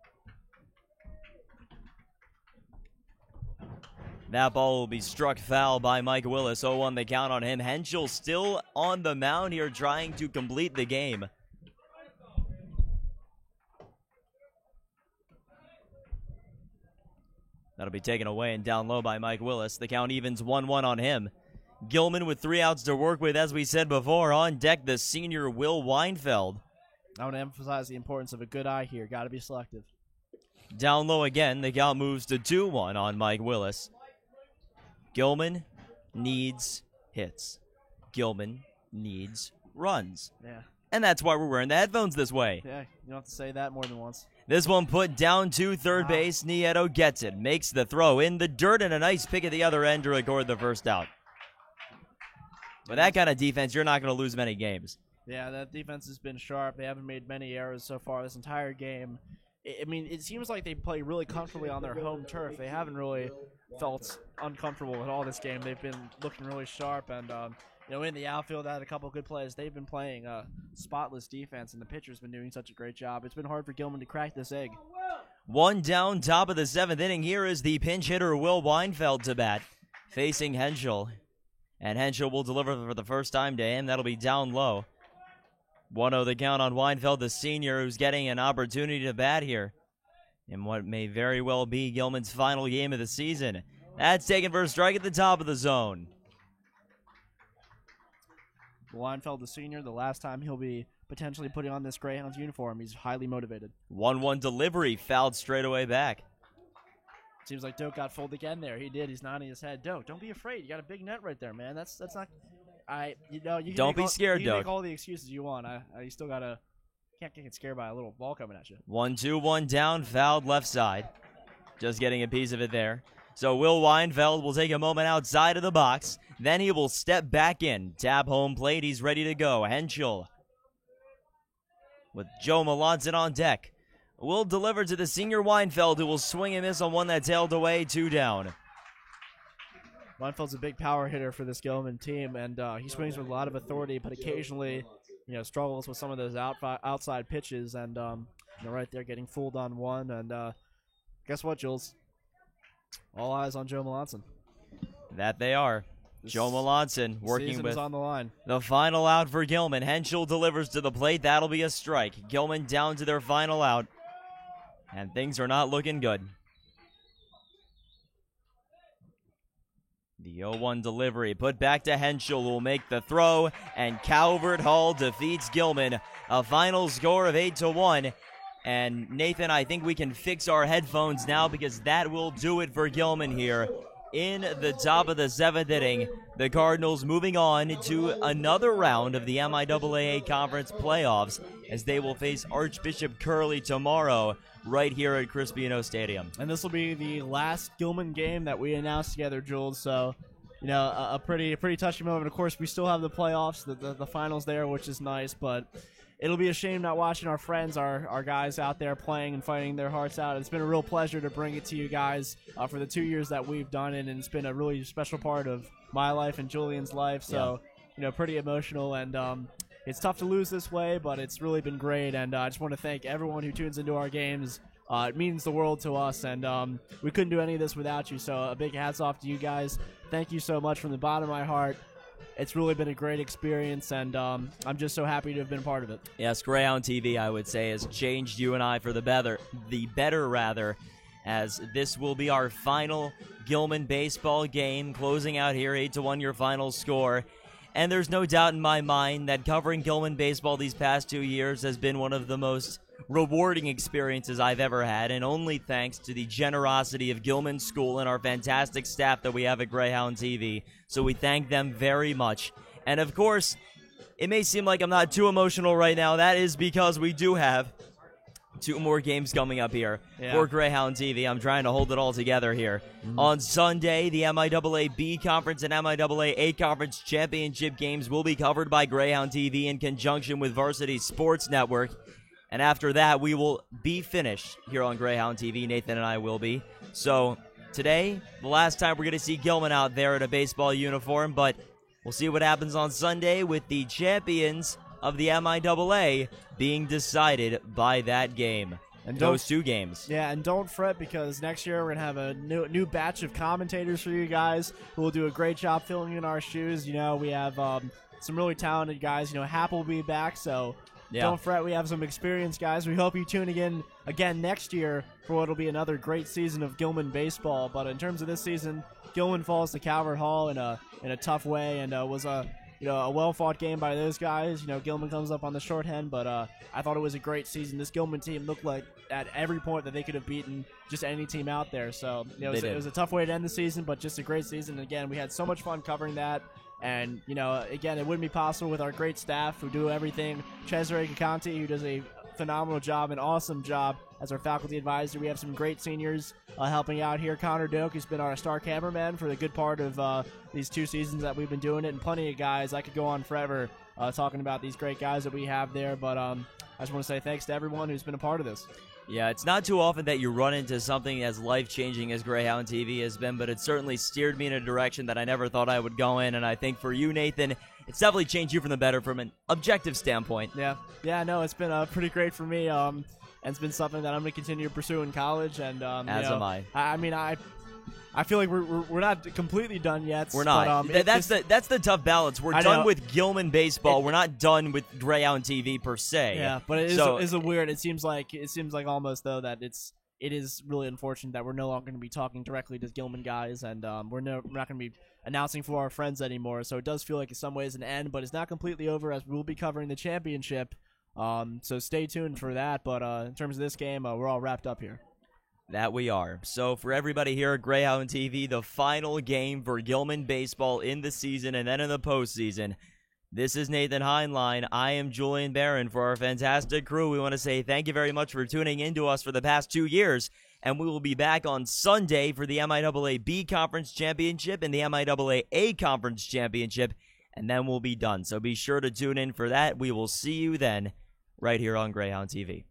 That ball will be struck foul by Mike Willis. 0-1 the count on him. Henschel still on the mound here trying to complete the game. That'll be taken away and down low by Mike Willis. The count evens 1-1 on him. Gilman with 3 outs to work with, as we said before. On deck, the senior Will Weinfeld. I want to emphasize the importance of a good eye here. Got to be selective. Down low again. The count moves to 2-1 on Mike Willis. Gilman needs hits. Gilman needs runs. Yeah. And that's why we're wearing the headphones this way. Yeah, you don't have to say that more than once. This one put down to third base. Nieto gets it, makes the throw in the dirt, and a nice pick at the other end to record the first out. With that kind of defense, you're not going to lose many games. Yeah, that defense has been sharp. They haven't made many errors so far this entire game. It seems like they play really comfortably on their home turf. They haven't really felt uncomfortable at all this game. They've been looking really sharp, and in the outfield, had a couple of good plays. They've been playing spotless defense, and the pitcher's been doing such a great job. It's been hard for Gilman to crack this egg. One down, top of the 7th inning. Here is the pinch hitter Will Weinfeld to bat, facing Henschel. And Henschel will deliver for the first time to him. That'll be down low. 1-0 the count on Weinfeld, the senior, who's getting an opportunity to bat here in what may very well be Gilman's final game of the season. That's taken for a strike at the top of the zone. Weinfeld, the senior, the last time he'll be potentially putting on this Greyhounds uniform. He's highly motivated. 1-1 delivery, fouled straight away back. Seems like Doak got fooled again there. He did. He's nodding his head. Doak, don't be afraid. You got a big net right there, man. That's not. You can don't be scared, you can Doak. make all the excuses you want. You still gotta. Can't get scared by a little ball coming at you. 1-2-1 down, fouled left side. Just getting a piece of it there. So Will Weinfeld will take a moment outside of the box. Then he will step back in. Tap home plate. He's ready to go. Henschel with Joe Melanson on deck will deliver to the senior Weinfeld, who will swing and miss on one that tailed away. 2 down. Weinfeld's a big power hitter for this Gilman team, and he swings with a lot of authority, but occasionally, struggles with some of those outside pitches, and right there getting fooled on one. And guess what, Jules? All eyes on Joe Melanson. That they are. Joe Melanson working with on the line. The final out for Gilman. Henschel delivers to the plate. That'll be a strike. Gilman down to their final out. And things are not looking good. The 0-1 delivery put back to Henschel, who will make the throw. And Calvert Hall defeats Gilman. A final score of 8-1. And Nathan, I think we can fix our headphones now, because that will do it for Gilman here in the top of the 7th inning. The Cardinals moving on to another round of the MIAA Conference playoffs, as they will face Archbishop Curley tomorrow right here at Crispino Stadium. And this will be the last Gilman game that we announced together, Jules. So, a pretty touchy moment. Of course, we still have the playoffs, the finals there, which is nice, but it'll be a shame not watching our friends, our guys out there playing and fighting their hearts out. It's been a real pleasure to bring it to you guys for the 2 years that we've done it, and it's been a really special part of my life and Julian's life. So, pretty emotional, and it's tough to lose this way, but it's really been great. And I just want to thank everyone who tunes into our games. It means the world to us, and we couldn't do any of this without you. So a big hats off to you guys. Thank you so much from the bottom of my heart. It's really been a great experience, and I'm just so happy to have been a part of it. Yes, Greyhound TV, I would say, has changed you and I for the better, as this will be our final Gilman baseball game, closing out here 8-1 your final score. And there's no doubt in my mind that covering Gilman baseball these past 2 years has been one of the most rewarding experiences I've ever had, and only thanks to the generosity of Gilman School and our fantastic staff that we have at Greyhound TV. So we thank them very much. And of course, it may seem like I'm not too emotional right now. That is because we do have 2 more games coming up here for Greyhound TV. I'm trying to hold it all together here. On Sunday, the MIAA B Conference and MIAA A Conference championship games will be covered by Greyhound TV in conjunction with Varsity Sports Network. And after that, we will be finished here on Greyhound TV. Nathan and I will be. So today, the last time we're going to see Gilman out there in a baseball uniform, but we'll see what happens on Sunday with the champions of the MIAA being decided by that game. And those 2 games. Yeah, and don't fret, because next year we're going to have a new batch of commentators for you guys who will do a great job filling in our shoes. We have some really talented guys. Hap will be back, so don't fret. We have some experienced guys. We hope you tune again next year for what will be another great season of Gilman baseball. But in terms of this season, Gilman falls to Calvert Hall in a tough way, and was a well-fought game by those guys. Gilman comes up on the short end, but I thought it was a great season. This Gilman team looked like at every point that they could have beaten just any team out there. So it was a tough way to end the season, but just a great season. And again, we had so much fun covering that. And, again, it wouldn't be possible with our great staff who do everything. Cesare Cacanti, who does a phenomenal job, an awesome job as our faculty advisor. We have some great seniors helping out here. Connor Doak has been our star cameraman for the good part of these 2 seasons that we've been doing it, and plenty of guys. I could go on forever talking about these great guys that we have there, but I just want to say thanks to everyone who's been a part of this. Yeah, it's not too often that you run into something as life-changing as Greyhound TV has been, but it certainly steered me in a direction that I never thought I would go in, and I think for you, Nathan, it's definitely changed you from the better from an objective standpoint. Yeah, no, it's been pretty great for me. and it's been something that I'm going to continue to pursue in college. And As am I. I mean, I feel like we're not completely done yet. We're not. But, that's the tough balance. We're done with Gilman baseball. We're not done with Greyhound TV per se. Yeah, but it is a weird. It seems like almost though that it is really unfortunate that we're no longer going to be talking directly to Gilman guys, and we're not going to be announcing for our friends anymore. So it does feel like in some ways an end, but it's not completely over as we'll be covering the championship. So stay tuned for that. But in terms of this game, we're all wrapped up here. That we are. So for everybody here at Greyhound TV, the final game for Gilman baseball in the season and then in the postseason. This is Nathan Heinlein. I am Julian Barron. For our fantastic crew, we want to say thank you very much for tuning in to us for the past 2 years. And we will be back on Sunday for the MIAA B Conference Championship and the MIAA A Conference Championship. And then we'll be done. So be sure to tune in for that. We will see you then right here on Greyhound TV.